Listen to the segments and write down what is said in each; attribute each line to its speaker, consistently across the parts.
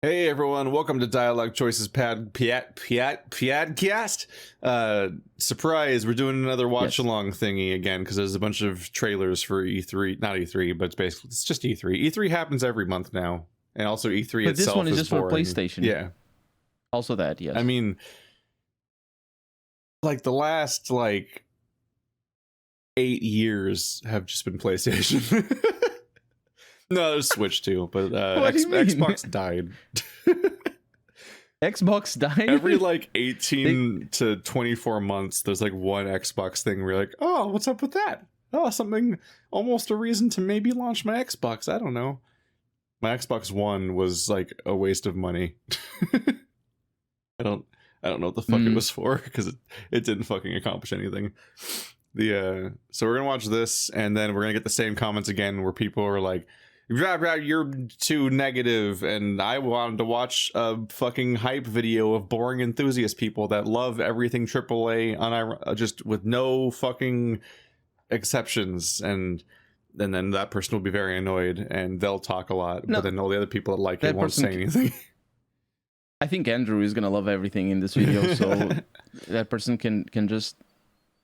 Speaker 1: Hey everyone, welcome to Dialog Choices Padcast. Surprise, we're doing another watch along thingy again because there's a bunch of trailers for E3, not E3, but it's just E3. E3 happens every month now, and also E3
Speaker 2: but
Speaker 1: itself
Speaker 2: this one is just
Speaker 1: boring.
Speaker 2: for PlayStation.
Speaker 1: Yeah.
Speaker 2: Also that, yes.
Speaker 1: I mean, like the last 8 years have just been PlayStation. No, there's Switch too, but Xbox died.
Speaker 2: Xbox died?
Speaker 1: Every 18 to 24 months, there's one Xbox thing where you're like, oh, what's up with that? Oh, something, almost a reason to maybe launch my Xbox. I don't know. My Xbox One was a waste of money. I don't know what the fuck it was for, because it didn't fucking accomplish anything. So we're gonna watch this, and then we're gonna get the same comments again where people are like, you're too negative, and I wanted to watch a fucking hype video of boring enthusiast people that love everything AAA just with no fucking exceptions, and then that person will be very annoyed and they'll talk a lot, but then all the other people that like it won't say anything.
Speaker 2: I think Andrew is gonna love everything in this video, so that person can just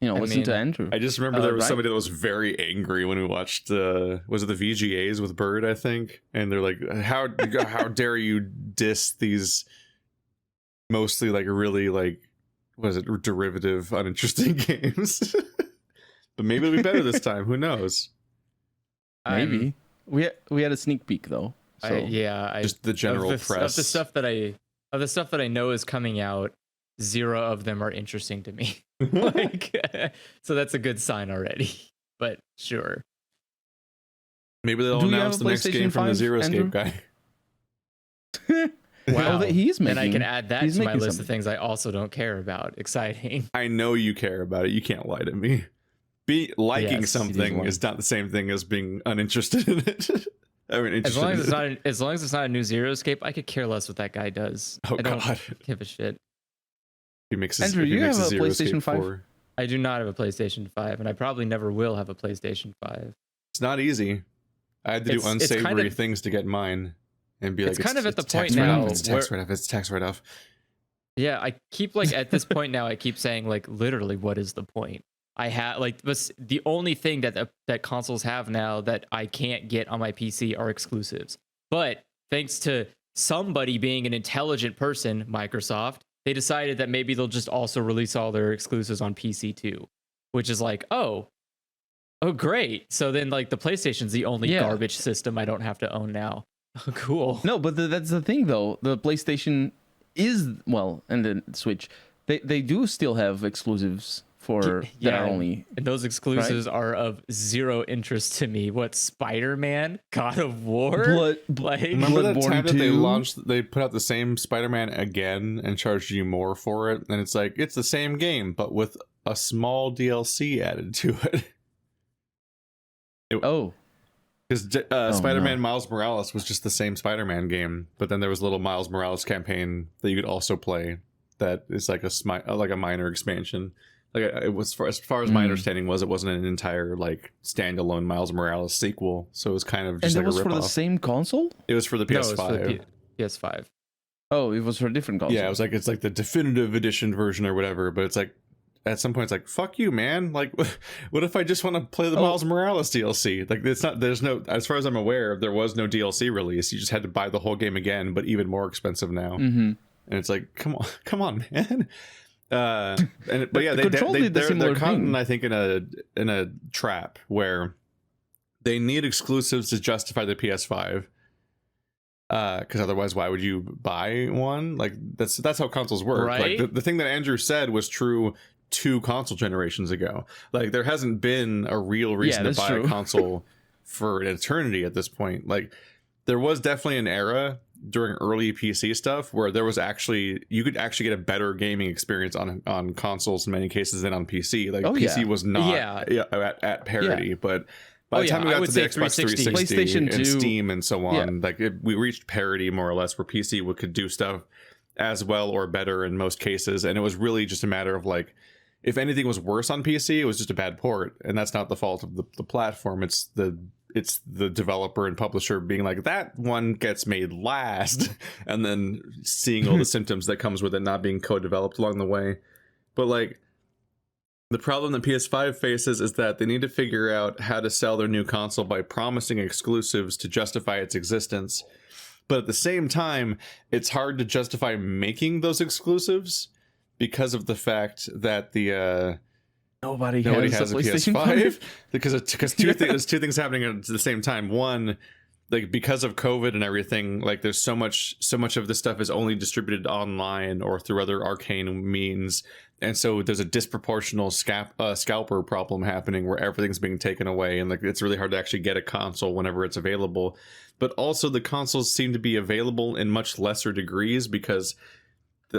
Speaker 2: listen to Andrew.
Speaker 1: I just remember there was somebody that was very angry when we watched was it the VGAs with Bird, I think, and they're like, how dare you diss these mostly really what is it, derivative, uninteresting games. But maybe it'll be better this time, who knows.
Speaker 2: Maybe we had a sneak peek though, so.
Speaker 1: Just the general press
Speaker 3: of the stuff that I know is coming out. 0 of them are interesting to me. So that's a good sign already. But sure.
Speaker 1: Maybe they'll announce the next game from the Zero Escape guy.
Speaker 3: Wow,
Speaker 2: he's making.
Speaker 3: And I can add that to my list of things I also don't care about. Exciting.
Speaker 1: I know you care about it. You can't lie to me. Liking something is not the same thing as being uninterested in it. I mean,
Speaker 3: as long as it's not a new Zero Escape, I could care less what that guy does.
Speaker 1: Oh,
Speaker 3: I don't
Speaker 1: God.
Speaker 3: give a shit.
Speaker 2: Andrew, you have a PlayStation 5?
Speaker 3: I do not have a PlayStation 5, and I probably never will have a PlayStation 5.
Speaker 1: It's not easy. I had to do unsavory things to get mine, and be like,
Speaker 3: it's kind of at the point now.
Speaker 1: It's tax write-off. It's tax write-off.
Speaker 3: Yeah, I keep at this point now. I keep saying literally, what is the point? I have the only thing that consoles have now that I can't get on my PC are exclusives. But thanks to somebody being an intelligent person, Microsoft, they decided that maybe they'll just also release all their exclusives on PC too, which is oh great. So then the PlayStation's the only garbage system I don't have to own now. Oh, cool.
Speaker 2: No, but that's the thing though. The PlayStation is, and the Switch, they do still have exclusives that are only,
Speaker 3: and those exclusives are of 0 interest to me. What, Spider-Man, God of War,
Speaker 1: remember that time that they put out the same Spider-Man again and charged you more for it, and it's it's the same game but with a small DLC added to it. Because Spider-Man Miles Morales was just the same Spider-Man game, but then there was a little Miles Morales campaign that you could also play that is a minor expansion. It was, as far as my understanding was, it wasn't an entire standalone Miles Morales sequel, so it was kind of just
Speaker 2: and it was
Speaker 1: a
Speaker 2: for the same console.
Speaker 1: It was for the PS5.
Speaker 3: No, it was for the PS5.
Speaker 2: Oh, it was for a different console.
Speaker 1: Yeah, it was it's the definitive edition version or whatever. But it's at some point it's fuck you, man. What if I just want to play the Miles Morales DLC? It's not. There's no. As far as I'm aware, there was no DLC release. You just had to buy the whole game again, but even more expensive now. And it's come on, man. But yeah, they're caught in, I think, in a trap where they need exclusives to justify the PS5. Because otherwise, why would you buy one? That's how consoles work.
Speaker 3: Right?
Speaker 1: The thing that Andrew said was true 2 console generations ago. There hasn't been a real reason to buy a console for an eternity at this point. There was definitely an era during early PC stuff where there was you could actually get a better gaming experience on consoles in many cases than on PC. PC was not at parity, but by the time we got to the Xbox 360 and Steam and so on, we reached parity more or less, where PC could do stuff as well or better in most cases, and it was really just a matter of if anything was worse on PC, it was just a bad port, and that's not the fault of the platform. It's the it's the developer and publisher being like, that one gets made last, and then seeing all the symptoms that comes with it not being co-developed along the way. But like, the problem that PS5 faces is that they need to figure out how to sell their new console by promising exclusives to justify its existence. But at the same time, it's hard to justify making those exclusives because of the fact that the
Speaker 2: Nobody
Speaker 1: has a
Speaker 2: PlayStation
Speaker 1: PS5
Speaker 2: 5.
Speaker 1: because there's two things happening at the same time. One, like because of COVID and everything, like there's so much of this stuff is only distributed online or through other arcane means, and so there's a disproportional scalper problem happening where everything's being taken away, and like it's really hard to actually get a console whenever it's available. But also the consoles seem to be available in much lesser degrees because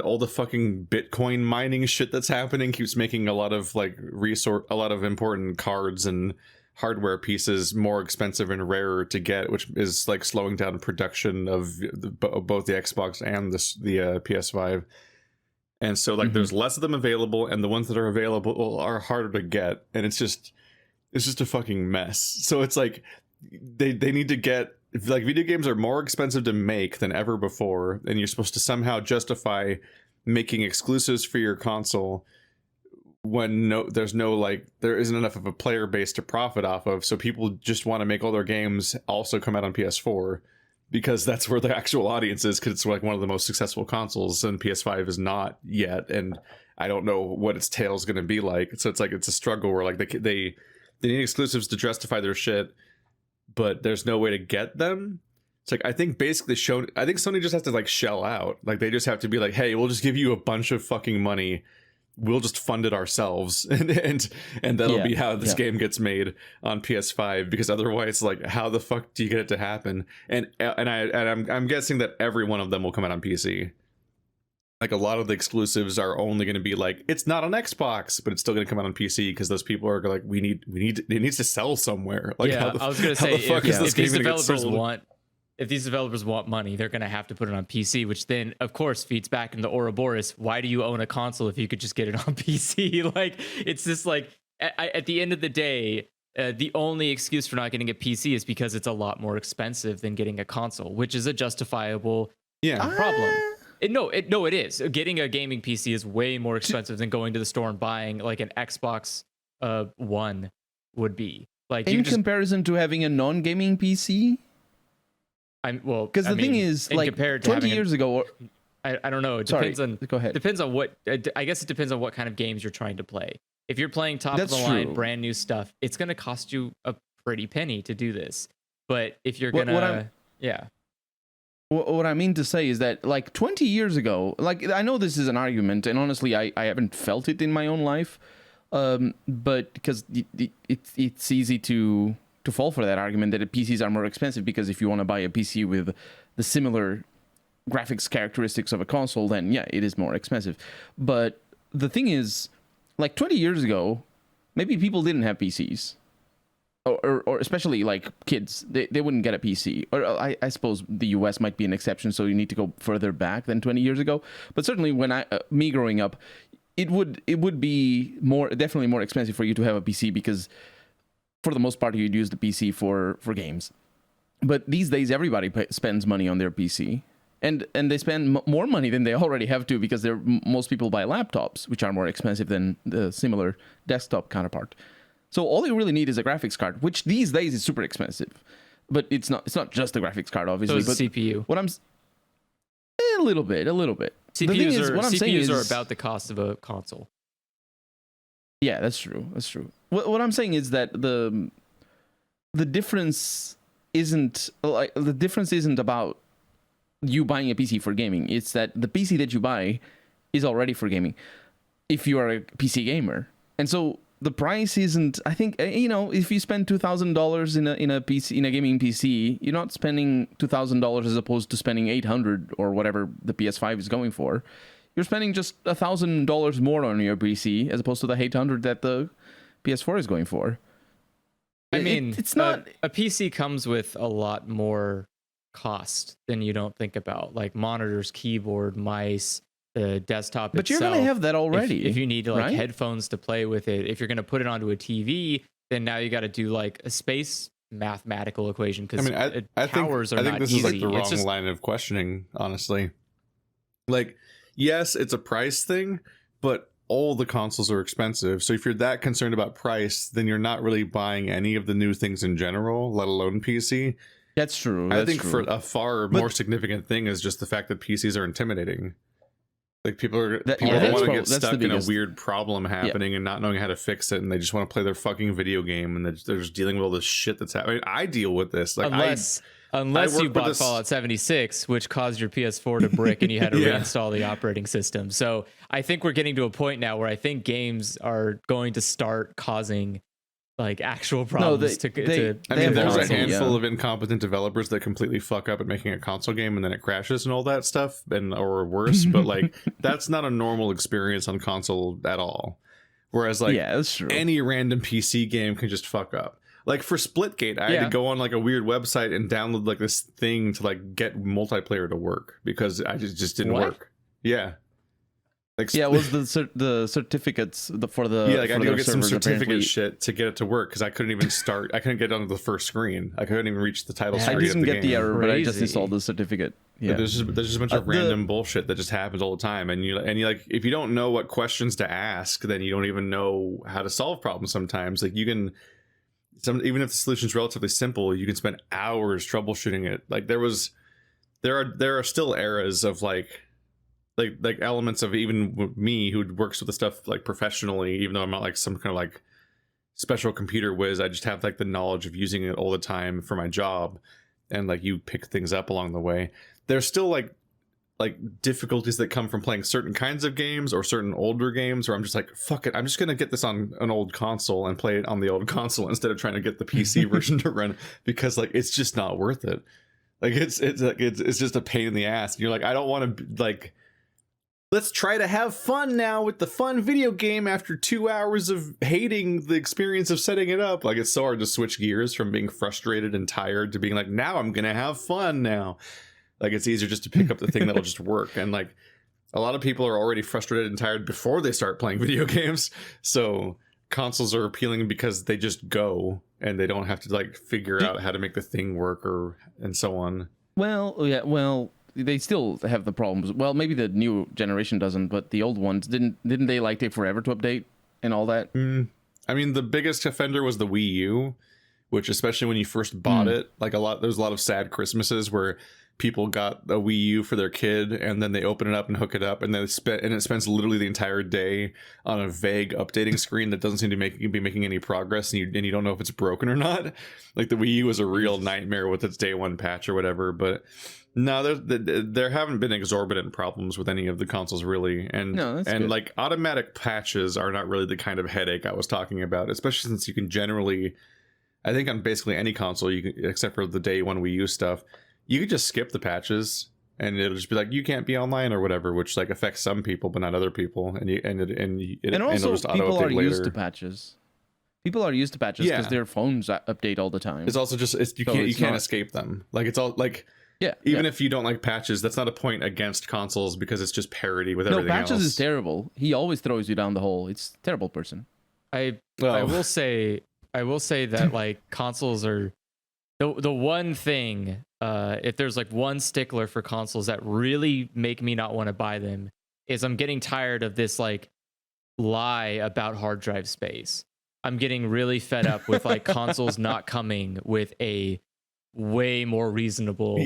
Speaker 1: all the fucking Bitcoin mining shit that's happening keeps making a lot of like a lot of important cards and hardware pieces more expensive and rarer to get, which is like slowing down production of both the Xbox and the PS5. And so like there's less of them available, and the ones that are available are harder to get, and it's just a fucking mess. So it's like they need to get, like, video games are more expensive to make than ever before, and you're supposed to somehow justify making exclusives for your console when there isn't enough of a player base to profit off of. So people just want to make all their games also come out on PS4 because that's where the actual audience is, because it's like one of the most successful consoles, and PS5 is not yet, and I don't know what its tail is going to be like. So it's like it's a struggle where like they need exclusives to justify their shit, but there's no way to get them. It's like, I think basically Sony just has to like shell out. Like they just have to be like, hey, we'll just give you a bunch of fucking money. We'll just fund it ourselves, and that'll be how this game gets made on PS5. Because otherwise, like, how the fuck do you get it to happen? And I'm guessing that every one of them will come out on PC. Like a lot of the exclusives are only going to be like, it's not on Xbox, but it's still going to come out on PC because those people are like, it needs to sell somewhere. Like,
Speaker 3: yeah, I was going to say, if these developers want money, they're going to have to put it on PC, which then, of course, feeds back into Ouroboros. Why do you own a console if you could just get it on PC? Like, it's just like, at the end of the day, the only excuse for not getting a PC is because it's a lot more expensive than getting a console, which is a justifiable problem. It is. Getting a gaming PC is way more expensive than going to the store and buying like an Xbox One would be. Like
Speaker 2: in comparison to having a non-gaming PC. Because the thing is, like 20 years ago,
Speaker 3: I don't know. It depends on.
Speaker 2: Go ahead.
Speaker 3: Depends on what. I guess it depends on what kind of games you're trying to play. If you're playing top of the line, brand new stuff, it's going to cost you a pretty penny to do this. But if you're gonna,
Speaker 2: What I mean to say is that, like 20 years ago, like I know this is an argument, and honestly, I haven't felt it in my own life, but because it's easy to fall for that argument that the PCs are more expensive, because if you want to buy a PC with the similar graphics characteristics of a console, then yeah, it is more expensive. But the thing is, like 20 years ago, maybe people didn't have PCs. Or especially like kids, they wouldn't get a PC. Or I suppose the US might be an exception, so you need to go further back than 20 years ago. But certainly when me growing up, it would be definitely more expensive for you to have a PC, because for the most part you'd use the PC for games. But these days everybody spends money on their PC, and they spend more money than they already have to, because most people buy laptops, which are more expensive than the similar desktop counterpart. So all you really need is a graphics card, which these days is super expensive. But it's not just the graphics card, obviously.
Speaker 3: So it's
Speaker 2: but
Speaker 3: CPU.
Speaker 2: A little bit.
Speaker 3: CPUs are about the cost of a console.
Speaker 2: Yeah, that's true. What I'm saying is that the difference isn't about you buying a PC for gaming. It's that the PC that you buy is already for gaming, if you are a PC gamer. And so the price isn't, I think, if you spend $2,000 in a PC, in a gaming PC, you're not spending $2,000 as opposed to spending $800 or whatever the PS5 is going for. You're spending just $1,000 more on your PC as opposed to the $800 that the PS4 is going for.
Speaker 3: I mean,
Speaker 2: it's not
Speaker 3: a PC comes with a lot more cost than you don't think about, like monitors, keyboard, mice, the desktop
Speaker 2: but
Speaker 3: itself.
Speaker 2: You're going to have that already.
Speaker 3: If you need like
Speaker 2: right?
Speaker 3: headphones to play with it, if you're going to put it onto a TV, then now you got to do like a space mathematical equation because
Speaker 1: I
Speaker 3: towers
Speaker 1: think,
Speaker 3: are
Speaker 1: I think
Speaker 3: not
Speaker 1: this
Speaker 3: easy.
Speaker 1: is like the
Speaker 3: It's
Speaker 1: wrong
Speaker 3: just
Speaker 1: line of questioning, honestly. Like, yes, it's a price thing, but all the consoles are expensive. So if you're that concerned about price, then you're not really buying any of the new things in general, let alone PC.
Speaker 2: That's true.
Speaker 1: I think for a far more significant thing is just the fact that PCs are intimidating. Like people don't want to get stuck in a weird problem happening and not knowing how to fix it, and they just want to play their fucking video game, and they're just dealing with all this shit that's happening. I deal with this, like
Speaker 3: unless you bought Fallout 76, which caused your PS4 to brick and you had to reinstall the operating system. So I think we're getting to a point now where I think games are going to start causing like actual problems. There's
Speaker 1: a handful of incompetent developers that completely fuck up at making a console game and then it crashes and all that stuff, or worse. But like that's not a normal experience on console at all. Whereas like
Speaker 2: that's true.
Speaker 1: Any random PC game can just fuck up. Like for Splitgate, I had to go on like a weird website and download like this thing to like get multiplayer to work because I just didn't work. Yeah. Like
Speaker 2: it was the certificates for the
Speaker 1: I had to go get some certificate shit to get it to work because I couldn't even start. I couldn't get onto the first screen. I couldn't even reach the title screen.
Speaker 2: I didn't get the error, but I just
Speaker 3: Crazy.
Speaker 2: installed the certificate. Yeah,
Speaker 1: there's just a bunch of random bullshit that just happens all the time, and you like if you don't know what questions to ask, then you don't even know how to solve problems. Sometimes like you can. Even if the solution is relatively simple, you can spend hours troubleshooting it. Like there are still eras of like elements of even me who works with the stuff like professionally, even though I'm not like some kind of like special computer whiz. I just have like the knowledge of using it all the time for my job, and like you pick things up along the way. There's still like difficulties that come from playing certain kinds of games or certain older games where I'm just like, fuck it, I'm just gonna get this on an old console and play it on the old console instead of trying to get the PC version to run, because like it's just not worth it. Like it's just a pain in the ass. And you're like, I don't want to like, let's try to have fun now with the fun video game after 2 hours of hating the experience of setting it up. Like it's so hard to switch gears from being frustrated and tired to being like, now I'm gonna have fun now. Like it's easier just to pick up the thing that'll just work. And like a lot of people are already frustrated and tired before they start playing video games. So consoles are appealing because they just go and they don't have to like figure out how to make the thing work and so on.
Speaker 2: Well, they still have the problems. Well, maybe the new generation doesn't, but the old ones didn't they like take forever to update and all that?
Speaker 1: I mean, the biggest offender was the Wii U, which especially when you first bought it, like there's a lot of sad Christmases where people got a Wii U for their kid and then they open it up and hook it up and then it spends literally the entire day on a vague updating screen that doesn't seem to be making any progress, and you don't know if it's broken or not. Like the Wii U was a real nightmare with its day one patch or whatever. But no, there haven't been exorbitant problems with any of the consoles really, and
Speaker 2: good.
Speaker 1: Like automatic patches are not really the kind of headache I was talking about, especially since you can generally, I think on basically any console you can, except for the day one Wii U stuff, you could just skip the patches and it'll just be like, you can't be online or whatever, which like affects some people but not other people, and
Speaker 2: also
Speaker 1: just
Speaker 2: people are
Speaker 1: later.
Speaker 2: used to patches. People are used to patches because their phones update all the time.
Speaker 1: It's also just you can't escape them. Like it's all like even if you don't like patches, that's not a point against consoles because it's just parity with everything else.
Speaker 2: No, patches is terrible. He always throws you down the hole. It's a terrible person.
Speaker 3: I will say that like consoles are the one thing, if there's like one stickler for consoles that really make me not want to buy them, is I'm getting tired of this like lie about hard drive space. I'm getting really fed up with like consoles not coming with a way more reasonable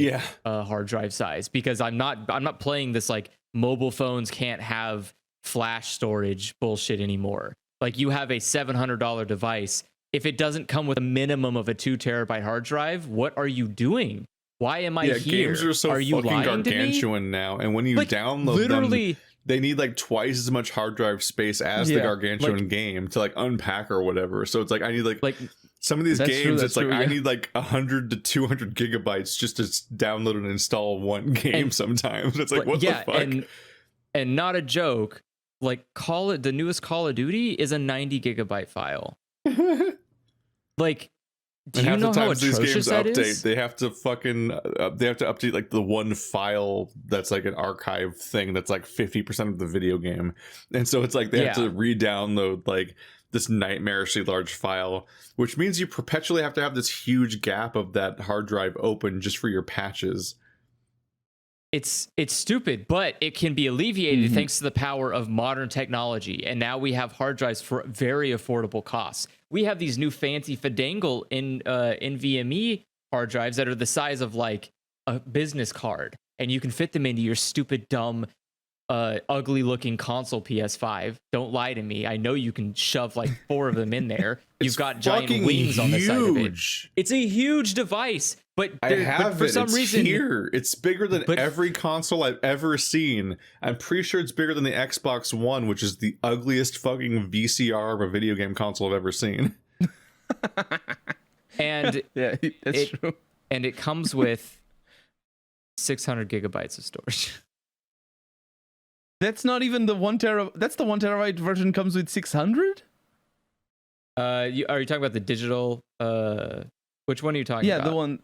Speaker 3: hard drive size, because I'm not playing this like mobile phones can't have flash storage bullshit anymore. Like you have a $700 device. If it doesn't come with a minimum of a 2 terabyte hard drive, what are you doing? Why am I here?
Speaker 1: Games are so fucking gargantuan now, and when you like, download them, they need like twice as much hard drive space as the gargantuan game to like unpack or whatever. So it's like I need like some of these games. It's like I need like 100 to 200 gigabytes just to download and install one game. Sometimes it's like what the fuck?
Speaker 3: And not a joke. Like the newest Call of Duty is a 90 gigabyte file. Like, do you know how atrocious that is?
Speaker 1: They have to fucking they have to update like the one file that's like an archive thing that's like 50% of the video game, and so it's like they have to re-download like this nightmarishly large file, which means you perpetually have to have this huge gap of that hard drive open just for your patches.
Speaker 3: It's stupid, but it can be alleviated thanks to the power of modern technology. And now we have hard drives for very affordable costs. We have these new fancy Fadangle in NVMe hard drives that are the size of like a business card, and you can fit them into your stupid, dumb, ugly looking console PS5. Don't lie to me. I know you can shove like 4 of them in there. You've got giant wings on the side of it. It's a huge device, but for some reason
Speaker 1: here. It's bigger than every console I've ever seen. I'm pretty sure it's bigger than the Xbox One, which is the ugliest fucking VCR of a video game console I've ever seen.
Speaker 3: And
Speaker 2: yeah, that's true.
Speaker 3: And it comes with 600 gigabytes of storage.
Speaker 2: That's not even the 1 terabyte. That's the 1 terabyte version comes with 600.
Speaker 3: Are you talking about the digital? Which one are you talking about?
Speaker 2: Yeah, the one.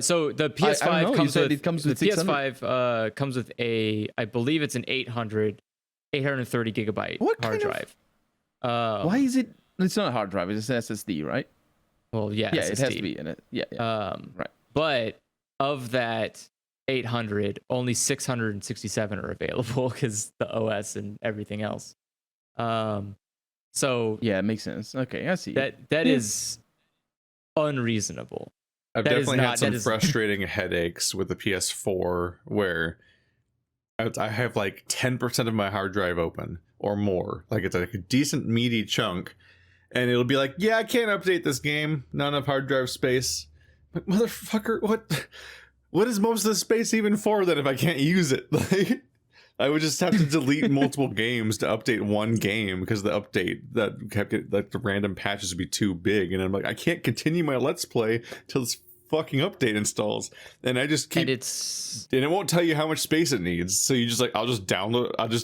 Speaker 3: So the PS5
Speaker 2: comes with 600.
Speaker 3: PS5 comes with I believe it's an 830 gigabyte hard drive.
Speaker 2: Why is it? It's not a hard drive. It's an SSD, right?
Speaker 3: Well, yeah,
Speaker 2: yeah,
Speaker 3: SSD.
Speaker 2: it has to be in it. Yeah,
Speaker 3: right. But of that 800, only 667 are available because the OS and everything else. So
Speaker 2: yeah, it makes sense. Okay, I see.
Speaker 3: That is unreasonable.
Speaker 1: I've definitely had some frustrating headaches with the PS4 where I have like 10% of my hard drive open or more. Like it's like a decent meaty chunk. And it'll be like, yeah, I can't update this game. Not enough hard drive space. But motherfucker, what is most of the space even for then if I can't use it? Like, I would just have to delete multiple games to update one game because the update that kept it, like the random patches would be too big. And I'm like, I can't continue my Let's Play till this fucking update installs. And I just keep, and it won't tell you how much space it needs. So you just like, I'll just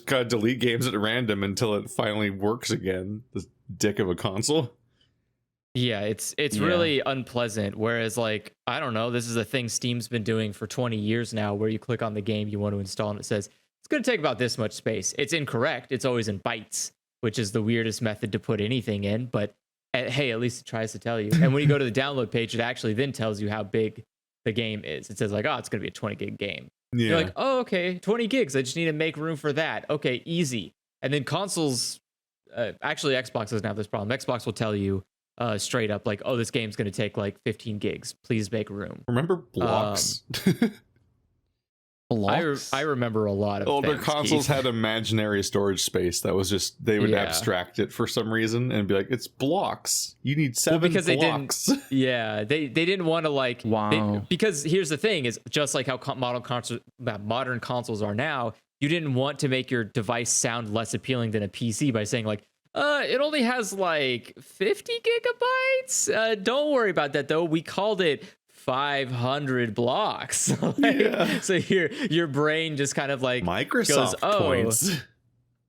Speaker 1: gotta delete games at random until it finally works again. This dick of a console.
Speaker 3: Yeah, it's really unpleasant. Whereas, like, I don't know, this is a thing Steam's been doing for 20 years now, where you click on the game you want to install and it says it's going to take about this much space. It's incorrect. It's always in bytes, which is the weirdest method to put anything in. But hey, at least it tries to tell you. And when you go to the download page, it actually then tells you how big the game is. It says like, oh, it's going to be a 20 gig game. Yeah. You're like, oh, okay, 20 gigs. I just need to make room for that. Okay, easy. And then consoles, actually, Xbox doesn't have this problem. Xbox will tell you straight up like, oh, this game's going to take like 15 gigs. Please make room.
Speaker 1: Remember blocks?
Speaker 2: Blocks?
Speaker 3: I remember a lot of
Speaker 1: older
Speaker 3: things,
Speaker 1: consoles
Speaker 3: Keith.
Speaker 1: had imaginary storage space that was just, they would abstract it for some reason and be like, it's blocks. You need 7 blocks.
Speaker 3: They didn't want to like,
Speaker 2: wow.
Speaker 3: Because here's the thing is just like how modern consoles are now, you didn't want to make your device sound less appealing than a PC by saying like, it only has like 50 gigabytes. Don't worry about that though. We called it 500 blocks. So your brain just kind of like
Speaker 1: Microsoft
Speaker 3: goes,
Speaker 1: points.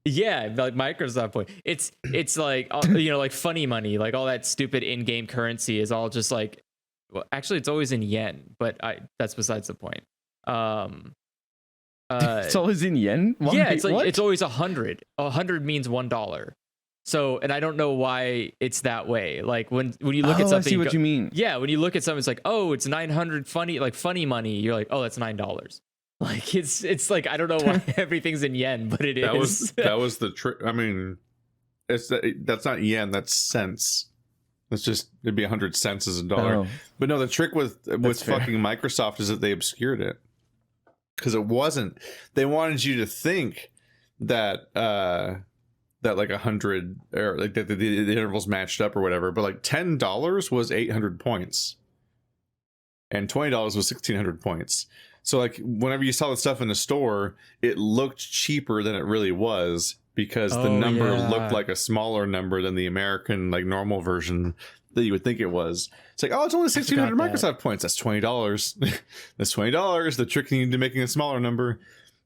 Speaker 3: Yeah, like Microsoft point. It's like like funny money, like all that stupid in-game currency is all just like, well, actually it's always in yen, but that's besides the point.
Speaker 2: It's always in yen.
Speaker 3: Yeah, it's like what? It's always 100. 100 means $1. So, and I don't know why it's that way. Like when you look at something,
Speaker 2: I see what you mean.
Speaker 3: Yeah, when you look at something, it's like, oh, it's 900 funny money. You're like, oh, that's $9. Like it's like, I don't know why everything's in yen, but it is.
Speaker 1: That was the trick. I mean, that's not yen, that's cents. It's just, it'd be 100 cents as a dollar. Oh. But no, the trick with fucking Microsoft is that they obscured it. Because it wasn't. They wanted you to think that like 100 or like the intervals matched up or whatever, but like $10 was 800 points and $20 was 1600 points. So like whenever you saw the stuff in the store, it looked cheaper than it really was because the number looked like a smaller number than the American like normal version that you would think it was. It's like, oh, it's only 1600 Microsoft points. That's $20. That's $20. The trick into making a smaller number.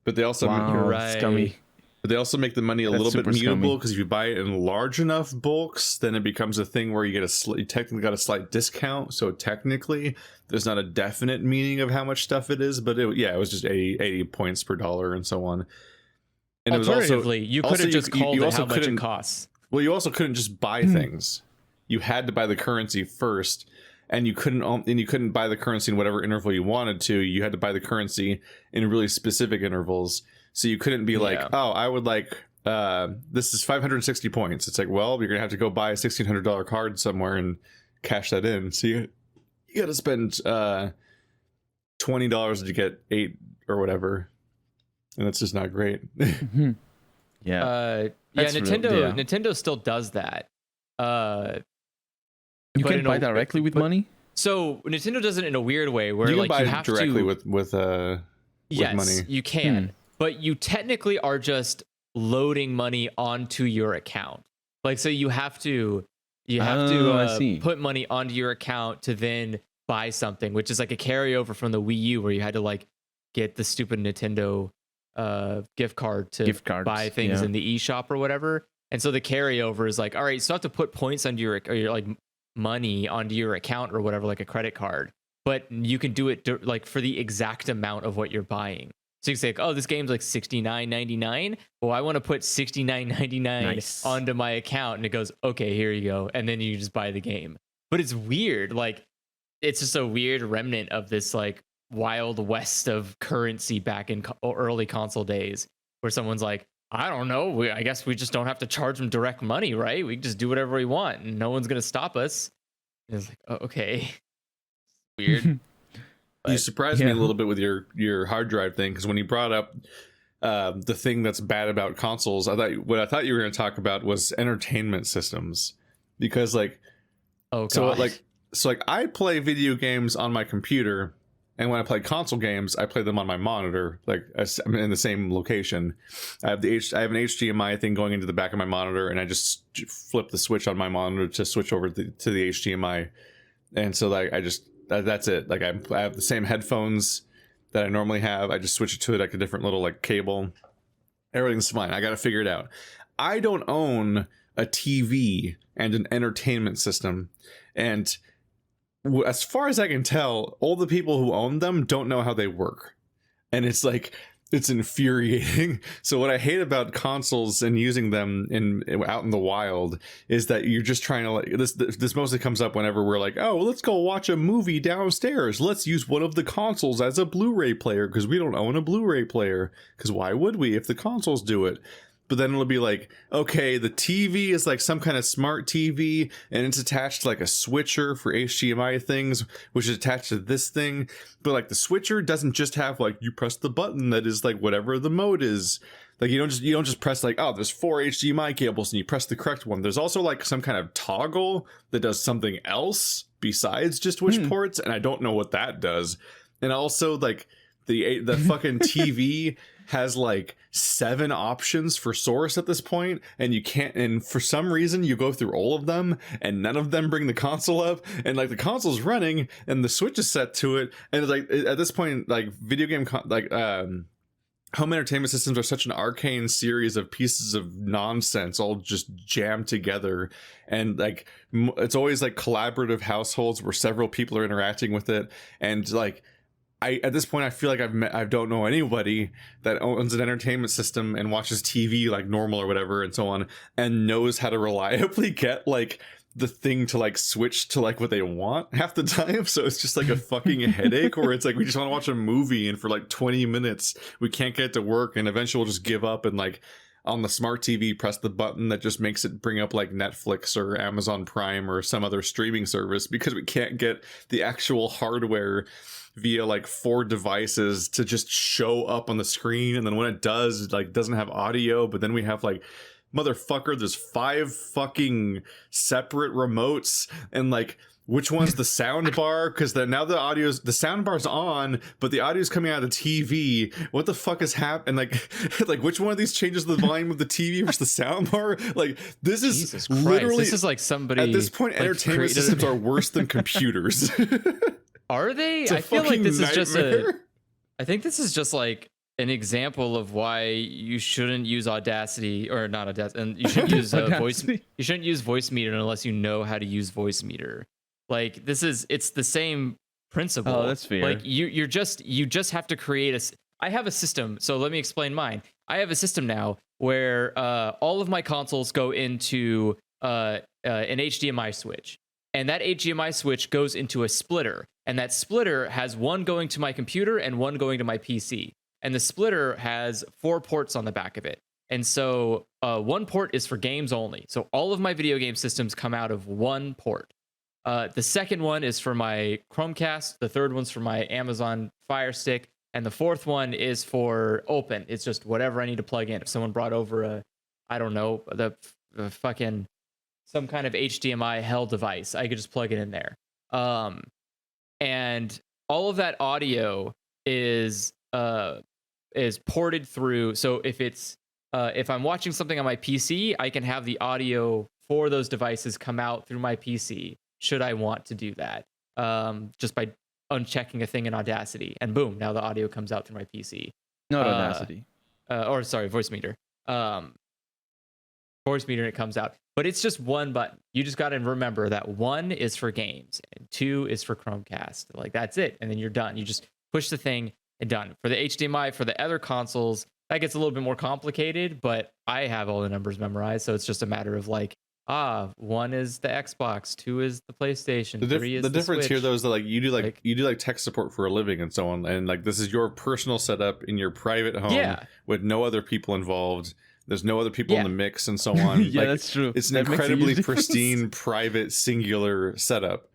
Speaker 1: But they also
Speaker 2: scummy.
Speaker 1: But they also make the money a little bit mutable because if you buy it in large enough bulks, then it becomes a thing where you you technically got a slight discount. So technically, there's not a definite meaning of how much stuff it is, but it was just 80 points per dollar and so on. And
Speaker 3: alternatively, you could have just called it how much it costs.
Speaker 1: Well, you also couldn't just buy things. You had to buy the currency first, and you couldn't buy the currency in whatever interval you wanted to. You had to buy the currency in really specific intervals. So you couldn't be like, oh, I would like this is 560 points. It's like, well, you're gonna have to go buy a $1,600 card somewhere and cash that in. So you got to spend $20 to get 8 or whatever, and that's just not great.
Speaker 2: Yeah.
Speaker 3: Nintendo still does that.
Speaker 2: You can buy directly with money.
Speaker 3: So Nintendo does it in a weird way where
Speaker 1: you can
Speaker 3: like
Speaker 1: buy
Speaker 3: you have
Speaker 1: directly
Speaker 3: to
Speaker 1: with money.
Speaker 3: You can, but you technically are just loading money onto your account. Like, so you have to put money onto your account to then buy something, which is like a carryover from the Wii U where you had to like get the stupid Nintendo gift card to buy things in the eShop or whatever. And so the carryover is like, all right, so you have to put points onto your like money onto your account or whatever, like a credit card, but you can do it like for the exact amount of what you're buying. So you say, oh, this game's like $69.99. Well, I want to put $69.99 onto my account, and it goes, okay, here you go, and then you just buy the game. But it's weird, like it's just a weird remnant of this like wild west of currency back in early console days, where someone's like, I don't know, I guess we just don't have to charge them direct money, right? We can just do whatever we want, and no one's gonna stop us. And it's like, oh, okay, weird.
Speaker 1: You surprised me a little bit with your hard drive thing, because when you brought up the thing that's bad about consoles, I thought you were going to talk about was entertainment systems, because like, so I play video games on my computer, and when I play console games, I play them on my monitor. Like I'm in the same location. I have an HDMI thing going into the back of my monitor, and I just flip the switch on my monitor to switch over to the HDMI, and so like that's it. Like I have the same headphones that I normally have. I just switch it to like a different little like cable. Everything's fine. I got to figure it out. I don't own a TV and an entertainment system, and as far as I can tell, all the people who own them don't know how they work, and it's like, it's infuriating. So what I hate about consoles and using them out in the wild is that you're just trying to like this mostly comes up whenever we're like, oh, well, let's go watch a movie downstairs. Let's use one of the consoles as a Blu-ray player, because we don't own a Blu-ray player, because why would we if the consoles do it? But then it'll be like, okay, the TV is like some kind of smart TV, and it's attached to like a switcher for HDMI things, which is attached to this thing. But like the switcher doesn't just have like, you press the button that is like whatever the mode is. Like you don't just press like, oh, there's 4 HDMI cables and you press the correct one. There's also like some kind of toggle that does something else besides just switch ports, and I don't know what that does. And also like the fucking TV has like 7 options for source at this point, and you can't, and for some reason you go through all of them and none of them bring the console up, and like the console's running and the switch is set to it, and it's like at this point like video game home entertainment systems are such an arcane series of pieces of nonsense all just jammed together, and like it's always like collaborative households where several people are interacting with it, and like at this point I feel like I don't know anybody that owns an entertainment system and watches TV like normal or whatever and so on, and knows how to reliably get like the thing to like switch to like what they want half the time. So it's just like a fucking headache, or it's like we just want to watch a movie and for like 20 minutes we can't get it to work, and eventually we'll just give up and like on the smart TV press the button that just makes it bring up like Netflix or Amazon Prime or some other streaming service, because we can't get the actual hardware via like 4 devices to just show up on the screen. And then when it does, it like doesn't have audio, but then we have like, motherfucker, there's 5 fucking separate remotes, and like which one's the sound bar, because then now the sound bar's on but the audio's coming out of the TV. What the fuck is happening? Like which one of these changes the volume of the TV versus the sound bar? Like this is
Speaker 3: Jesus Christ,
Speaker 1: literally,
Speaker 3: this is like somebody
Speaker 1: at this point like, entertainment systems are worse than computers.
Speaker 3: Are they? I feel like this is just I think this is just like an example of why you shouldn't use Audacity, or not Audacity, and you shouldn't use you shouldn't use Voice Meter unless you know how to use Voice Meter. Like it's the same principle.
Speaker 2: Oh, that's fair.
Speaker 3: Like you just have to create I have a system. So let me explain mine. I have a system now where all of my consoles go into an HDMI switch. And that HDMI switch goes into a splitter. And that splitter has one going to my computer and one going to my PC. And the splitter has 4 ports on the back of it. And so one port is for games only. So all of my video game systems come out of one port. The second one is for my Chromecast. The third one's for my Amazon Fire Stick. And the fourth one is for open. It's just whatever I need to plug in. If someone brought over the fucking some kind of HDMI hell device, I could just plug it in there. And all of that audio is ported through. So if I'm watching something on my PC, I can have the audio for those devices come out through my PC, should I want to do that, just by unchecking a thing in Audacity, and boom, now the audio comes out through my PC.
Speaker 2: Not Audacity.
Speaker 3: Voice meter. Voice meter, and it comes out. But it's just one button. You just got to remember that 1 is for games and 2 is for Chromecast. Like, that's it. And then you're done. You just push the thing and done. For the HDMI, for the other consoles, that gets a little bit more complicated, but I have all the numbers memorized. So it's just a matter of like, 1 is the Xbox, 2 is the PlayStation, 3 is the
Speaker 1: difference
Speaker 3: Switch.
Speaker 1: here though is that like you do tech support for a living and so on, and like this is your personal setup in your private home with no other people involved. There's no other people in the mix and so on.
Speaker 2: Yeah, that's true.
Speaker 1: It's an incredibly pristine, private, singular setup.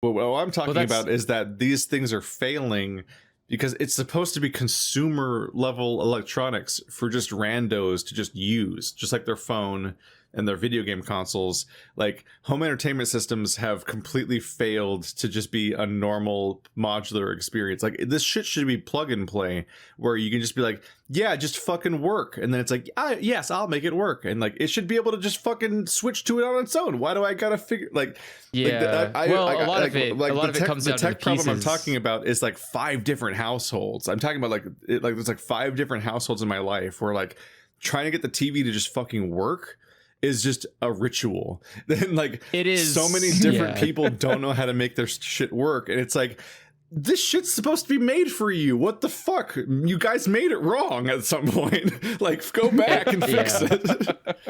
Speaker 1: But what I'm talking about is that these things are failing because it's supposed to be consumer level electronics for just randos to just use, just like their phone and their video game consoles. Like, home entertainment systems have completely failed to just be a normal modular experience. Like, this shit should be plug and play, where you can just be like, yeah, just fucking work, and then it's like, yes, I'll make it work, and like it should be able to just fucking switch to it on its own. Why do I gotta figure like?
Speaker 3: Yeah,
Speaker 1: a lot of it
Speaker 3: comes down to
Speaker 1: the tech problem I'm
Speaker 3: pieces.
Speaker 1: talking about is like 5 different households. I'm talking about there's like 5 different households in my life where like trying to get the TV to just fucking work is just a ritual. Then like
Speaker 3: it is
Speaker 1: so many different people don't know how to make their shit work, and it's like, this shit's supposed to be made for you. What the fuck? You guys made it wrong at some point. Like, go back and fix it.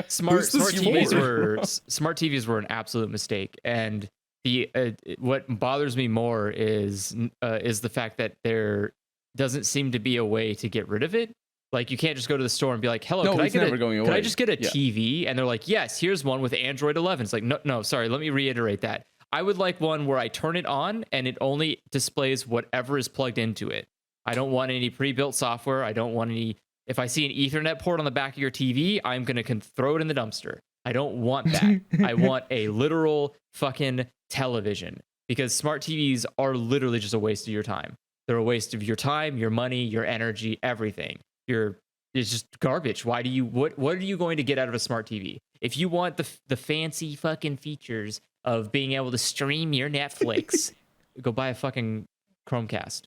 Speaker 3: Smart TVs were an absolute mistake, and the what bothers me more is the fact that there doesn't seem to be a way to get rid of it. Like, you can't just go to the store and be like, hello, could I just get a TV? And they're like, yes, here's one with Android 11. It's like, no, sorry, let me reiterate that. I would like one where I turn it on and it only displays whatever is plugged into it. I don't want any pre-built software. I don't want any. If I see an Ethernet port on the back of your TV, I'm going to throw it in the dumpster. I don't want that. I want a literal fucking television, because smart TVs are literally just a waste of your time. They're a waste of your time, your money, your energy, everything. It's just garbage. What are you going to get out of a smart TV? If you want the fancy fucking features of being able to stream your Netflix, go buy a fucking Chromecast.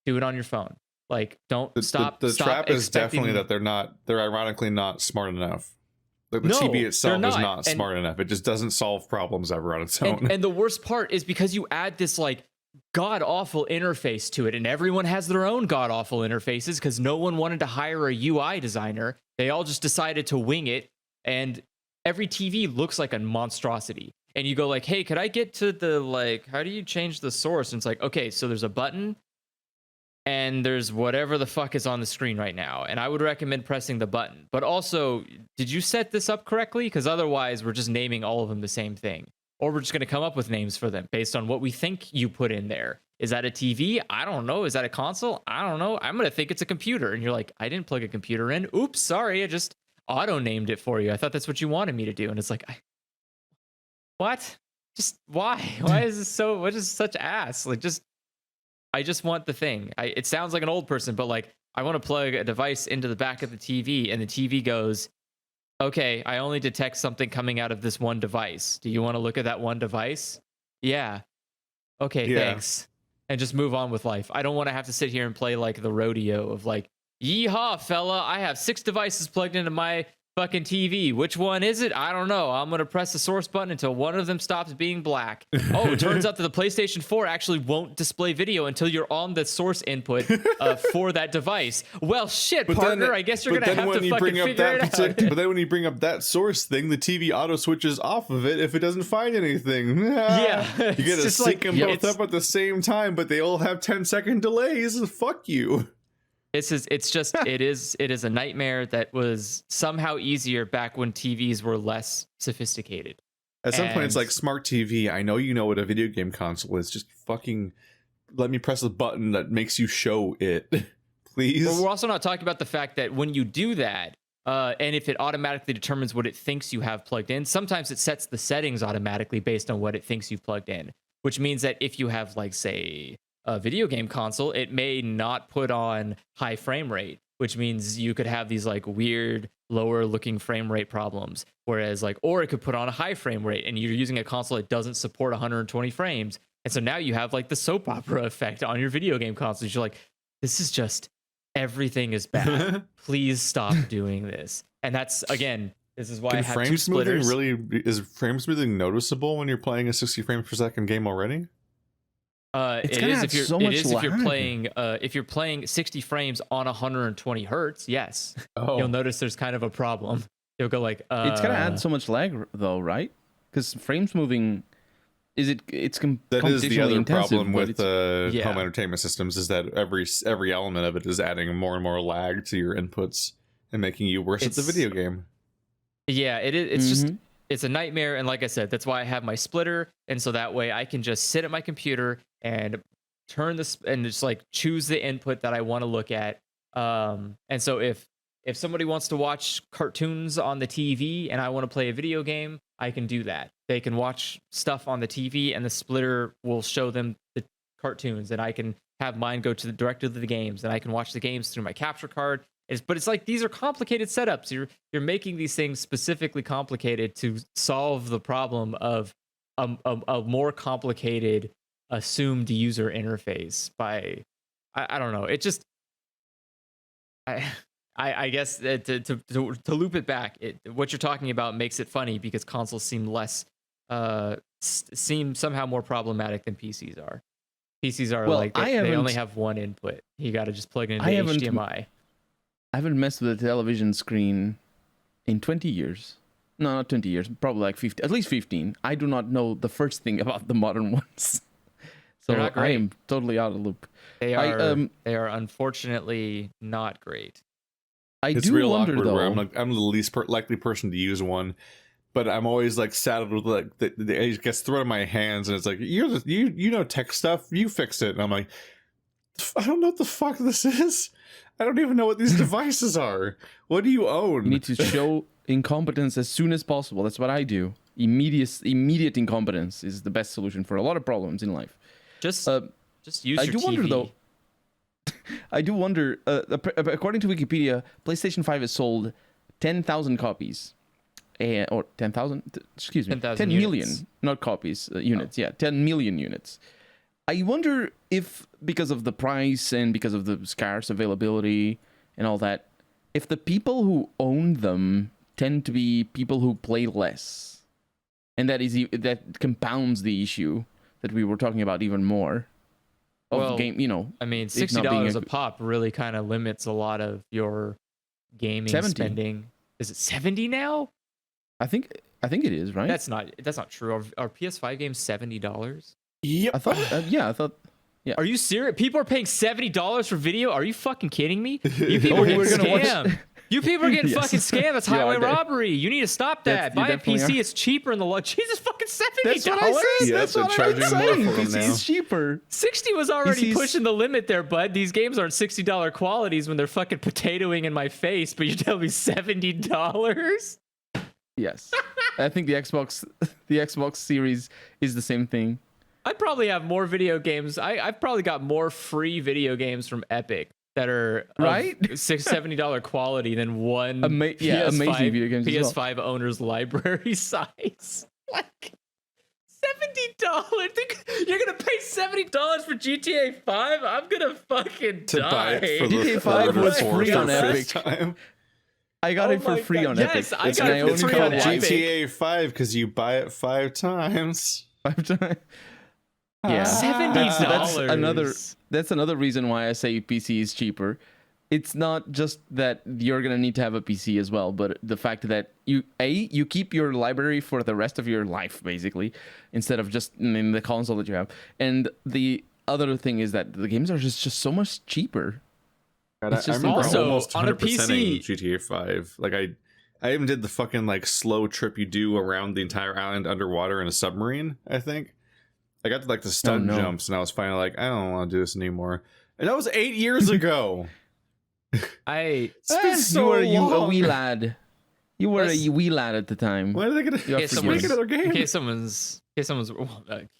Speaker 3: Do it on your phone. Like, don't stop.
Speaker 1: The trap is definitely that they're ironically not smart enough. Like, the TV itself is not smart enough. It just doesn't solve problems ever on its own.
Speaker 3: And the worst part is because you add this like god awful interface to it, and everyone has their own god awful interfaces because no one wanted to hire a UI designer. They all just decided to wing it, and every TV looks like a monstrosity. And you go like, hey, could I get to the, like, how do you change the source? And it's like, okay, so there's a button and there's whatever the fuck is on the screen right now. And I would recommend pressing the button. But also, did you set this up correctly? Because otherwise we're just naming all of them the same thing. Or we're just going to come up with names for them based on what we think you put in there. Is that a TV? I don't know. Is that a console? I don't know. I'm going to think it's a computer. And you're like, I didn't plug a computer in. Oops, sorry. I just auto-named it for you. I thought that's what you wanted me to do. And it's like, what? Just why? Why is this so? What is such ass? Like, I just want the thing. It sounds like an old person, but like, I want to plug a device into the back of the TV, and the TV goes, okay, I only detect something coming out of this one device. Do you want to look at that one device? Yeah. Okay, thanks. And just move on with life. I don't want to have to sit here and play like the rodeo of like, yeehaw, fella, I have 6 devices plugged into my fucking TV. Which one is it? I don't know. I'm gonna press the source button until one of them stops being black. Oh, it turns out that the PlayStation 4 actually won't display video until you're on the source input for that device. Well, shit, partner. I guess you're gonna have to fucking figure it out.
Speaker 1: But then when you bring up that source thing, the TV auto switches off of it if it doesn't find anything.
Speaker 3: Yeah,
Speaker 1: you get to sync them both up at the same time, but they all have 10-second delays. Fuck you.
Speaker 3: It is a nightmare that was somehow easier back when TVs were less sophisticated.
Speaker 1: At some point, it's like smart TV. I know you know what a video game console is. Just fucking let me press a button that makes you show it, please.
Speaker 3: Well, we're also not talking about the fact that when you do that, and if it automatically determines what it thinks you have plugged in, sometimes it sets the settings automatically based on what it thinks you've plugged in, which means that if you have, like, say, a video game console, it may not put on high frame rate, which means you could have these like weird lower looking frame rate problems. Whereas like, or it could put on a high frame rate and you're using a console that doesn't support 120 frames. And so now you have like the soap opera effect on your video game consoles. You're like, this is just, everything is bad. Please stop doing this. And that's, again, this is why I have two splitters.
Speaker 1: Is frame smoothing noticeable when you're playing a 60 frames per second game already?
Speaker 3: It is if you're playing 60 frames on 120 hertz. Yes, you'll notice there's kind of a problem. You'll go like,
Speaker 2: it's gonna add so much lag though, right? Because frame smoothing
Speaker 1: that is the other problem with home entertainment systems, is that every element of it is adding more and more lag to your inputs and making you worse at the video game.
Speaker 3: Yeah, it is. It's just. It's a nightmare, and like I said, that's why I have my splitter, and so that way I can just sit at my computer and turn this and just like choose the input that I want to look at. And so if somebody wants to watch cartoons on the TV and I want to play a video game, I can do that. They can watch stuff on the TV, and the splitter will show them the cartoons, and I can have mine go to directly to the games, and I can watch the games through my capture card. But it's like, these are complicated setups. You're making these things specifically complicated to solve the problem of a more complicated assumed user interface by, I don't know. It just, I guess to loop it back, what you're talking about makes it funny because consoles seem seem somehow more problematic than PCs are. PCs are they only have one input. You got to just plug it into HDMI.
Speaker 2: I haven't messed with a television screen in 20 years. No, not 20 years. Probably like 50, at least 15. I do not know the first thing about the modern ones. So I am totally out of the loop.
Speaker 3: They are unfortunately not great.
Speaker 1: It's real wonder awkward, though. I'm the least likely person to use one, but I'm always like saddled with like it gets thrown in my hands, and it's like, you know tech stuff, you fix it. And I'm like, I don't know what the fuck this is. I don't even know what these devices are. What do you own?
Speaker 2: You need to show incompetence as soon as possible. That's what I do. Immediate incompetence is the best solution for a lot of problems in life.
Speaker 3: Just use your TV.
Speaker 2: Wonder though. I do wonder. According to Wikipedia, PlayStation 5 has sold 10,000 copies, or 10,000. Excuse me, 10 million, not copies, units. Yeah, 10 million units. I wonder if, because of the price and because of the scarce availability and all that, if the people who own them tend to be people who play less, and that compounds the issue that we were talking about even more. The game,
Speaker 3: I mean, $60 a pop really kind of limits a lot of your gaming spending. Is it 70 now?
Speaker 2: I think it is, right?
Speaker 3: That's not true. Are PS5 games $70?
Speaker 2: Yep. I thought. Yeah.
Speaker 3: Are you serious? People are paying $70 for video? Are you fucking kidding me? You people are getting scammed. You people are getting fucking scammed. That's highway robbery. You need to stop that. Buy a PC. It's cheaper in the law. Jesus, fucking $70.
Speaker 2: That's what I said.
Speaker 1: Yeah,
Speaker 2: that's what
Speaker 1: charging
Speaker 2: I'm
Speaker 1: more
Speaker 2: saying.
Speaker 1: for them now.
Speaker 2: PC's cheaper.
Speaker 3: 60 was already pushing the limit there, bud. These games aren't $60 qualities when they're fucking potatoing in my face, but you tell me $70?
Speaker 2: Yes. I think the Xbox Series is the same thing.
Speaker 3: I probably have more video games. I've probably got more free video games from Epic that are
Speaker 2: right
Speaker 3: $70 quality than one
Speaker 2: PS5, amazing video games
Speaker 3: PS5 owner's library size. Like $70. You're gonna pay $70 for GTA 5? I'm gonna fucking die.
Speaker 2: GTA 5 was free on Epic. I got it for free on
Speaker 3: Yes,
Speaker 2: Epic.
Speaker 3: I got it for
Speaker 1: It's
Speaker 3: free on
Speaker 1: called
Speaker 3: Epic.
Speaker 1: GTA 5 because you buy it 5 times.
Speaker 2: 5 times. Yeah,
Speaker 3: $70.
Speaker 2: That's another reason why I say PC is cheaper. It's not just that you're gonna need to have a PC as well, but the fact that you keep your library for the rest of your life, basically, instead of just in the console that you have. And the other thing is that the games are just so much cheaper.
Speaker 1: God,
Speaker 2: It's
Speaker 1: I
Speaker 2: just
Speaker 1: remember
Speaker 3: Also,
Speaker 1: almost
Speaker 3: on a
Speaker 1: 100%ing
Speaker 3: PC
Speaker 1: GTA 5. Like I even did the fucking like slow trip you do around the entire island underwater in a submarine. I think I got to like the stun jumps, and I was finally like, I don't want to do this anymore. And that was 8 years ago. It's been so
Speaker 2: you were a
Speaker 1: long.
Speaker 2: wee lad. You were a wee lad at the time.
Speaker 1: When are they gonna
Speaker 2: You have to
Speaker 1: make another game?
Speaker 3: In case someone's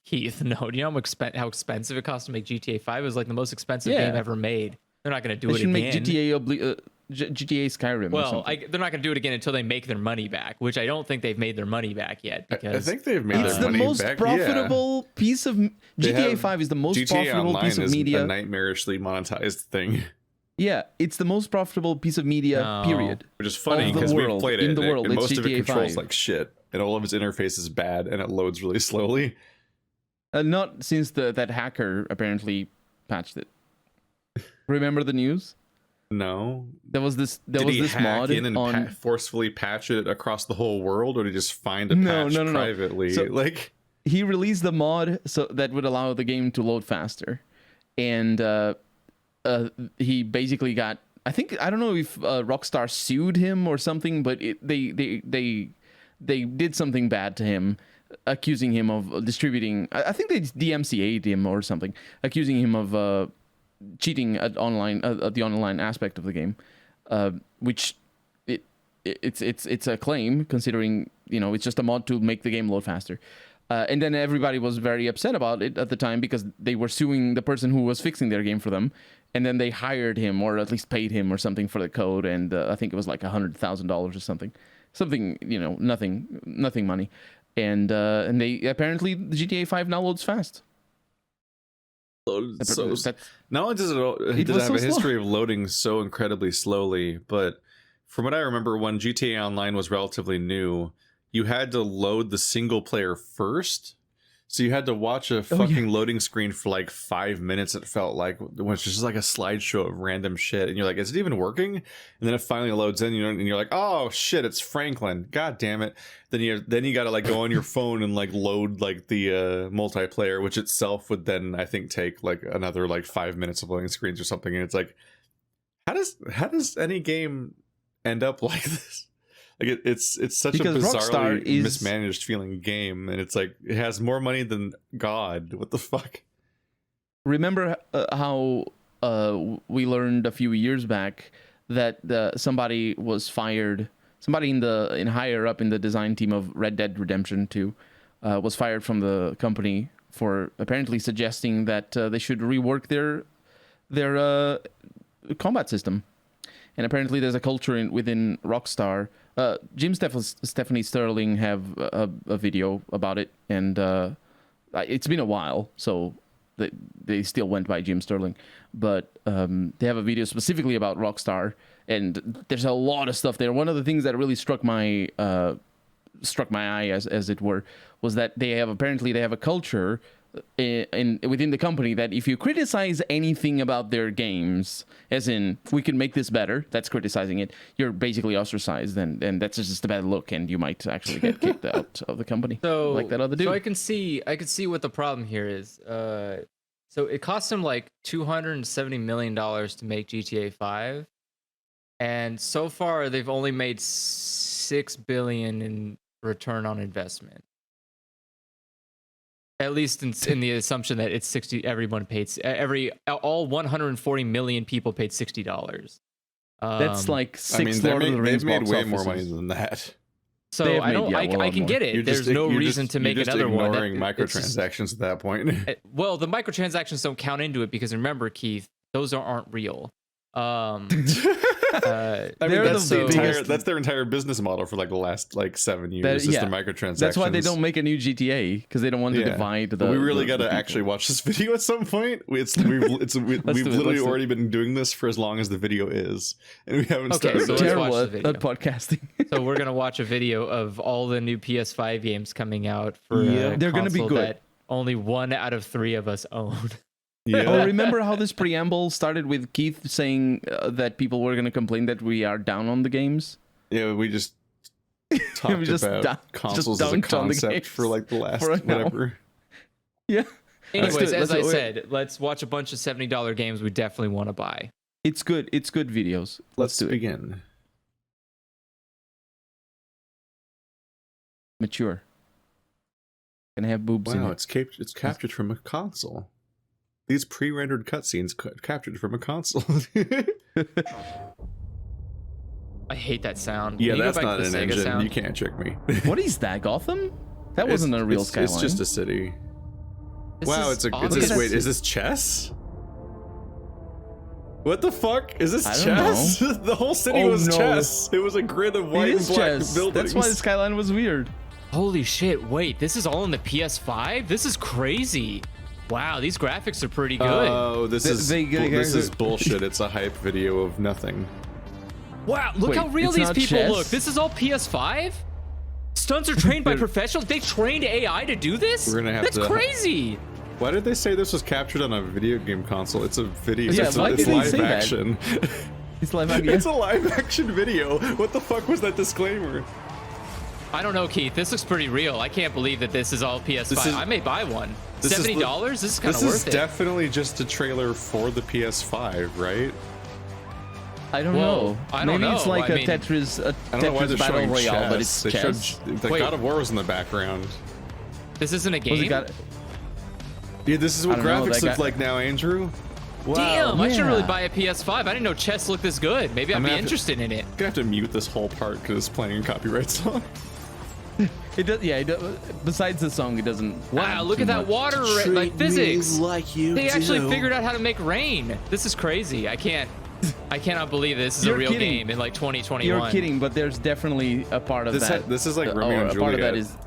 Speaker 3: Keith, no, do you know how expensive it costs to make GTA 5? It was like the most expensive game ever made. They're not going to do
Speaker 2: They
Speaker 3: it
Speaker 2: should
Speaker 3: again.
Speaker 2: make GTA Skyrim.
Speaker 3: Well, they're not going to do it again until they make their money back, which I don't think they've made their money back yet. Because
Speaker 1: I think they've made
Speaker 2: it's
Speaker 1: their
Speaker 2: the
Speaker 1: money
Speaker 2: most
Speaker 1: back.
Speaker 2: profitable piece of GTA 5 is the most
Speaker 1: GTA
Speaker 2: profitable
Speaker 1: Online
Speaker 2: piece of
Speaker 1: is
Speaker 2: media.
Speaker 1: a nightmarishly monetized thing.
Speaker 2: Yeah, it's the most profitable piece of media.
Speaker 3: No.
Speaker 2: Period.
Speaker 1: Which is funny
Speaker 2: Of the
Speaker 1: because we've
Speaker 2: world,
Speaker 1: played it,
Speaker 2: in the world,
Speaker 1: and
Speaker 2: it's
Speaker 1: most of it
Speaker 2: GTA
Speaker 1: controls
Speaker 2: 5.
Speaker 1: like shit, and all of its interface is bad, and it loads really slowly.
Speaker 2: Not since that hacker apparently patched it. Remember the news?
Speaker 1: No.
Speaker 2: There was this
Speaker 1: Did he hack
Speaker 2: mod
Speaker 1: in and
Speaker 2: on
Speaker 1: forcefully patch it across the whole world, or did he just find a
Speaker 2: No,
Speaker 1: patch
Speaker 2: no.
Speaker 1: privately?
Speaker 2: So-
Speaker 1: like,
Speaker 2: he released the mod so that would allow the game to load faster, and he basically got. I don't know if Rockstar sued him or something, but they did something bad to him, accusing him of distributing. I think they DMCA'd him or something, accusing him of cheating at the online aspect of the game, which it's a claim considering it's just a mod to make the game load faster. And then everybody was very upset about it at the time because they were suing the person who was fixing their game for them, and then they hired him or at least paid him or something for the code, and I think it was like $100,000 or something, nothing money, and they apparently the GTA 5 now loads fast.
Speaker 1: so not only does it
Speaker 2: was
Speaker 1: have
Speaker 2: so
Speaker 1: a history of loading so incredibly slowly, but from what I remember, when GTA Online was relatively new, you had to load the single player first. So you had to watch a fucking loading screen for like 5 minutes, it felt like, when it's just like a slideshow of random shit. And you're like, is it even working? And then it finally loads in, and you're like, oh shit, it's Franklin. God damn it. Then you gotta like go on your phone and like load like the multiplayer, which itself would then I think take like another like 5 minutes of loading screens or something. And it's like, how does any game end up like this? Like it's such
Speaker 2: Because
Speaker 1: a
Speaker 2: Rockstar
Speaker 1: bizarrely
Speaker 2: is
Speaker 1: mismanaged feeling game, and it's like it has more money than God. What the fuck?
Speaker 2: Remember how we learned a few years back that somebody was fired. Somebody in higher up in the design team of Red Dead Redemption 2 was fired from the company for apparently suggesting that they should rework their combat system. And apparently there's a culture within Rockstar. Stephanie Sterling have a video about it, and it's been a while, so they still went by Jim Sterling, but they have a video specifically about Rockstar, and there's a lot of stuff there. One of the things that really struck my eye, as it were, was that they have a culture within the company that if you criticize anything about their games, as in we can make this better, that's criticizing it, you're basically ostracized, and that's just a bad look, and you might actually get kicked out of the company.
Speaker 3: So
Speaker 2: like that other dude.
Speaker 3: So I can see what the problem here is. So it cost them like $270 million to make GTA 5, and so far they've only made $6 billion in return on investment. At least in the assumption that it's 60, everyone paid all 140 million people paid $60.
Speaker 2: That's like six Lord of the
Speaker 1: They've
Speaker 2: Rings
Speaker 1: made
Speaker 2: box
Speaker 1: way
Speaker 2: offices.
Speaker 1: more money than that.
Speaker 3: So I can get it. There's no reason to make another one.
Speaker 1: You're just ignoring microtransactions at that point.
Speaker 3: Well, the microtransactions don't count into it because remember, Keith, those aren't real. Um,
Speaker 1: I mean,
Speaker 2: They're
Speaker 1: that's
Speaker 2: the
Speaker 1: that's
Speaker 2: biggest-
Speaker 1: their entire business model for like the last like 7 years. Is the microtransactions.
Speaker 2: That's why they don't make a new GTA, because they don't want to divide the.
Speaker 1: We really got
Speaker 2: the
Speaker 1: to
Speaker 2: people.
Speaker 1: actually watch this video at some point. We've literally already been doing this for as long as the video is, and we haven't
Speaker 3: Okay,
Speaker 1: started.
Speaker 3: so
Speaker 1: it.
Speaker 3: let's
Speaker 2: Terrible
Speaker 3: watch the video.
Speaker 2: at podcasting.
Speaker 3: So we're gonna watch a video of all the new PS5 games coming out for
Speaker 2: Yeah. They're gonna be
Speaker 3: console
Speaker 2: good.
Speaker 3: that only 1 out of 3 of us own.
Speaker 1: Yeah.
Speaker 2: Oh, remember how this preamble started with Keith saying that people were going to complain that we are down on the games?
Speaker 1: Yeah, we just talked
Speaker 2: We just
Speaker 1: about consoles as a
Speaker 2: dunked on the
Speaker 1: concept
Speaker 2: games
Speaker 1: for like the last
Speaker 2: for an hour.
Speaker 1: whatever.
Speaker 2: Yeah.
Speaker 3: Anyways, as I
Speaker 2: let's-
Speaker 3: said, let's watch a bunch of $70 games we definitely want to buy.
Speaker 2: It's good. It's good videos.
Speaker 1: Let's
Speaker 2: do it.
Speaker 1: begin.
Speaker 2: Mature. Gonna have boobs in
Speaker 1: Wow,
Speaker 2: it.
Speaker 1: it's captured from a console. These pre-rendered cutscenes captured from a console.
Speaker 3: I hate that sound.
Speaker 1: Yeah,
Speaker 3: Can you go
Speaker 1: that's
Speaker 3: back to
Speaker 1: not
Speaker 3: the
Speaker 1: an
Speaker 3: Sega
Speaker 1: engine.
Speaker 3: sound?
Speaker 1: You can't trick me.
Speaker 2: What is that, Gotham? That wasn't a real skyline.
Speaker 1: It's just a city.
Speaker 3: This
Speaker 1: Wow,
Speaker 3: is
Speaker 1: it's
Speaker 3: obvious.
Speaker 1: this. Wait, is this chess? What the fuck is this
Speaker 2: I don't
Speaker 1: chess? The whole city
Speaker 2: Oh,
Speaker 1: was
Speaker 2: no.
Speaker 1: chess. It was a grid of white
Speaker 2: It
Speaker 1: and
Speaker 2: is
Speaker 1: black
Speaker 2: chess.
Speaker 1: buildings.
Speaker 2: That's why the skyline was weird.
Speaker 3: Holy shit, wait, this is all in the PS5? This is crazy. Wow, these graphics are pretty good.
Speaker 1: Oh, this is
Speaker 2: they-
Speaker 1: bullshit. It's a hype video of nothing.
Speaker 3: Wow, look
Speaker 2: Wait,
Speaker 3: how real
Speaker 2: it's
Speaker 3: these
Speaker 2: not
Speaker 3: people
Speaker 2: chess?
Speaker 3: look. This is all PS5? Stunts are trained by
Speaker 2: They're-
Speaker 3: professionals? They trained AI to do this?
Speaker 1: We're gonna have
Speaker 3: That's
Speaker 1: to-
Speaker 3: crazy.
Speaker 1: Why did they say this was captured on a video game console? It's a video.
Speaker 2: Yeah,
Speaker 1: it's
Speaker 2: why
Speaker 1: it's
Speaker 2: did they
Speaker 1: live
Speaker 2: say that?
Speaker 1: action.
Speaker 2: It's live action.
Speaker 1: It's a live action video. What the fuck was that disclaimer?
Speaker 3: I don't know, Keith. This looks pretty real. I can't believe that this is all PS5.
Speaker 1: This is-
Speaker 3: I may buy one.
Speaker 1: this is the-
Speaker 3: $70? This is kind
Speaker 1: This
Speaker 3: of
Speaker 1: is
Speaker 3: worth it.
Speaker 1: definitely just a trailer for the PS5, right?
Speaker 2: I don't
Speaker 3: Whoa,
Speaker 2: know.
Speaker 3: I don't
Speaker 2: Maybe it's
Speaker 3: know.
Speaker 2: like
Speaker 3: I
Speaker 2: a
Speaker 3: mean-
Speaker 2: Tetris,
Speaker 1: I don't know why
Speaker 2: Tetris
Speaker 1: they're
Speaker 2: battle
Speaker 1: showing
Speaker 2: royale,
Speaker 1: chess.
Speaker 2: but it's
Speaker 1: They
Speaker 2: chess.
Speaker 1: showed the
Speaker 3: Wait.
Speaker 1: God of War was in the background.
Speaker 3: This isn't a
Speaker 2: Was it
Speaker 3: game?
Speaker 2: got-
Speaker 1: Yeah, this is what
Speaker 2: I don't know,
Speaker 1: graphics
Speaker 2: that
Speaker 1: look
Speaker 2: guy-
Speaker 1: like now, Andrew. Wow.
Speaker 3: Damn, I should really
Speaker 2: yeah.
Speaker 3: buy a PS5. I didn't know chess looked this good. Maybe I'd
Speaker 1: I'm
Speaker 3: be
Speaker 1: gonna have to-
Speaker 3: interested in it.
Speaker 1: I'm gonna have to mute this whole part because it's playing a copyright song.
Speaker 2: It does. Yeah. It does, besides the song, it doesn't.
Speaker 3: Wow, look
Speaker 2: too
Speaker 3: at that
Speaker 2: much.
Speaker 3: water, like physics.
Speaker 1: like you
Speaker 3: They actually figured out how to make rain. This is crazy. I cannot believe this is
Speaker 2: You're
Speaker 3: a real
Speaker 2: kidding.
Speaker 3: game in like 2021.
Speaker 2: You're kidding, but there's definitely a part of
Speaker 1: This
Speaker 2: that.
Speaker 1: this is like
Speaker 2: or
Speaker 1: Romeo and
Speaker 2: a part of that
Speaker 1: Juliet.
Speaker 2: is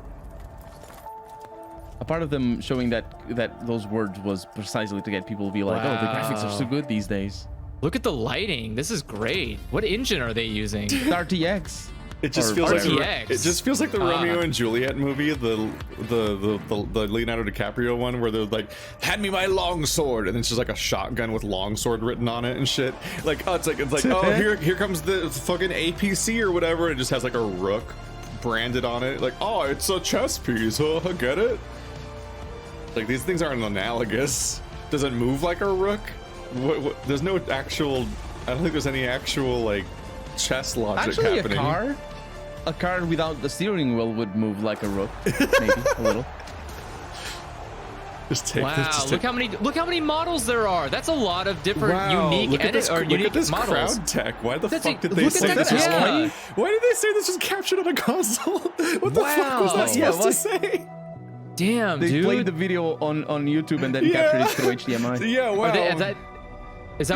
Speaker 2: a part of them showing that those words was precisely to get people to be like, oh, the graphics are so
Speaker 3: Wow.
Speaker 2: good these days.
Speaker 3: Look at the lighting. This is great. What engine are they using?
Speaker 2: RTX.
Speaker 1: It just
Speaker 2: Or
Speaker 1: feels like
Speaker 3: RTX.
Speaker 1: it just feels like the Romeo and Juliet movie, the Leonardo DiCaprio one, where they're like, "Hand me my long sword," and it's just like a shotgun with long sword written on it and shit. Like, oh, it's like oh, here comes the fucking APC or whatever. And it just has like a rook branded on it. Like, oh, it's a chess piece. Huh? Get it? Like, these things aren't analogous. Does it move like a rook? What? There's no actual. I don't think there's any actual like chess logic
Speaker 2: Actually,
Speaker 1: happening.
Speaker 2: a car without the steering wheel would move like a rook, maybe a little.
Speaker 1: Just take
Speaker 3: Wow,
Speaker 1: this. Just
Speaker 3: look
Speaker 1: take,
Speaker 3: how many models there are. That's a lot of different
Speaker 1: wow,
Speaker 3: unique
Speaker 1: look at this,
Speaker 3: or
Speaker 1: look
Speaker 3: unique
Speaker 1: at this
Speaker 3: models.
Speaker 1: crowd tech. Why the
Speaker 3: That's
Speaker 1: fuck
Speaker 3: a-
Speaker 1: did they
Speaker 3: look at
Speaker 1: say
Speaker 3: that
Speaker 1: this was
Speaker 3: camera.
Speaker 1: Why did they say this was captured on a console? What the fuck was
Speaker 3: Wow.
Speaker 1: that
Speaker 2: Yeah,
Speaker 1: supposed to say?
Speaker 3: Damn,
Speaker 2: They
Speaker 3: dude.
Speaker 2: played the video on YouTube and then
Speaker 1: Yeah.
Speaker 2: captured it through HDMI.
Speaker 1: Yeah, wow.
Speaker 3: Are they- is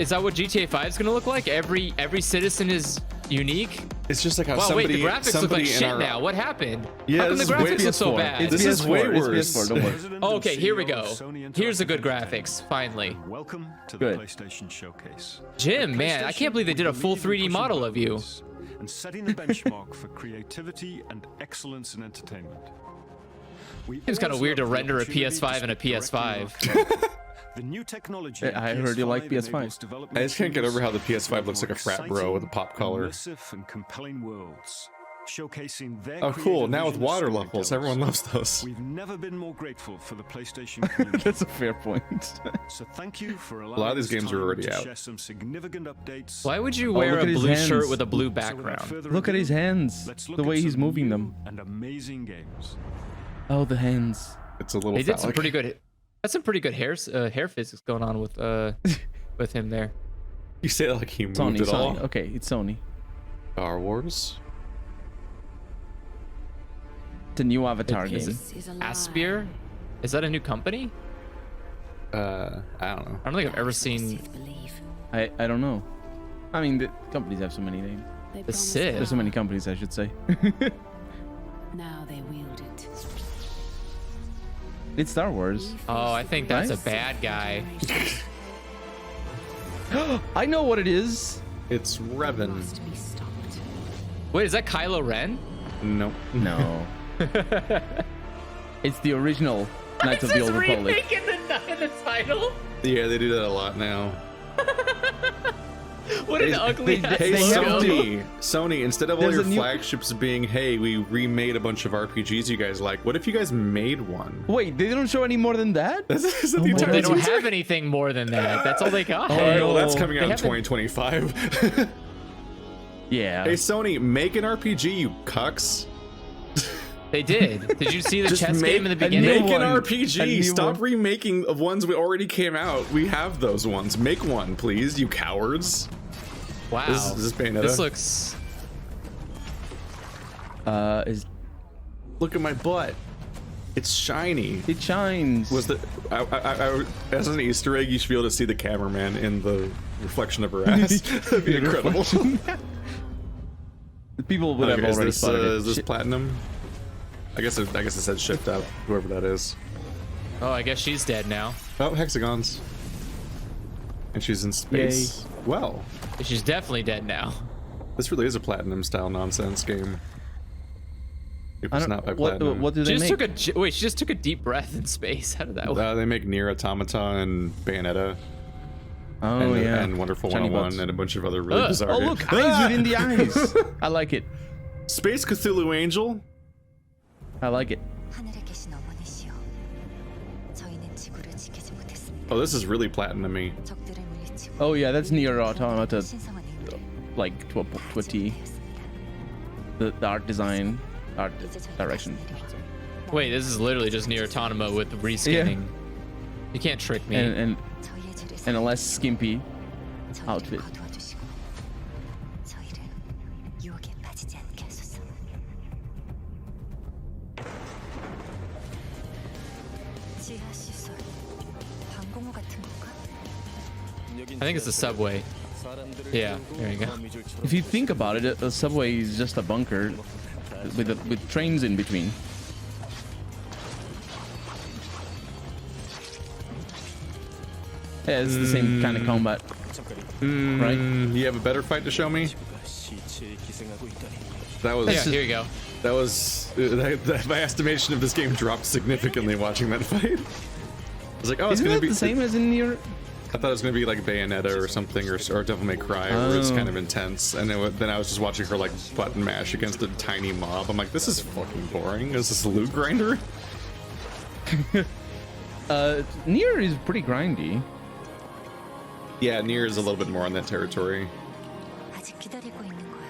Speaker 3: that what GTA 5 is gonna look like? Every citizen is unique.
Speaker 1: It's just like how
Speaker 3: Wow,
Speaker 1: somebody,
Speaker 3: wait, the graphics look
Speaker 1: somebody
Speaker 3: like
Speaker 1: in
Speaker 3: shit
Speaker 1: our,
Speaker 3: now. What happened?
Speaker 1: Yeah,
Speaker 3: How come the
Speaker 1: this is way-
Speaker 3: graphics look so
Speaker 2: PS4.
Speaker 3: bad?
Speaker 2: It's
Speaker 1: This is
Speaker 2: PS4.
Speaker 1: way
Speaker 2: It's
Speaker 1: worse.
Speaker 2: PS4, don't worry.
Speaker 4: President
Speaker 3: Oh,
Speaker 4: and
Speaker 3: okay, here we
Speaker 4: CEO
Speaker 3: go.
Speaker 4: of Sony
Speaker 3: Here's the good
Speaker 4: Interactive
Speaker 3: graphics, finally.
Speaker 4: And welcome to the
Speaker 2: Good.
Speaker 4: PlayStation Showcase.
Speaker 3: Jim,
Speaker 4: At
Speaker 3: man, I
Speaker 4: PlayStation,
Speaker 3: can't believe they did a
Speaker 4: we
Speaker 3: full
Speaker 4: believe in
Speaker 3: 3D
Speaker 4: pushing
Speaker 3: model of you.
Speaker 4: boundaries and setting the benchmark for creativity and excellence in entertainment.
Speaker 3: Seems kinda weird to render a PS5 and a PS5.
Speaker 4: The new technology.
Speaker 2: I heard you like PS5.
Speaker 1: I just can't get over how the PS5 looks like a frat bro with a pop collar.
Speaker 4: Immersive and compelling worlds, showcasing their
Speaker 1: Oh, cool. Now with
Speaker 4: creative
Speaker 1: water
Speaker 4: vision
Speaker 1: levels,
Speaker 4: storytellers.
Speaker 1: everyone loves those.
Speaker 4: We've never been more grateful for the PlayStation community.
Speaker 2: That's a fair point.
Speaker 4: So thank you for allowing
Speaker 1: lot of these
Speaker 4: us
Speaker 1: games are
Speaker 4: time
Speaker 1: already
Speaker 4: to
Speaker 1: out.
Speaker 4: share some significant updates.
Speaker 3: Why would you wear
Speaker 2: look
Speaker 3: a
Speaker 2: at his
Speaker 3: blue
Speaker 2: hands.
Speaker 3: shirt with a blue
Speaker 4: So without
Speaker 3: background?
Speaker 4: further
Speaker 2: Look at
Speaker 4: ado,
Speaker 2: his hands,
Speaker 4: let's look
Speaker 2: the
Speaker 4: at
Speaker 2: way he's
Speaker 4: some
Speaker 2: moving
Speaker 4: new
Speaker 2: them.
Speaker 4: and amazing games.
Speaker 2: Oh, the hands.
Speaker 1: It's a little
Speaker 3: They did some
Speaker 1: phallic.
Speaker 3: pretty good. That's some pretty good hair physics going on with with him there.
Speaker 1: You say that like he moved
Speaker 2: Sony,
Speaker 1: at all.
Speaker 2: Sony. Okay, it's Sony.
Speaker 1: Star Wars?
Speaker 2: It's a new Avatar
Speaker 3: Is
Speaker 2: game.
Speaker 3: it Aspir? Is that a new company?
Speaker 1: I don't know.
Speaker 3: I don't think I've ever seen
Speaker 2: I don't know. I mean, the companies have so many names.
Speaker 3: the Civ.
Speaker 2: There's so many companies, I should say.
Speaker 5: Now they wield it.
Speaker 2: It's Star Wars.
Speaker 3: Oh, I think that's
Speaker 2: Right?
Speaker 3: a bad guy.
Speaker 2: I know what it is.
Speaker 1: It's Revan.
Speaker 5: Must be stopped.
Speaker 3: Wait, is that Kylo Ren?
Speaker 1: Nope.
Speaker 2: No. It's the original Knights of the Old Republic.
Speaker 3: in the title.
Speaker 1: Yeah, they do that a lot now.
Speaker 3: What an ugly
Speaker 2: they-
Speaker 3: ass
Speaker 1: Hey,
Speaker 2: They have
Speaker 3: logo.
Speaker 1: Sony, instead of all
Speaker 2: There's
Speaker 1: your
Speaker 2: a new-
Speaker 1: flagships being, hey, we remade a bunch of RPGs you guys like, what if you guys made one?
Speaker 2: Wait, they don't show any more than that?
Speaker 1: Is that
Speaker 2: Oh
Speaker 1: the
Speaker 2: my
Speaker 1: entire
Speaker 2: God.
Speaker 3: They don't
Speaker 1: teaser?
Speaker 3: have anything more than that. That's all they got.
Speaker 1: All right, well, that's
Speaker 2: Oh,
Speaker 1: coming out
Speaker 3: they
Speaker 1: in
Speaker 3: haven't-
Speaker 1: 2025.
Speaker 2: Yeah.
Speaker 1: Hey, Sony, make an RPG, you cucks.
Speaker 3: They did. Did you see the
Speaker 1: Just
Speaker 3: chess game in the
Speaker 2: a
Speaker 3: beginning?
Speaker 1: Make an
Speaker 2: one. A
Speaker 1: RPG.
Speaker 2: new
Speaker 1: Stop
Speaker 2: one.
Speaker 1: remaking of ones we already came out. We have those ones. Make one, please, you cowards.
Speaker 3: Wow.
Speaker 1: Is this Bayonetta?
Speaker 3: This looks.
Speaker 2: Is
Speaker 1: Look at my butt. It's shiny.
Speaker 2: it shines?
Speaker 1: Was the as an Easter egg, you should be able to see the cameraman in the reflection of her ass. That'd be incredible.
Speaker 2: People would have
Speaker 1: Okay,
Speaker 2: already
Speaker 1: is
Speaker 2: spotted it.
Speaker 1: this
Speaker 2: Shit.
Speaker 1: platinum? I guess it said shipped out. Whoever that is.
Speaker 3: Oh, I guess she's dead now.
Speaker 1: Oh, hexagons. And she's in space. Well,
Speaker 3: She's definitely dead now.
Speaker 1: this really is a platinum style nonsense game. If
Speaker 2: I
Speaker 1: it's
Speaker 2: don't,
Speaker 1: not by
Speaker 2: what
Speaker 1: platinum.
Speaker 2: do
Speaker 3: She
Speaker 2: they
Speaker 3: just
Speaker 2: make?
Speaker 3: took a wait. She just took a deep breath in space. How did that work?
Speaker 1: They make Nier Automata and Bayonetta
Speaker 2: Oh
Speaker 1: and,
Speaker 2: yeah.
Speaker 1: and Wonderful
Speaker 2: Shiny
Speaker 1: 101
Speaker 2: butts.
Speaker 1: and a bunch of other really
Speaker 3: Ugh.
Speaker 1: bizarre
Speaker 2: Oh
Speaker 1: games.
Speaker 2: look, eyes within the eyes. I like it.
Speaker 1: Space Cthulhu Angel.
Speaker 2: I like it.
Speaker 5: 하늘의 계신 어머니시여. 저희는 지구를 지키지 못했습니다.
Speaker 1: Oh, this is really platinum-y.
Speaker 5: 적들을 물리치고
Speaker 2: Oh yeah, that's Nier Automata,
Speaker 5: 신성한 의미를
Speaker 2: like to a T.
Speaker 5: 되었습니다.
Speaker 2: The art design, art
Speaker 5: 이제 저희가
Speaker 2: direction.
Speaker 5: 다시 내려와
Speaker 3: Wait, this is literally just Nier Automata with reskinning. You can't trick me.
Speaker 2: and
Speaker 5: 저희의 죄를
Speaker 2: and a less skimpy
Speaker 5: 저희를
Speaker 2: outfit.
Speaker 5: 거두어 주시고 저희를 유혹에 빠지지 않게 하소서. 지하 시설 방공호 같은 건가?
Speaker 3: I think it's the subway. Yeah, there you go.
Speaker 2: If you think about it, a subway is just a bunker with trains in between. Yeah, it's the same kind of combat, right?
Speaker 1: You have a better fight to show me? That was
Speaker 3: Yeah, here you go.
Speaker 1: that was my estimation of this game dropped significantly watching that fight. I was like, oh, it's
Speaker 2: Isn't
Speaker 1: gonna
Speaker 2: that
Speaker 1: be
Speaker 2: the same as in Nier?
Speaker 1: I thought it was gonna be like Bayonetta or something, or Devil May Cry, where it's
Speaker 2: Oh.
Speaker 1: kind of intense. And then I was just watching her like button mash against a tiny mob. I'm like, this is fucking boring. Is this a loot grinder?
Speaker 2: Nier is pretty grindy.
Speaker 1: Yeah, Nier is a little bit more on that territory.
Speaker 5: 아직 기다리고 있는 거야.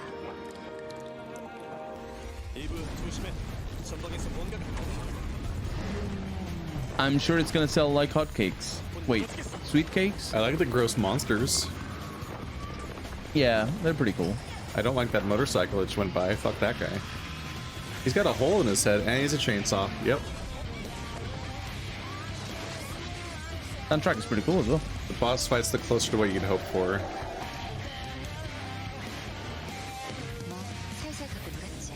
Speaker 2: I'm sure it's gonna sell like hotcakes. Wait, sweet cakes?
Speaker 1: I like the gross monsters.
Speaker 2: Yeah, they're pretty cool.
Speaker 1: I don't like that motorcycle that just went by. Fuck that guy. He's got a hole in his head and he's a chainsaw. Yep.
Speaker 2: Soundtrack is pretty cool as well.
Speaker 1: The boss fight's the closer to what you'd hope for.
Speaker 5: 뭐 살살 가보겠지.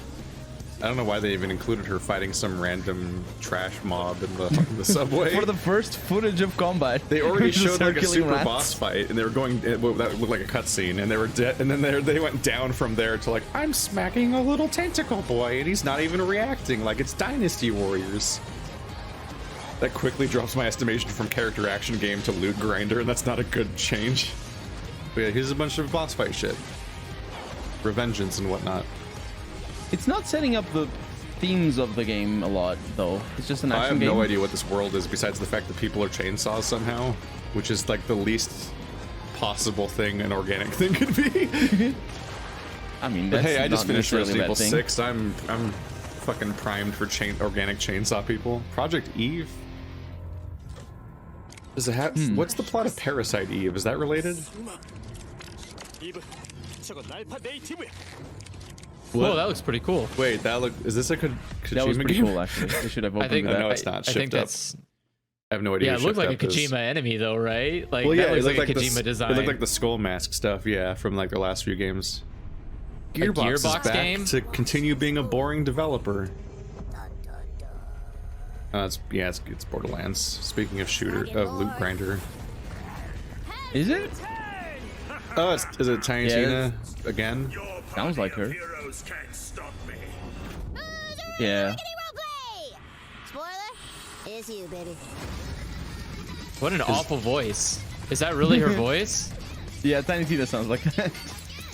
Speaker 1: I don't know why they even included her fighting some random trash mob in the subway.
Speaker 2: For the first footage of combat,
Speaker 1: They already
Speaker 2: just
Speaker 1: showed
Speaker 2: start
Speaker 1: like a
Speaker 2: killing
Speaker 1: super
Speaker 2: rats.
Speaker 1: boss fight, and they were going. That looked like a cutscene, and they were dead. And then they went down from there to like, I'm smacking a little tentacle boy, and he's not even reacting. Like it's Dynasty Warriors. That quickly drops my estimation from character action game to loot grinder, and that's not a good change. But yeah, here's a bunch of boss fight shit, revengeance and whatnot.
Speaker 2: It's not setting up the themes of the game a lot, though. It's just an
Speaker 1: I
Speaker 2: action
Speaker 1: have
Speaker 2: game.
Speaker 1: no idea what this world is besides the fact that people are chainsaws somehow, which is like the least possible thing an organic thing could be.
Speaker 2: I mean,
Speaker 1: But
Speaker 2: that's
Speaker 1: hey, I just
Speaker 2: not
Speaker 1: finished
Speaker 2: necessarily a
Speaker 1: Resident
Speaker 2: bad
Speaker 1: Evil
Speaker 2: thing.
Speaker 1: 6. I'm fucking primed for organic chainsaw people. Project Eve. Does it have? What's the plot of Parasite Eve? Is that related?
Speaker 3: Whoa, that looks pretty cool.
Speaker 1: Wait, that look. Is this a Kojima
Speaker 2: That was pretty
Speaker 1: game?
Speaker 2: cool, actually. They should have
Speaker 3: I
Speaker 2: opened
Speaker 3: think
Speaker 2: with
Speaker 1: I know
Speaker 2: that.
Speaker 1: it's not
Speaker 3: I think
Speaker 1: shipped up.
Speaker 3: that's.
Speaker 1: I have no idea.
Speaker 3: Yeah, it
Speaker 1: who
Speaker 3: looked like a
Speaker 1: Shift Up is.
Speaker 3: Kojima enemy though, right? Like
Speaker 1: Well, yeah,
Speaker 3: that looks
Speaker 1: it
Speaker 3: like
Speaker 1: looked
Speaker 3: a
Speaker 1: like
Speaker 3: Kojima
Speaker 1: the,
Speaker 3: design.
Speaker 1: It looked like the skull mask stuff, yeah, from like their last few games. Gearbox is
Speaker 3: Gearbox
Speaker 1: back
Speaker 3: game?
Speaker 1: to continue being a boring developer. It's Borderlands. Speaking of loot grinder.
Speaker 2: Is it?
Speaker 1: Oh, is it Tiny
Speaker 2: Yeah,
Speaker 1: Tina again?
Speaker 2: Sounds like her. Yeah.
Speaker 5: Spoiler, it's you, baby.
Speaker 3: What an awful voice. Is that really her voice?
Speaker 2: Yeah, Tiny Tina sounds like that.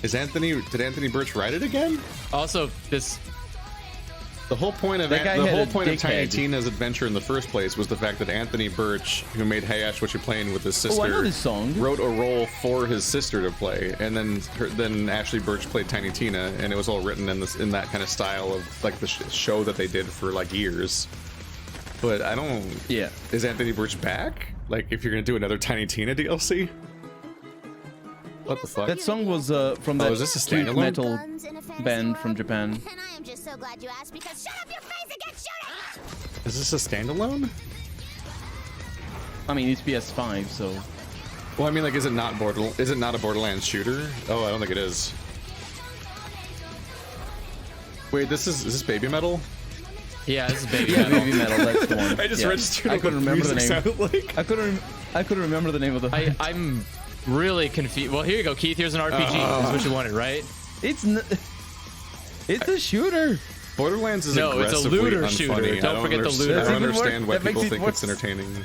Speaker 1: Did Anthony Birch write it again?
Speaker 3: Also,
Speaker 1: The whole point of
Speaker 2: That guy
Speaker 1: the
Speaker 2: had
Speaker 1: whole
Speaker 2: a
Speaker 1: point of Tiny
Speaker 2: dickhead.
Speaker 1: Tina's adventure in the first place was the fact that Anthony Birch, who made Hey Ash, What You Playing with his sister,
Speaker 2: Oh, I know this song.
Speaker 1: wrote a role for his sister to play, and then Ashley Birch played Tiny Tina, and it was all written in that kind of style of like the show that they did for like years. But I don't.
Speaker 2: Yeah.
Speaker 1: Is Anthony Birch back? Like, if you're gonna do another Tiny Tina DLC? What the fuck?
Speaker 2: That song was from that
Speaker 1: is this a
Speaker 2: huge
Speaker 1: standalone?
Speaker 2: metal
Speaker 5: Guns in a fantasy
Speaker 2: band from
Speaker 5: world?
Speaker 2: Japan.
Speaker 5: And I am just so glad you asked because shut up your face and get shooting!
Speaker 1: Is this a standalone?
Speaker 2: I mean, it's PS5, so
Speaker 1: Well, I mean, like, is it not a Borderlands shooter? Oh, I don't think it is. Wait, is this Baby Metal?
Speaker 3: yeah, this is Baby
Speaker 2: yeah,
Speaker 3: Metal.
Speaker 2: Baby Metal. That's the one.
Speaker 1: I just
Speaker 2: Yeah.
Speaker 1: registered
Speaker 2: I
Speaker 1: what
Speaker 2: couldn't
Speaker 1: the
Speaker 2: remember the
Speaker 1: music
Speaker 2: name.
Speaker 1: sounded like.
Speaker 2: I couldn't remember the name of the.
Speaker 3: I'm really confused. Well, here you go, Keith. Here's an RPG. This is what you wanted, right?
Speaker 2: It's a shooter.
Speaker 1: Borderlands is
Speaker 3: No, it's a
Speaker 1: aggressively
Speaker 3: looter
Speaker 1: unfunny.
Speaker 3: shooter. Don't forget the looter.
Speaker 1: I
Speaker 2: That's
Speaker 1: don't
Speaker 2: even worse.
Speaker 1: understand why
Speaker 2: That makes
Speaker 1: people
Speaker 2: it
Speaker 1: think
Speaker 2: worse.
Speaker 1: it's entertaining.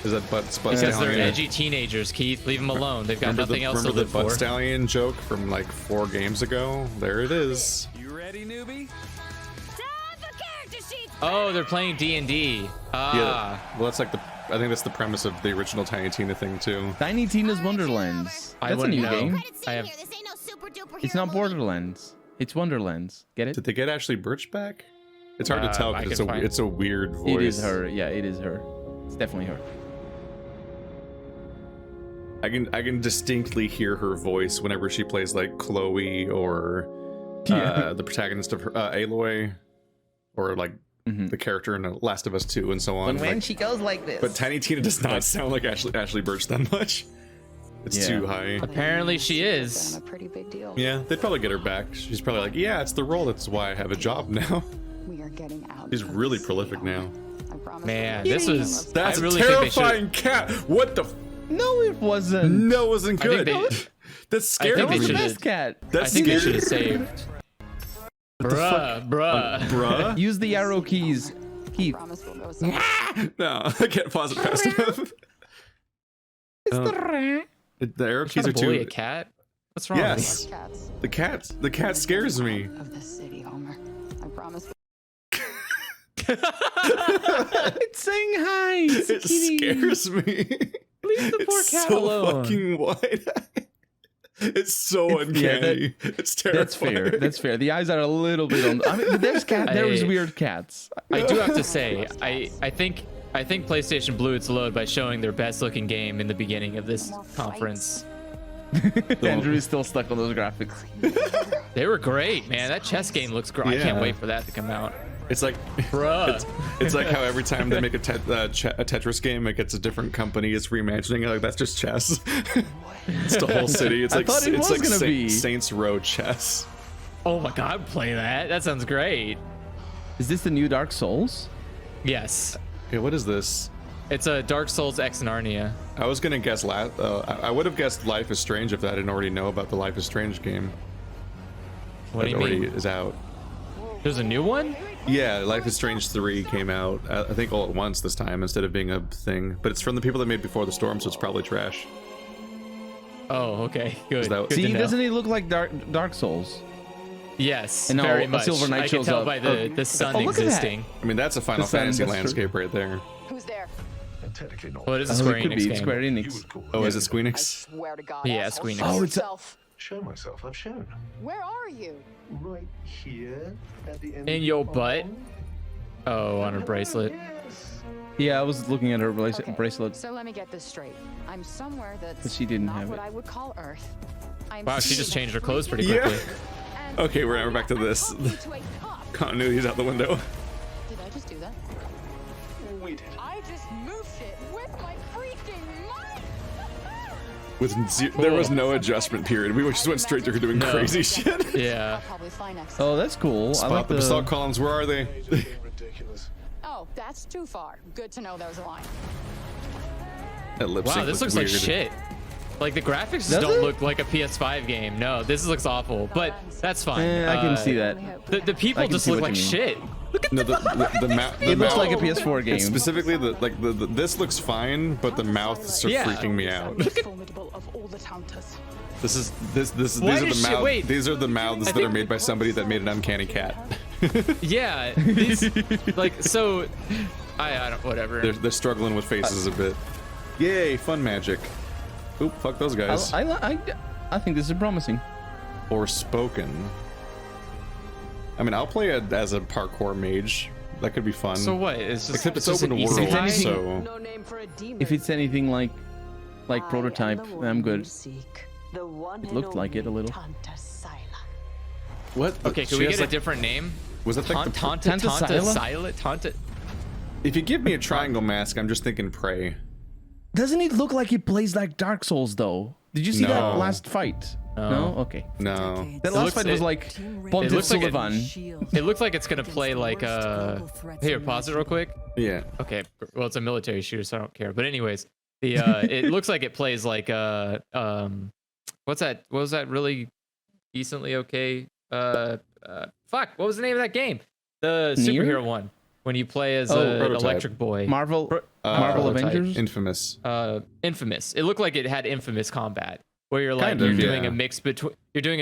Speaker 1: Is that Butt
Speaker 3: Because they're
Speaker 1: Stallion?
Speaker 3: edgy teenagers, Keith. Leave them alone. They've got nothing else to
Speaker 1: remember
Speaker 3: live
Speaker 1: the Butt
Speaker 3: for.
Speaker 1: Stallion joke from like 4 games ago? There it is.
Speaker 4: You ready, newbie?
Speaker 5: Time for character sheets!
Speaker 3: Oh, they're playing D&D. Ah.
Speaker 1: Yeah. Well, that's like I think that's the premise of the original Tiny Tina thing too.
Speaker 2: Tiny Tina's Wonderlands.
Speaker 3: I
Speaker 2: That's a
Speaker 3: wouldn't
Speaker 2: new
Speaker 3: know.
Speaker 2: game.
Speaker 5: Credit scene
Speaker 3: I have-
Speaker 5: here. This ain't no super duper
Speaker 2: It's
Speaker 5: hero
Speaker 2: not
Speaker 5: movie.
Speaker 2: Borderlands. It's Wonderlands. Get it?
Speaker 1: Did they get Ashley Birch back? It's hard to tell
Speaker 3: I
Speaker 1: because
Speaker 3: can find-
Speaker 1: it's a weird voice.
Speaker 2: It is her. Yeah, it is her. It's definitely her.
Speaker 1: I can distinctly hear her voice whenever she plays like Chloe or the protagonist of her Aloy, or like the character in The Last of Us 2 and so on. Like,
Speaker 2: she goes like this.
Speaker 1: but Tiny Tina does not sound like Ashley Birch that much. It's
Speaker 2: Yeah.
Speaker 1: too high.
Speaker 3: Apparently she is.
Speaker 5: A pretty big deal.
Speaker 1: Yeah, they'd probably get her back. She's probably like, yeah, it's the role. That's why I have a job now.
Speaker 5: We are getting out.
Speaker 1: She's really prolific now.
Speaker 5: I promise.
Speaker 3: Man, this was.
Speaker 1: That's
Speaker 3: I really
Speaker 1: a
Speaker 3: think they should.
Speaker 1: terrifying cat. What the?
Speaker 2: No, it wasn't.
Speaker 1: No, it wasn't
Speaker 3: I think
Speaker 1: good.
Speaker 3: they-
Speaker 1: That
Speaker 3: I
Speaker 1: scared
Speaker 3: think
Speaker 2: That
Speaker 3: they
Speaker 2: was the
Speaker 1: me.
Speaker 3: should've-
Speaker 2: best cat.
Speaker 3: I
Speaker 1: That's
Speaker 3: think they
Speaker 1: scary.
Speaker 3: should have saved. Bruh.
Speaker 1: Bruh.
Speaker 2: Use the arrow keys. Keith.
Speaker 5: Promise we'll go
Speaker 1: No, I can't pause it fast enough. The arrow keys
Speaker 3: Trying
Speaker 1: are
Speaker 3: to bully a
Speaker 1: too.
Speaker 3: cat? What's wrong
Speaker 1: Yes,
Speaker 5: cats
Speaker 1: the cat scares me.
Speaker 5: of the city, Homer. I promise.
Speaker 2: It's saying hi. It's a
Speaker 1: It
Speaker 2: kitty.
Speaker 1: scares me.
Speaker 3: Leave the poor
Speaker 1: It's
Speaker 3: cat
Speaker 1: so
Speaker 3: alone.
Speaker 1: fucking wide. It's so
Speaker 2: Yeah,
Speaker 1: uncanny. It's terrifying.
Speaker 2: That's fair. That's fair. The eyes are a little bit on. I mean, but there's
Speaker 3: I-
Speaker 2: weird cats.
Speaker 3: I do have to say, I think PlayStation blew its load by showing their best looking game in the beginning of this conference.
Speaker 2: Andrew is still stuck on those graphics.
Speaker 3: They were great, man. That chess game looks great. I can't
Speaker 1: Yeah.
Speaker 3: wait for that to come out.
Speaker 1: It's like
Speaker 3: Bruh.
Speaker 1: it's like how every time they make a Tetris game, it gets a different company. It's reimagining it. Like, that's just chess. It's the whole city. It's
Speaker 2: I
Speaker 1: like
Speaker 2: thought it
Speaker 1: it's
Speaker 2: was
Speaker 1: like
Speaker 2: gonna be.
Speaker 1: Saints Row chess.
Speaker 3: Oh my god, I'd play that. That sounds great.
Speaker 2: Is this the new Dark Souls?
Speaker 3: Yes.
Speaker 1: Okay, what is this?
Speaker 3: It's a Dark Souls X Narnia.
Speaker 1: I was gonna guess I would have guessed Life is Strange if I didn't already know about the Life is Strange game.
Speaker 3: What do you
Speaker 1: that already
Speaker 3: mean?
Speaker 1: is out.
Speaker 3: There's a new one?
Speaker 1: Yeah, Life is Strange 3 came out, I think all at once this time instead of being a thing. But it's from the people that made Before the Storm, so it's probably trash.
Speaker 3: Oh, okay. Good.
Speaker 1: that-
Speaker 3: Good
Speaker 2: See,
Speaker 3: to know.
Speaker 2: doesn't it look like Dark Souls?
Speaker 3: Yes,
Speaker 2: And now
Speaker 3: very
Speaker 2: a
Speaker 3: much.
Speaker 2: Silver Knight
Speaker 3: I can
Speaker 2: shows
Speaker 3: tell
Speaker 2: up.
Speaker 3: by the sun
Speaker 2: Oh, look at that.
Speaker 3: existing.
Speaker 1: I mean, that's a Final
Speaker 2: The sun,
Speaker 1: Fantasy
Speaker 2: that's true.
Speaker 1: landscape right there.
Speaker 5: Who's there?
Speaker 4: Technically not.
Speaker 3: What is a
Speaker 2: Oh,
Speaker 3: Square
Speaker 2: it could
Speaker 3: Enix
Speaker 2: be.
Speaker 3: game?
Speaker 2: It's Square Enix.
Speaker 1: Oh, is it
Speaker 5: I
Speaker 1: Squeenix?
Speaker 5: swear to God.
Speaker 3: Yeah,
Speaker 5: asshole,
Speaker 3: Squeenix.
Speaker 5: show
Speaker 2: Oh, it's a-
Speaker 5: yourself.
Speaker 4: Show myself. I've shown.
Speaker 5: Where are you?
Speaker 4: Right here at the end.
Speaker 3: In your butt? Oh, on her bracelet.
Speaker 2: Yeah, I was looking at her bracelet.
Speaker 5: So let me get this straight. I'm somewhere that's
Speaker 2: But she didn't
Speaker 5: not
Speaker 2: have
Speaker 5: what
Speaker 2: it.
Speaker 5: I would call Earth. I'm
Speaker 3: Wow, she just changed her clothes pretty
Speaker 1: Yeah.
Speaker 3: quickly.
Speaker 5: and
Speaker 1: Okay, we're back to this.
Speaker 5: talking to a cop.
Speaker 1: Continuity's out the window.
Speaker 5: Did I just do that?
Speaker 6: I just move shit with my freaking might.
Speaker 1: There was no adjustment period. We just went straight to her doing crazy shit.
Speaker 3: Yeah.
Speaker 6: I'll probably fly next.
Speaker 2: Oh, that's cool. I
Speaker 1: Spot
Speaker 2: like
Speaker 1: the basalt columns. Where are they?
Speaker 6: Oh, that's too far. Good to know there's a line.
Speaker 1: That lip
Speaker 3: Wow,
Speaker 1: sync
Speaker 3: this looks
Speaker 1: weird.
Speaker 3: like shit. Like the graphics just
Speaker 2: Does
Speaker 3: don't
Speaker 2: it?
Speaker 3: look like a PS5 game. No, this looks awful, but that's fine.
Speaker 2: I can see that.
Speaker 3: The people
Speaker 2: I can
Speaker 3: just
Speaker 2: see
Speaker 3: look
Speaker 2: what
Speaker 3: like
Speaker 2: you mean.
Speaker 3: shit. Look at
Speaker 1: No, the mouth.
Speaker 2: It looks like a PS4 game.
Speaker 1: Specifically, this looks fine, but the mouths are
Speaker 3: Yeah.
Speaker 1: freaking me out.
Speaker 6: Formidable of all the hunters.
Speaker 1: These are
Speaker 3: Why
Speaker 1: the
Speaker 3: does she-
Speaker 1: mouths.
Speaker 3: wait.
Speaker 1: These are the mouths that are made by somebody that made an uncanny cat.
Speaker 3: Yeah, these, like so. I don't. Whatever.
Speaker 1: They're struggling with faces a bit. Yay, fun magic. Oop, fuck those guys.
Speaker 2: I think this is promising.
Speaker 1: Or spoken. I mean, I'll play it as a parkour mage. That could be fun.
Speaker 3: So what? It's just
Speaker 1: Except it's
Speaker 3: just
Speaker 1: open
Speaker 3: an
Speaker 1: world,
Speaker 3: isekai?
Speaker 1: so
Speaker 6: No name for a demon.
Speaker 2: If it's anything like prototype, I'm good.
Speaker 6: It
Speaker 2: looked like it a little.
Speaker 1: what?
Speaker 3: Okay,
Speaker 1: She
Speaker 3: can we
Speaker 1: has,
Speaker 3: get a
Speaker 1: like-
Speaker 3: different name?
Speaker 1: Was that like the,
Speaker 3: Tanta
Speaker 2: Sila?
Speaker 3: Silent Tanta.
Speaker 1: if you give me a triangle mask, I'm just thinking prey.
Speaker 2: Doesn't it look like it plays like Dark Souls though? Did you see that
Speaker 1: No.
Speaker 2: last fight? No. Okay.
Speaker 1: No.
Speaker 2: That last
Speaker 3: looks-
Speaker 2: fight was
Speaker 3: it-
Speaker 2: like
Speaker 3: it
Speaker 2: Pontiff
Speaker 3: looks like
Speaker 2: Sullivan.
Speaker 3: It looks like it's gonna play like Here, pause it real quick.
Speaker 1: Yeah.
Speaker 3: Okay. Well, it's a military shooter, so I don't care. But anyways, the it looks like it plays like what's that? What was that really decently okay? Fuck. What was the name of that game? The
Speaker 2: Nier?
Speaker 3: superhero one. When you play as
Speaker 2: Oh,
Speaker 3: an
Speaker 1: Prototype.
Speaker 3: electric boy.
Speaker 2: Marvel
Speaker 3: Prototype.
Speaker 2: Avengers.
Speaker 1: Infamous.
Speaker 3: Infamous. It looked like it had Infamous combat, where you're like
Speaker 1: Kind of,
Speaker 3: you're doing
Speaker 1: yeah.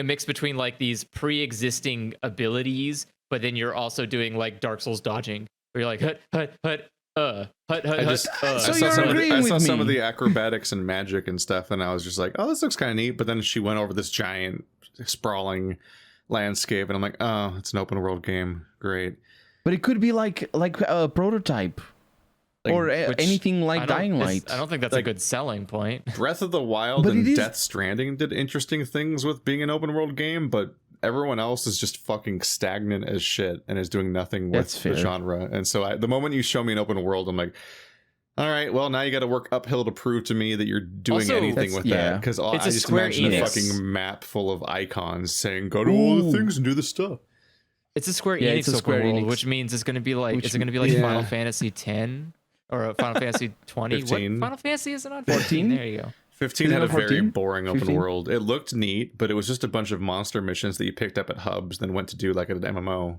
Speaker 3: a mix between like these pre-existing abilities, but then you're also doing like Dark Souls dodging, where you're like hut hut hut hut hut
Speaker 1: I
Speaker 3: hut.
Speaker 1: just
Speaker 2: So
Speaker 1: I saw
Speaker 2: you're
Speaker 1: some of the,
Speaker 2: agreeing
Speaker 1: I
Speaker 2: with
Speaker 1: saw some of
Speaker 2: me.
Speaker 1: the acrobatics and magic and stuff, and I was just like, oh, this looks kind of neat. But then she went over this giant sprawling landscape, and I'm like, oh, it's an open world game. Great.
Speaker 2: But it could be like a prototype
Speaker 1: Like,
Speaker 2: or
Speaker 3: which
Speaker 2: anything like Dying Light.
Speaker 3: I don't think that's a
Speaker 1: Like-
Speaker 3: good selling point.
Speaker 1: Breath of the Wild
Speaker 2: But
Speaker 1: and
Speaker 2: it is-
Speaker 1: Death Stranding did interesting things with being an open world game, but everyone else is just fucking stagnant as shit and is doing nothing with
Speaker 2: That's
Speaker 1: the
Speaker 2: fair.
Speaker 1: genre. And so the moment you show me an open world, I'm like, all right, well, now you got to work uphill to prove to me that you're doing
Speaker 3: Also,
Speaker 1: anything
Speaker 2: that's-
Speaker 1: with
Speaker 2: yeah.
Speaker 1: that. Because I
Speaker 3: It's a
Speaker 1: just
Speaker 3: Square
Speaker 1: imagine a
Speaker 3: Enix.
Speaker 1: fucking map full of icons saying, go to all the
Speaker 2: Ooh.
Speaker 1: things and do the stuff.
Speaker 3: It's a Square
Speaker 2: Yeah,
Speaker 3: Enix
Speaker 2: it's a
Speaker 3: open
Speaker 2: Square
Speaker 3: world,
Speaker 2: Enix.
Speaker 3: which means it's going to be like
Speaker 2: Which-
Speaker 3: is it going to be like
Speaker 1: yeah.
Speaker 3: Final Fantasy 10 or Final Fantasy 20?
Speaker 1: 15.
Speaker 3: What Final Fantasy is it on?
Speaker 2: 14?
Speaker 3: There you go.
Speaker 1: 15
Speaker 2: Isn't
Speaker 1: had
Speaker 2: it
Speaker 1: a very
Speaker 2: 14?
Speaker 1: boring open
Speaker 2: 15?
Speaker 1: world. It looked neat, but it was just a bunch of monster missions that you picked up at hubs, then went to do like an MMO.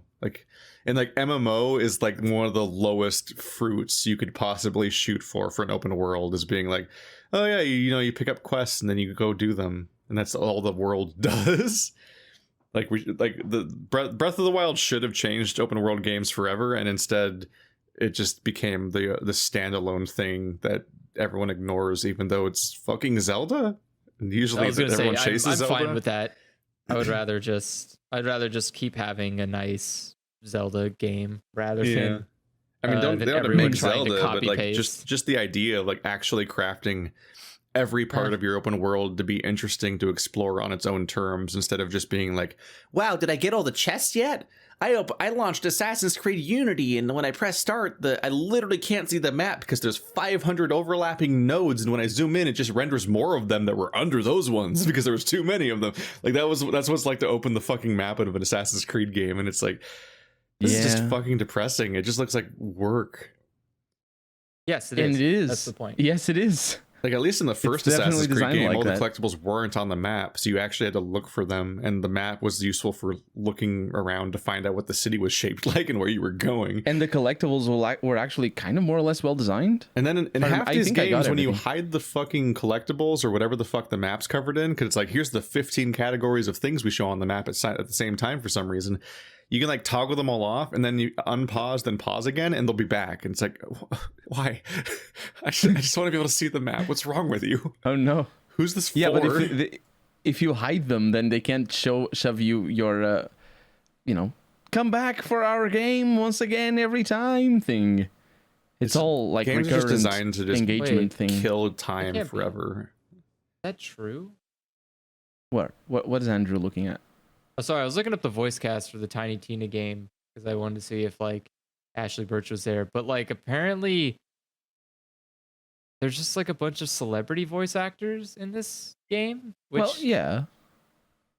Speaker 1: And MMO is like one of the lowest fruits you could possibly shoot for an open world, is being like, oh yeah, you pick up quests and then you go do them, and that's all the world does. The Breath of the Wild should have changed open world games forever, and instead it just became the standalone thing that everyone ignores, even though it's fucking Zelda. And usually
Speaker 3: I was going to say
Speaker 1: everyone chases
Speaker 3: I'm
Speaker 1: Zelda.
Speaker 3: fine with that. I'd rather just keep having a nice Zelda game rather than
Speaker 1: I mean,
Speaker 3: than
Speaker 1: they don't have to
Speaker 3: everyone
Speaker 1: make
Speaker 3: trying to
Speaker 1: Zelda, but like
Speaker 3: copy-paste.
Speaker 1: just the idea of like actually crafting every part of your open world to be interesting to explore on its own terms, instead of just being like, wow, did I get all the chests yet? I launched Assassin's Creed Unity, and when I press start, I literally can't see the map because there's 500 overlapping nodes, and when I zoom in, it just renders more of them that were under those ones because there was too many of them. Like that's what it's like to open the fucking map of an Assassin's Creed game, and it's like, this is just
Speaker 2: Yeah.
Speaker 1: fucking depressing. It just looks like work.
Speaker 3: yes, it
Speaker 2: And
Speaker 3: is.
Speaker 2: it is.
Speaker 3: That's the point.
Speaker 2: Yes, it is.
Speaker 1: Like, at least in the first
Speaker 2: definitely
Speaker 1: Assassin's Creed
Speaker 2: designed
Speaker 1: game,
Speaker 2: like
Speaker 1: all
Speaker 2: that.
Speaker 1: the collectibles weren't on the map, so you actually had to look for them, and the map was useful for looking around to find out what the city was shaped like and where you were going.
Speaker 2: And the collectibles were actually kind of more or less well designed.
Speaker 1: And then in
Speaker 2: I
Speaker 1: half these
Speaker 2: think I got
Speaker 1: games, when you
Speaker 2: everything.
Speaker 1: hide the fucking collectibles or whatever the fuck the map's covered in, because it's like, here's the 15 categories of things we show on the map at the same time for some reason, you can like toggle them all off, and then you unpause, then pause again, and they'll be back. And it's like, why? I just want to be able to see the map. What's wrong with you?
Speaker 2: Oh no.
Speaker 1: Who's this for?
Speaker 2: Yeah, but if you hide them, then they can't shove you your, come back for our game once again every time thing. It's all like
Speaker 1: games are just
Speaker 2: recurrent
Speaker 1: designed to just
Speaker 2: engagement thing.
Speaker 1: kill time
Speaker 3: can't be.
Speaker 1: forever.
Speaker 3: Is that true?
Speaker 2: What is Andrew looking at?
Speaker 3: Oh, sorry, I was looking up the voice cast for the Tiny Tina game because I wanted to see if like Ashley Birch was there, but like apparently there's just like a bunch of celebrity voice actors in this game. Which,
Speaker 2: Well, yeah.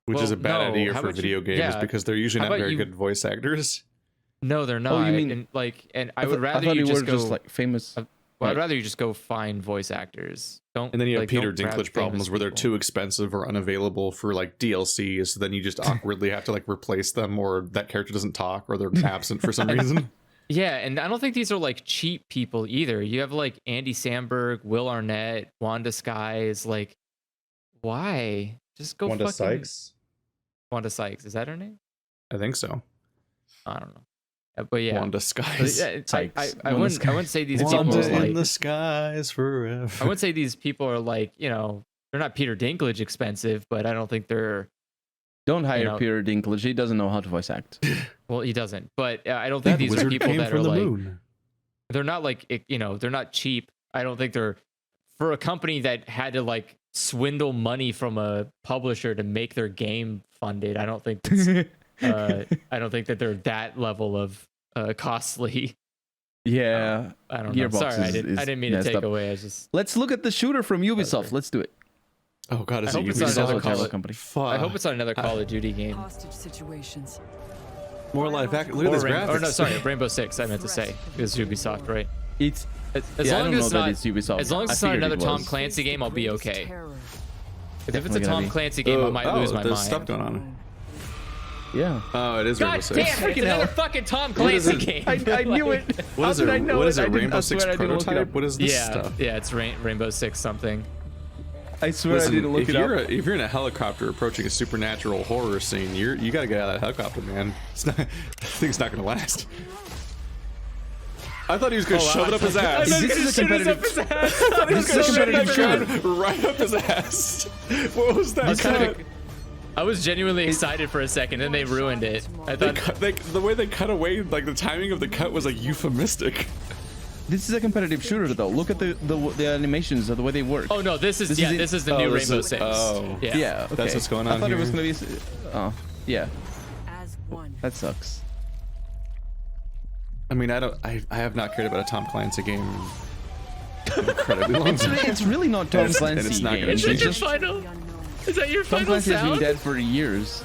Speaker 1: Which is a bad
Speaker 3: no,
Speaker 1: idea
Speaker 3: how
Speaker 1: for
Speaker 3: about
Speaker 1: video
Speaker 3: you-
Speaker 1: games
Speaker 3: yeah,
Speaker 1: because they're usually
Speaker 3: how
Speaker 1: not
Speaker 3: about
Speaker 1: very
Speaker 3: you-
Speaker 1: good voice actors.
Speaker 3: No, they're not.
Speaker 2: Oh, you mean-
Speaker 3: and I would rather
Speaker 2: thought
Speaker 3: you
Speaker 2: you
Speaker 3: just
Speaker 2: were
Speaker 3: go.
Speaker 2: just like famous.
Speaker 3: Well, I'd rather you just go find voice actors. Don't.
Speaker 1: And then you have
Speaker 3: like,
Speaker 1: Peter
Speaker 3: don't grab
Speaker 1: Dinklage problems
Speaker 3: famous
Speaker 1: where they're
Speaker 3: people.
Speaker 1: too expensive or unavailable for like DLC. So then you just awkwardly have to like replace them, or that character doesn't talk, or they're absent for some reason.
Speaker 3: Yeah, and I don't think these are like cheap people either. You have like Andy Samberg, Will Arnett, Wanda Skies. Like, why? Just go.
Speaker 1: Wanda
Speaker 3: fucking...
Speaker 1: Sykes,
Speaker 3: Wanda Sykes. Is that her name?
Speaker 1: I think so.
Speaker 3: I don't know. But yeah.
Speaker 1: Wanda
Speaker 3: But
Speaker 1: Skies.
Speaker 3: yeah,
Speaker 2: Sykes.
Speaker 3: I
Speaker 2: Wanda
Speaker 3: wouldn't say these
Speaker 1: Wanda
Speaker 3: people are
Speaker 1: in
Speaker 3: like.
Speaker 1: the skies forever.
Speaker 3: I wouldn't say these people are like, you know, they're not Peter Dinklage expensive, but I don't think they're.
Speaker 2: Don't hire
Speaker 3: know-
Speaker 2: Peter Dinklage. He doesn't know how to voice act.
Speaker 3: Well, he doesn't. But I don't think these are people that are like. They're not like, you know, they're not cheap. I don't think they're for a company that had to like swindle money from a publisher to make their game funded. I don't think it's, I don't think that they're that level of costly.
Speaker 2: Yeah.
Speaker 3: I don't know.
Speaker 2: Gearbox
Speaker 3: Sorry, I
Speaker 2: is
Speaker 3: didn't mean to
Speaker 2: messed
Speaker 3: take
Speaker 2: up.
Speaker 3: away. I just
Speaker 2: Let's look at the shooter from Ubisoft.
Speaker 3: Okay.
Speaker 2: Let's do it.
Speaker 1: Oh god, is
Speaker 3: I
Speaker 1: it
Speaker 3: hope it's not
Speaker 1: Ubisoft?
Speaker 3: another
Speaker 2: Also a
Speaker 3: Call
Speaker 2: Java
Speaker 3: of-
Speaker 2: company.
Speaker 1: Fuck.
Speaker 3: I hope it's not another Call of Duty game.
Speaker 7: Hostage situations.
Speaker 1: More live action. Look at this graphics.
Speaker 3: Or no, sorry, Rainbow Six. I meant to say it's Ubisoft, right?
Speaker 2: It's
Speaker 3: As
Speaker 2: yeah, I
Speaker 3: long
Speaker 2: don't
Speaker 3: as
Speaker 2: know
Speaker 3: it's
Speaker 2: that
Speaker 3: not,
Speaker 2: it's Ubisoft.
Speaker 3: as long as
Speaker 2: I
Speaker 3: it's not
Speaker 2: figured
Speaker 3: another
Speaker 2: it
Speaker 3: Tom
Speaker 2: was.
Speaker 3: Clancy game, I'll be okay.
Speaker 7: Terror.
Speaker 3: If it's
Speaker 2: Definitely
Speaker 3: a
Speaker 2: gonna
Speaker 3: Tom
Speaker 2: be.
Speaker 3: Clancy game, I might lose my
Speaker 1: there's
Speaker 3: mind.
Speaker 1: stuff going on.
Speaker 2: Yeah.
Speaker 1: Oh, it is Rainbow
Speaker 3: God
Speaker 1: Six.
Speaker 3: damn it! It's
Speaker 2: Freaking
Speaker 3: another
Speaker 2: hell.
Speaker 3: fucking Tom
Speaker 1: What is
Speaker 3: Clancy
Speaker 1: it?
Speaker 3: game.
Speaker 2: I knew it.
Speaker 1: What is
Speaker 2: How
Speaker 1: it?
Speaker 2: did I know
Speaker 1: What
Speaker 2: it?
Speaker 1: is
Speaker 2: I
Speaker 1: it?
Speaker 2: didn't-
Speaker 1: Rainbow
Speaker 2: I
Speaker 1: Six
Speaker 2: swear I didn't look it
Speaker 1: prototype?
Speaker 2: up.
Speaker 1: What is this
Speaker 3: Yeah,
Speaker 1: stuff?
Speaker 3: yeah, it's Rainbow Six something.
Speaker 2: I swear
Speaker 1: Listen,
Speaker 2: I didn't look
Speaker 1: if
Speaker 2: it
Speaker 1: you're
Speaker 2: up.
Speaker 1: if you're in a helicopter approaching a supernatural horror scene, you got to get out of that helicopter, man. It's not, that thing's not gonna last. I thought he was gonna shove it up his ass.
Speaker 2: This is a competitive.
Speaker 1: I thought he was
Speaker 2: This
Speaker 1: gonna
Speaker 2: is a
Speaker 1: shove that
Speaker 2: competitive
Speaker 1: gun right up his ass. What was that?
Speaker 3: I was genuinely excited for a second, and they ruined it. I thought,
Speaker 1: The way they cut away, like the timing of the cut was like euphemistic.
Speaker 2: This is a competitive shooter, though. Look at the animations of the way they work.
Speaker 3: oh no, this is
Speaker 2: This
Speaker 3: yeah,
Speaker 2: is it.
Speaker 3: this is the
Speaker 1: Oh,
Speaker 3: new
Speaker 1: this
Speaker 3: Rainbow
Speaker 1: is-
Speaker 3: Six.
Speaker 1: oh.
Speaker 3: yeah.
Speaker 2: Yeah, okay.
Speaker 1: That's what's going
Speaker 2: I
Speaker 1: on
Speaker 2: thought it was
Speaker 1: here.
Speaker 2: gonna be. Oh, yeah.
Speaker 7: As one.
Speaker 2: That sucks.
Speaker 1: I mean, I have not cared about a Tom Clancy game incredibly long time.
Speaker 2: It's really not Tom
Speaker 1: And it's- and
Speaker 2: Clancy.
Speaker 1: it's not gonna
Speaker 2: games.
Speaker 3: Is that
Speaker 1: change.
Speaker 3: your
Speaker 2: It's just
Speaker 3: final?
Speaker 7: The unknown.
Speaker 3: Is that your
Speaker 2: Tom
Speaker 3: final
Speaker 2: Clancy has been
Speaker 3: sound?
Speaker 2: dead for years.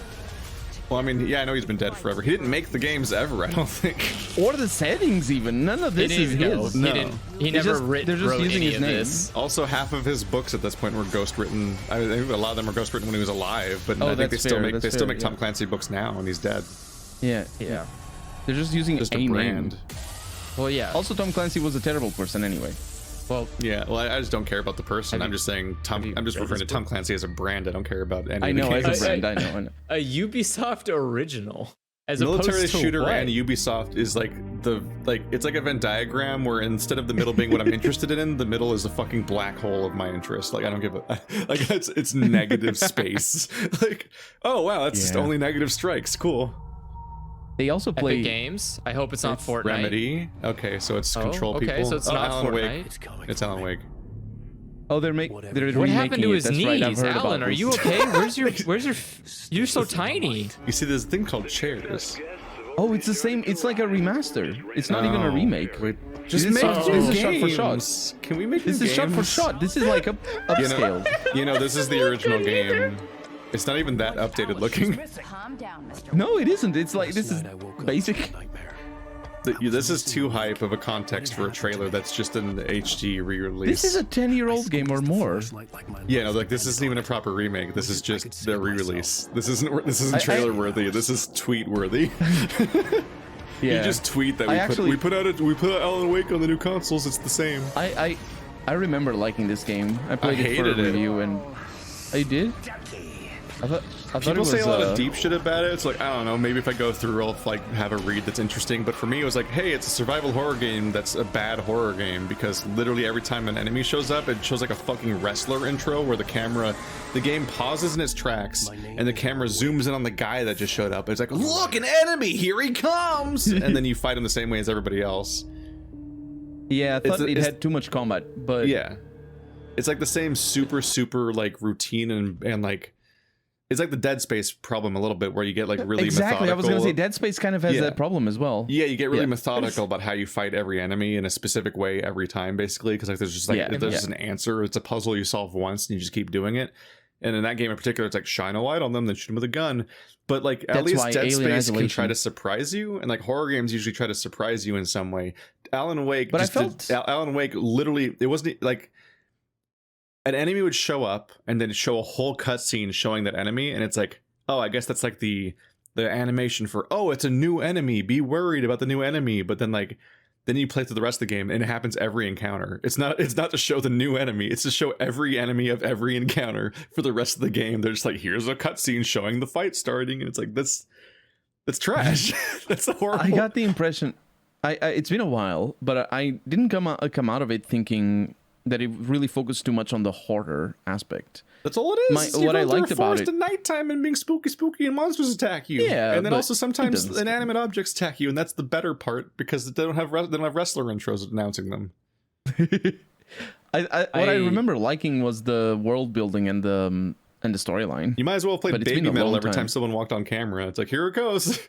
Speaker 1: Well, I mean, yeah, I know he's been dead forever. He didn't make the games ever, I don't think.
Speaker 2: Or the settings, even. None of this is his.
Speaker 1: No.
Speaker 3: He didn't. He
Speaker 2: They're
Speaker 3: never
Speaker 2: just-
Speaker 3: writ-
Speaker 2: they're just
Speaker 3: wrote
Speaker 2: using
Speaker 3: any
Speaker 2: his
Speaker 3: of
Speaker 2: name.
Speaker 3: this.
Speaker 1: Also, half of his books at this point were ghost written. I think a lot of them were ghost written when he was alive, but
Speaker 2: Oh,
Speaker 1: I think they
Speaker 2: that's
Speaker 1: still
Speaker 2: fair,
Speaker 1: make
Speaker 2: that's
Speaker 1: still
Speaker 2: fair,
Speaker 1: make Tom
Speaker 2: yeah.
Speaker 1: Clancy books now, and he's dead.
Speaker 2: Yeah.
Speaker 3: Yeah.
Speaker 2: They're just using
Speaker 1: Just a
Speaker 2: name.
Speaker 1: brand.
Speaker 3: Well, yeah.
Speaker 2: Also, Tom Clancy was a terrible person anyway.
Speaker 3: well,
Speaker 1: Yeah, well, I just don't care about the person.
Speaker 3: Have
Speaker 1: I'm
Speaker 3: you-
Speaker 1: just saying
Speaker 3: have you
Speaker 1: I'm just
Speaker 3: read
Speaker 1: referring to
Speaker 3: his
Speaker 1: Tom Clancy as a brand. I don't care about any.
Speaker 2: I
Speaker 1: of the
Speaker 2: know, as
Speaker 1: games.
Speaker 2: a brand. I know.
Speaker 3: a Ubisoft original, as
Speaker 1: Military
Speaker 3: opposed to
Speaker 1: shooter
Speaker 3: what?
Speaker 1: and Ubisoft is like it's like a Venn diagram where instead of the middle being what I'm interested in, the middle is a fucking black hole of my interest. Like I don't give a like it's negative space. Like oh wow, that's just
Speaker 2: Yeah.
Speaker 1: only negative strikes. Cool.
Speaker 2: They also
Speaker 3: Epic
Speaker 2: play.
Speaker 3: Games. I hope it's not Fortnite.
Speaker 1: Remedy. Okay, so it's
Speaker 3: Oh,
Speaker 1: control
Speaker 3: okay,
Speaker 1: people.
Speaker 3: so it's
Speaker 1: Oh,
Speaker 3: not
Speaker 1: Alan Wake.
Speaker 3: Fortnite.
Speaker 1: It's Alan Wake.
Speaker 2: Oh, they're remaking
Speaker 3: What
Speaker 2: it.
Speaker 3: happened to his
Speaker 2: That's
Speaker 3: knees,
Speaker 2: right, I've heard
Speaker 3: Alan?
Speaker 2: about
Speaker 3: Are
Speaker 2: this.
Speaker 3: you okay? Where's your? You're so tiny.
Speaker 1: You see, there's a thing called chairs.
Speaker 2: Oh, it's the same. It's like a remaster. It's not even a
Speaker 1: Oh,
Speaker 2: remake.
Speaker 1: wait, just
Speaker 2: This is
Speaker 1: make
Speaker 2: shot-
Speaker 1: new
Speaker 2: this is shot for shot.
Speaker 1: games. Can we make
Speaker 2: This
Speaker 1: new
Speaker 2: is shot for
Speaker 1: games?
Speaker 2: shot. This is like upscale.
Speaker 1: You know, this is the original game. It's not even that updated looking.
Speaker 5: Calm down, Mr.
Speaker 2: No, it isn't. It's like this is basic.
Speaker 1: This is too hype of a context for a trailer that's just an HD re-release.
Speaker 2: This is a 10-year-old game or more.
Speaker 1: Yeah, no, like this isn't even a proper remake. This is just the re-release. This isn't trailer worthy. This is tweet worthy.
Speaker 2: Yeah.
Speaker 1: You just tweet that
Speaker 2: I
Speaker 1: we put out Alan Wake on the new consoles. It's the same.
Speaker 2: I remember liking this game. I played it for a
Speaker 1: hated it.
Speaker 2: review and I did. I thought
Speaker 1: People
Speaker 2: it was,
Speaker 1: say a lot of deep shit about it. It's like, I don't know, maybe if I go through, I'll like have a read that's interesting. But for me, it was like, hey, it's a survival horror game that's a bad horror game because literally every time an enemy shows up, it shows like a fucking wrestler intro where the game pauses in its tracks and the camera zooms in on the guy that just showed up. It's like, look, an enemy, here he comes, and then you fight him the same way as everybody else.
Speaker 2: Yeah, I thought it
Speaker 1: it's-
Speaker 2: had too much combat, but
Speaker 1: Yeah, it's like the same super like routine and like it's like the Dead Space problem a little bit, where you get like really
Speaker 2: exactly.
Speaker 1: methodical.
Speaker 2: I was going to say Dead Space kind of has
Speaker 1: Yeah.
Speaker 2: that problem as well.
Speaker 1: Yeah, you get really
Speaker 2: Yeah.
Speaker 1: methodical about how you fight every enemy in a specific way every time, basically, because like there's just like
Speaker 2: Yeah.
Speaker 1: there's
Speaker 2: Yeah.
Speaker 1: just an answer. It's a puzzle you solve once and you just keep doing it. And in that game in particular, it's like shine a light on them, then shoot them with a gun. But like at
Speaker 2: That's
Speaker 1: least
Speaker 2: why
Speaker 1: Dead
Speaker 2: Alien
Speaker 1: Space can try
Speaker 2: Isolation-
Speaker 1: to surprise you, and like horror games usually try to surprise you in some way. Alan Wake,
Speaker 2: But I
Speaker 1: just did-
Speaker 2: felt-
Speaker 1: Alan Wake literally, it wasn't like an enemy would show up and then show a whole cutscene showing that enemy, and it's like, oh, I guess that's like the animation for, oh, it's a new enemy, be worried about the new enemy. But then like then you play through the rest of the game and it happens every encounter. It's not to show the new enemy, it's to show every enemy of every encounter for the rest of the game. They're just like, here's a cutscene showing the fight starting, and it's like, that's trash. That's horrible.
Speaker 2: I got the impression, I it's been a while, but I didn't come out of it thinking that it really focused too much on the horror aspect.
Speaker 1: That's all it is.
Speaker 2: What I liked about
Speaker 1: forced
Speaker 2: it-
Speaker 1: at nighttime and being spooky and monsters attack you.
Speaker 2: Yeah,
Speaker 1: and then
Speaker 2: but
Speaker 1: also
Speaker 2: it
Speaker 1: sometimes
Speaker 2: doesn't-
Speaker 1: inanimate objects attack you, and that's the better part because they don't have wrestler intros announcing them.
Speaker 2: What I remember liking was the world building and the storyline.
Speaker 1: You might as well play
Speaker 2: But it's
Speaker 1: Baby
Speaker 2: been a
Speaker 1: Metal
Speaker 2: long
Speaker 1: every
Speaker 2: time.
Speaker 1: time someone walked on camera. It's like, here it goes.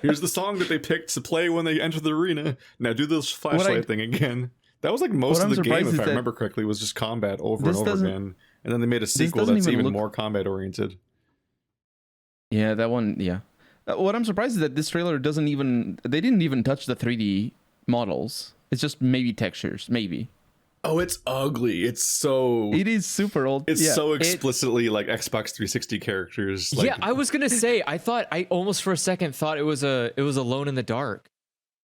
Speaker 1: Here's the song that they picked to play when they enter the arena. Now do this flashlight thing again. That was like most
Speaker 2: What
Speaker 1: of
Speaker 2: I'm
Speaker 1: the game,
Speaker 2: surprised
Speaker 1: if
Speaker 2: is
Speaker 1: I
Speaker 2: that
Speaker 1: remember correctly, was just combat over and
Speaker 2: this
Speaker 1: over
Speaker 2: doesn't-
Speaker 1: again. And then they made a sequel
Speaker 2: doesn't
Speaker 1: that's
Speaker 2: even
Speaker 1: even
Speaker 2: look-
Speaker 1: more combat oriented.
Speaker 2: Yeah, that one. Yeah. What I'm surprised is that this trailer doesn't even. They didn't even touch the 3D models. It's just maybe textures, maybe.
Speaker 1: Oh, it's ugly. It's so
Speaker 2: It is super old.
Speaker 1: It's
Speaker 2: yeah.
Speaker 1: so explicitly like Xbox 360 characters. Like,
Speaker 3: yeah, I was gonna say, I almost for a second thought it was Alone in the Dark.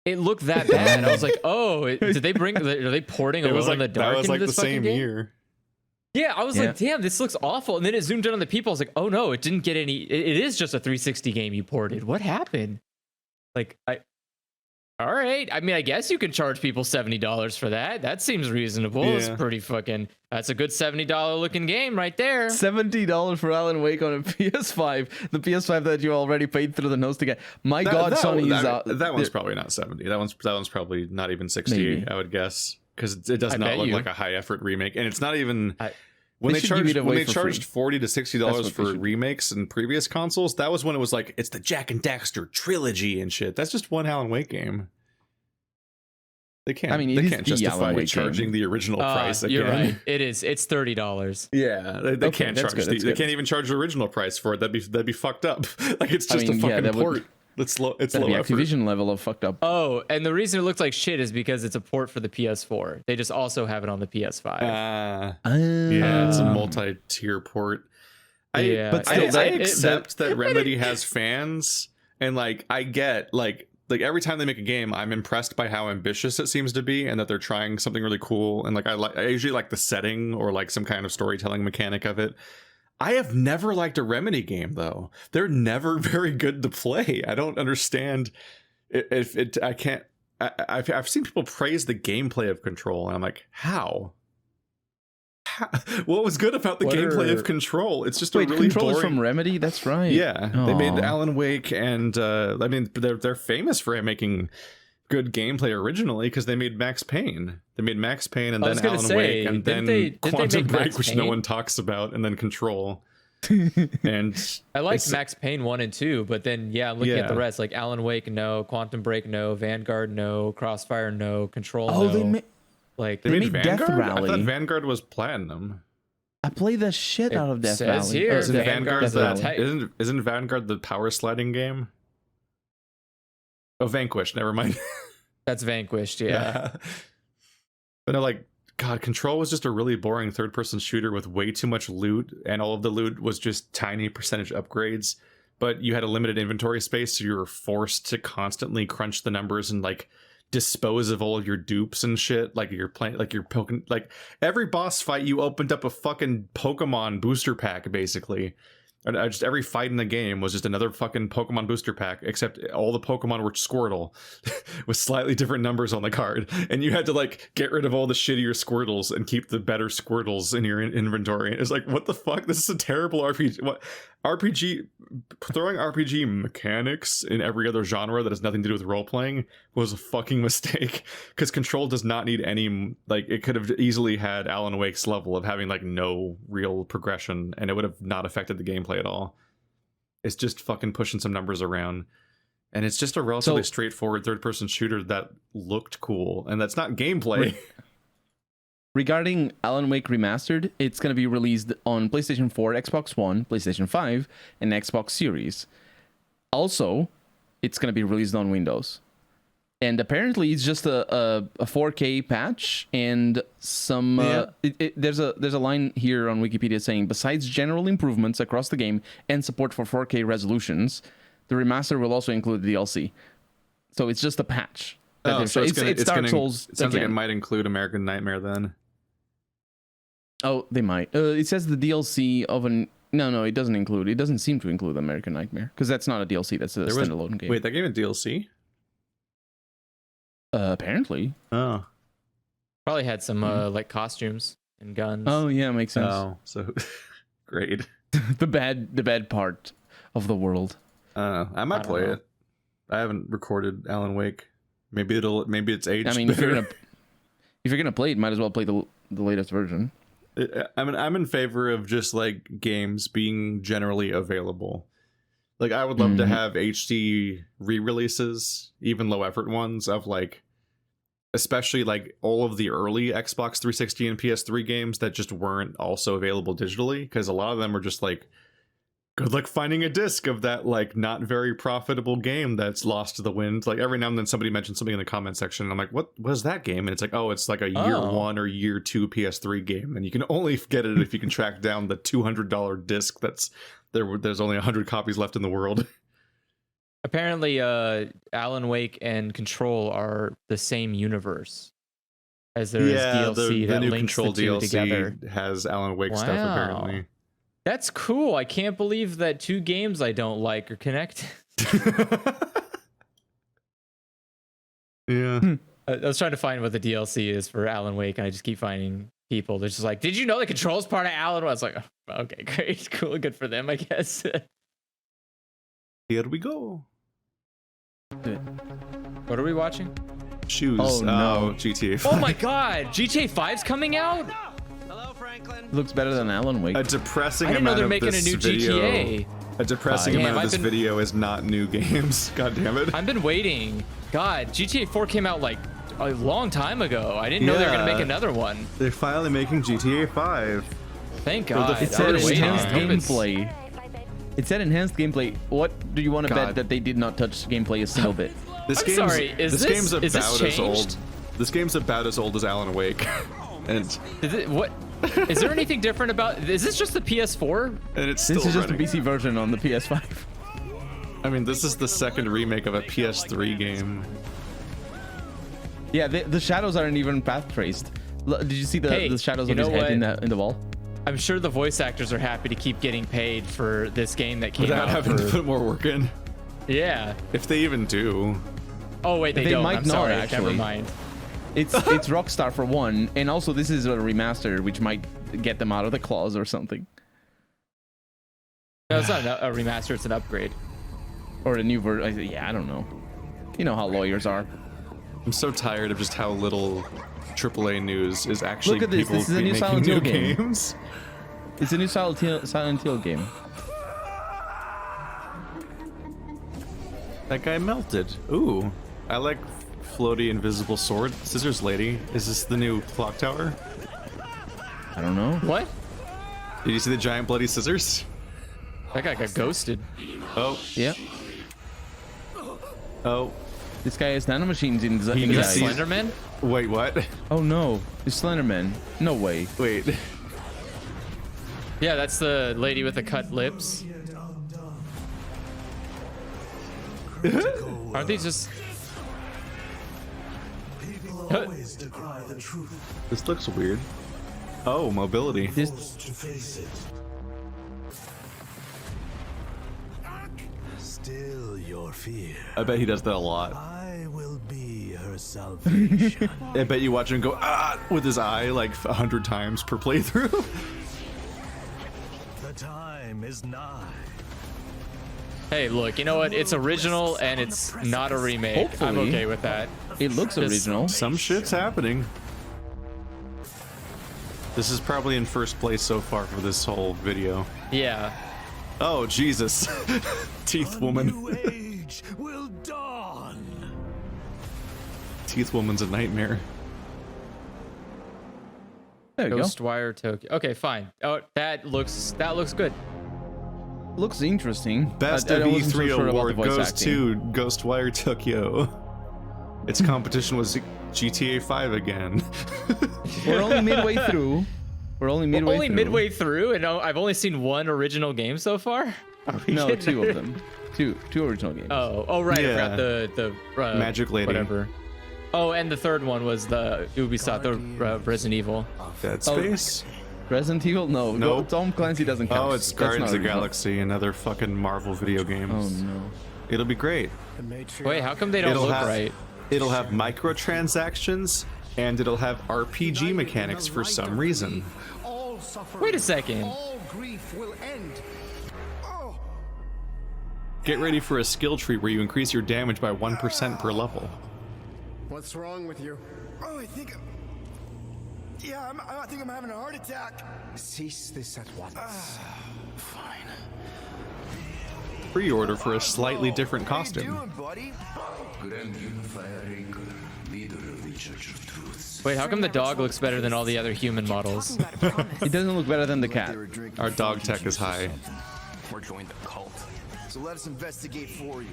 Speaker 3: It looked that bad. I was like, oh, did they bring? Are they porting
Speaker 1: it was
Speaker 3: Alone
Speaker 1: like
Speaker 3: in the Dark
Speaker 1: that was
Speaker 3: into
Speaker 1: like the
Speaker 3: this fucking
Speaker 1: same
Speaker 3: game?
Speaker 1: year.
Speaker 3: Yeah, I was
Speaker 2: Yeah.
Speaker 3: like, damn, this looks awful. And then it zoomed in on the people. I was like, oh no, it didn't get any. It is just a 360 game you ported. What happened? Like, all right. I mean, I guess you could charge people $70 for that. That seems reasonable. It's
Speaker 1: Yeah.
Speaker 3: pretty fucking. That's a good $70 looking game right there.
Speaker 2: $70 for Alan Wake on a PS5, the PS5 that you already paid through the nose to get. My God, Sony is out.
Speaker 1: That one's probably not 70. That one's probably not even 60.
Speaker 2: Maybe.
Speaker 1: I would guess, because it does
Speaker 3: I
Speaker 1: not
Speaker 3: bet
Speaker 1: look
Speaker 3: you.
Speaker 1: like a high effort remake, and it's not even. When
Speaker 2: They
Speaker 1: they
Speaker 2: should give
Speaker 1: charged
Speaker 2: it away for
Speaker 1: charged
Speaker 2: free.
Speaker 1: $40 to
Speaker 2: That's
Speaker 1: $60
Speaker 2: what they
Speaker 1: for
Speaker 2: should.
Speaker 1: remakes in previous consoles, that was when it was like, it's the Jack and Daxter trilogy and shit. That's just one Alan Wake game. They can't.
Speaker 2: I mean, it
Speaker 1: they
Speaker 2: is
Speaker 1: can't
Speaker 2: the
Speaker 1: justify
Speaker 2: Alan Wake
Speaker 1: charging
Speaker 2: game.
Speaker 1: the original price again.
Speaker 3: You're right. It is. It's $30.
Speaker 1: Yeah, they
Speaker 2: Okay,
Speaker 1: can't
Speaker 2: that's
Speaker 1: charge.
Speaker 2: good, that's
Speaker 1: They
Speaker 2: good.
Speaker 1: can't even charge the original price for it. That'd be fucked up. Like, it's just
Speaker 2: mean,
Speaker 1: a
Speaker 2: yeah,
Speaker 1: fucking
Speaker 2: that would-
Speaker 1: port. It's low. It's
Speaker 2: That'd
Speaker 1: low
Speaker 2: be
Speaker 1: effort.
Speaker 2: Activision level of fucked up.
Speaker 3: Oh, and the reason it looks like shit is because it's a port for the PS4. They just also have it on the PS5.
Speaker 1: Yeah, it's a multi-tier port.
Speaker 3: Yeah,
Speaker 2: but
Speaker 1: I
Speaker 2: still,
Speaker 1: accept that Remedy has fans, and like I get like every time they make a game, I'm impressed by how ambitious it seems to be, and that they're trying something really cool. And like I usually like the setting or like some kind of storytelling mechanic of it. I have never liked a Remedy game though. They're never very good to play. I don't understand if it. I can't. I've seen people praise the gameplay of Control, and I'm like, how? What was good about the gameplay of Control? It's just
Speaker 2: Wait,
Speaker 1: a really
Speaker 2: Control is
Speaker 1: boring.
Speaker 2: from Remedy? That's right.
Speaker 1: Yeah, they made
Speaker 2: Aw.
Speaker 1: Alan Wake, and I mean they're famous for making good gameplay originally because they made Max Payne. They made Max Payne and
Speaker 3: I
Speaker 1: then
Speaker 3: was gonna
Speaker 1: Alan
Speaker 3: say,
Speaker 1: Wake and
Speaker 3: didn't
Speaker 1: then
Speaker 3: they
Speaker 1: Quantum
Speaker 3: make
Speaker 1: Break,
Speaker 3: Max
Speaker 1: which no
Speaker 3: Payne?
Speaker 1: one talks about, and then Control. And
Speaker 3: I liked
Speaker 1: it's-
Speaker 3: Max Payne 1 and 2, but then I'm looking at the
Speaker 1: Yeah.
Speaker 3: rest, like Alan Wake, no, Quantum Break, no, Vanguard, no, Crossfire, no, Control,
Speaker 2: Oh,
Speaker 3: no.
Speaker 2: they made.
Speaker 3: Like
Speaker 1: They made
Speaker 2: made Death
Speaker 1: Vanguard. I
Speaker 2: Rally.
Speaker 1: thought Vanguard was platinum.
Speaker 2: I played the shit
Speaker 3: It
Speaker 2: out of Death
Speaker 3: says
Speaker 2: Valley.
Speaker 3: here,
Speaker 1: Isn't Vanguard
Speaker 3: Vanguard's
Speaker 1: the,
Speaker 3: the type-
Speaker 1: isn't Vanguard the power sliding game? Oh, Vanquish. Never mind.
Speaker 3: that's Vanquished, yeah.
Speaker 1: But no, like, God, Control was just a really boring third-person shooter with way too much loot, and all of the loot was just tiny percentage upgrades. But you had a limited inventory space, so you were forced to constantly crunch the numbers and like dispose of all of your dupes and shit. Like you're playing, like you're poking, like every boss fight, you opened up a fucking Pokemon booster pack basically. And just every fight in the game was just another fucking Pokemon booster pack, except all the Pokemon were Squirtle with slightly different numbers on the card. And you had to like get rid of all the shittier Squirtles and keep the better Squirtles in your inventory. It's like, what the fuck? This is a terrible RPG. What RPG? Throwing RPG mechanics in every other genre that has nothing to do with role playing was a fucking mistake. Because Control does not need any, like, it could have easily had Alan Wake's level of having like no real progression, and it would have not affected the gameplay at all. It's just fucking pushing some numbers around, and it's just a relatively straightforward third-person shooter that looked cool, and that's not gameplay.
Speaker 2: Regarding Alan Wake Remastered, it's going to be released on PlayStation 4, Xbox One, PlayStation 5, and Xbox Series. Also, it's going to be released on Windows. And apparently it's just a 4K patch and some there's a line here on Wikipedia saying, besides general improvements across the game and support for 4K resolutions, the remaster will also include the DLC. So it's just a patch.
Speaker 1: So it's Dark Souls. It sounds
Speaker 2: again.
Speaker 1: like it might include American Nightmare then.
Speaker 2: Oh, they might. It says the DLC of an... No, it doesn't include. It doesn't seem to include American Nightmare because that's not a DLC. That's a standalone game.
Speaker 1: Wait, that game a DLC?
Speaker 2: Apparently.
Speaker 1: Oh.
Speaker 3: Probably had some like costumes and guns.
Speaker 2: Oh yeah, makes sense.
Speaker 1: Oh, so great.
Speaker 2: the bad part of the world.
Speaker 1: I might play it. I haven't recorded Alan Wake. Maybe it's aged.
Speaker 2: I mean, if you're gonna play it, might as well play the latest version.
Speaker 1: I'm in favor of just like games being generally available. Like, I would love to have HD re-releases, even low effort ones, of like, especially like all of the early Xbox 360 and PS3 games that just weren't also available digitally, because a lot of them are just like, good luck finding a disc of that like not very profitable game that's lost to the wind. Like every now and then somebody mentions something in the comment section and I'm like, what was that game? And it's like, oh, it's like a year 1 or year 2 PS3 game, and you can only get it if you can track down the $200 disc that's there's only 100 copies left in the world.
Speaker 3: Apparently Alan Wake and Control are the same universe, as there is DLC
Speaker 1: the
Speaker 3: that
Speaker 1: new
Speaker 3: links
Speaker 1: Control
Speaker 3: the two
Speaker 1: DLC
Speaker 3: together.
Speaker 1: has Alan Wake stuff apparently.
Speaker 3: That's cool. I can't believe that two games I don't like are connected.
Speaker 1: Yeah.
Speaker 3: I was trying to find what the DLC is for Alan Wake, and I just keep finding people. They're just like, did you know the Control's part of Alan Wake? I was like, oh, okay, great, cool, good for them, I guess.
Speaker 1: Here we go.
Speaker 3: What are we watching?
Speaker 1: Shoes.
Speaker 2: Oh, no.
Speaker 1: GTA 5.
Speaker 3: Oh my god, GTA 5's coming out?
Speaker 2: Looks better than Alan Wake.
Speaker 1: A depressing
Speaker 3: I didn't know
Speaker 1: amount
Speaker 3: they're
Speaker 1: of
Speaker 3: making a
Speaker 1: this
Speaker 3: new
Speaker 1: video,
Speaker 3: GTA.
Speaker 1: A depressing
Speaker 3: Damn,
Speaker 1: amount of this video is not new games. God damn it.
Speaker 3: I've been waiting. God, GTA 4 came out like a long time ago. I didn't know they were gonna make another one.
Speaker 1: They're finally making GTA 5.
Speaker 3: Thank God.
Speaker 2: It said
Speaker 3: I've been waiting.
Speaker 2: enhanced
Speaker 3: I hope it's-
Speaker 2: gameplay. It said enhanced gameplay. What do you want to bet that they did not touch gameplay a single bit?
Speaker 1: This
Speaker 3: I'm
Speaker 1: game's,
Speaker 3: sorry,
Speaker 1: this game's about as old. This game's about as old as Alan Wake. And
Speaker 3: what? Is there anything different about? Is this just the PS4?
Speaker 1: And it's still
Speaker 2: This is just
Speaker 1: running.
Speaker 2: a PC version on the PS5.
Speaker 1: I mean, this is the second remake of a PS3 game.
Speaker 2: Yeah, the shadows aren't even path traced. Did you see the shadows of his head in the wall?
Speaker 3: I'm sure the voice actors are happy to keep getting paid for this game that came
Speaker 1: Without
Speaker 3: out.
Speaker 1: having to put more work in.
Speaker 3: Yeah.
Speaker 1: If they even do.
Speaker 3: Oh wait, they don't.
Speaker 2: Might
Speaker 3: I'm
Speaker 2: not,
Speaker 3: sorry.
Speaker 2: actually.
Speaker 3: Never mind.
Speaker 2: It's Rockstar for one, and also this is a remaster, which might get them out of the clause or something.
Speaker 3: No, it's not a remaster. It's an upgrade.
Speaker 2: Or a new version. Yeah, I don't know. You know how lawyers are.
Speaker 1: I'm so tired of just how little AAA news is actually
Speaker 2: Look at this.
Speaker 1: people
Speaker 2: This is a new
Speaker 1: making
Speaker 2: Silent Hill
Speaker 1: new
Speaker 2: game.
Speaker 1: games.
Speaker 2: It's a new Silent Hill game.
Speaker 1: That guy melted. Ooh, I like floaty invisible sword. Scissors lady. Is this the new clock tower?
Speaker 2: I don't know.
Speaker 3: What?
Speaker 1: Did you see the giant bloody scissors?
Speaker 3: That guy got ghosted.
Speaker 1: Oh.
Speaker 2: Yeah.
Speaker 1: Oh.
Speaker 2: This guy has nanomachines in his
Speaker 1: He
Speaker 2: eyes.
Speaker 3: Slenderman?
Speaker 1: Wait, what?
Speaker 2: Oh no, it's Slenderman. No way.
Speaker 1: Wait.
Speaker 3: Yeah, that's the lady with the cut lips. Aren't these just?
Speaker 1: This looks weird. Oh, mobility.
Speaker 8: Still your fear.
Speaker 1: I bet he does that a lot.
Speaker 8: I will be her salvation.
Speaker 1: I bet you watch him go with his eye like 100 times per playthrough.
Speaker 8: The time is nigh.
Speaker 3: Hey, look, you know what? It's original and it's not a remake. I'm
Speaker 2: Hopefully.
Speaker 3: okay with that.
Speaker 2: It looks original.
Speaker 1: Some shit's happening. This is probably in first place so far for this whole video.
Speaker 3: Yeah.
Speaker 1: Oh, Jesus. Teeth woman.
Speaker 8: New age will dawn.
Speaker 1: Teeth woman's a nightmare.
Speaker 2: There you go.
Speaker 3: Ghostwire Tokyo. Okay, fine. Oh, that looks good.
Speaker 2: Looks interesting.
Speaker 1: Best
Speaker 2: I
Speaker 1: of
Speaker 2: wasn't so
Speaker 1: E3
Speaker 2: sure about the
Speaker 1: award
Speaker 2: voice
Speaker 1: goes
Speaker 2: acting.
Speaker 1: to Ghostwire Tokyo. Its competition was GTA 5 again.
Speaker 2: We're only midway through. We're only midway
Speaker 3: through, and I've only seen one original game so far.
Speaker 2: No,
Speaker 3: kidding?
Speaker 2: two of them. Two original games.
Speaker 3: Oh, right.
Speaker 1: Yeah.
Speaker 3: I forgot the
Speaker 1: Magic Lady.
Speaker 3: Whatever. Oh, and the third one was the Ubisoft, the Resident Evil.
Speaker 1: Dead Space?
Speaker 2: Resident Evil? No.
Speaker 1: Nope.
Speaker 2: Tom Clancy doesn't count.
Speaker 1: Oh, it's
Speaker 2: That's
Speaker 1: Guardians
Speaker 2: not
Speaker 1: of the
Speaker 2: original.
Speaker 1: Galaxy, another fucking Marvel video game.
Speaker 2: Oh no.
Speaker 1: It'll be great.
Speaker 3: Wait, how come they don't
Speaker 1: It'll
Speaker 3: look
Speaker 1: have-
Speaker 3: right?
Speaker 1: It'll have microtransactions, and it'll have RPG mechanics for some reason.
Speaker 3: Wait a second.
Speaker 1: Get ready for a skill tree where you increase your damage by 1% per level.
Speaker 9: What's wrong with you?
Speaker 10: Oh, I think I'm having a heart attack.
Speaker 9: Cease this at once.
Speaker 10: Fine.
Speaker 1: Pre-order for a slightly different costume.
Speaker 10: What are you doing, buddy?
Speaker 3: Wait, how come the dog looks better than all the other human models?
Speaker 2: It doesn't look better than the cat.
Speaker 1: Our dog tech is high.
Speaker 10: Or join the cult. So let us investigate for you.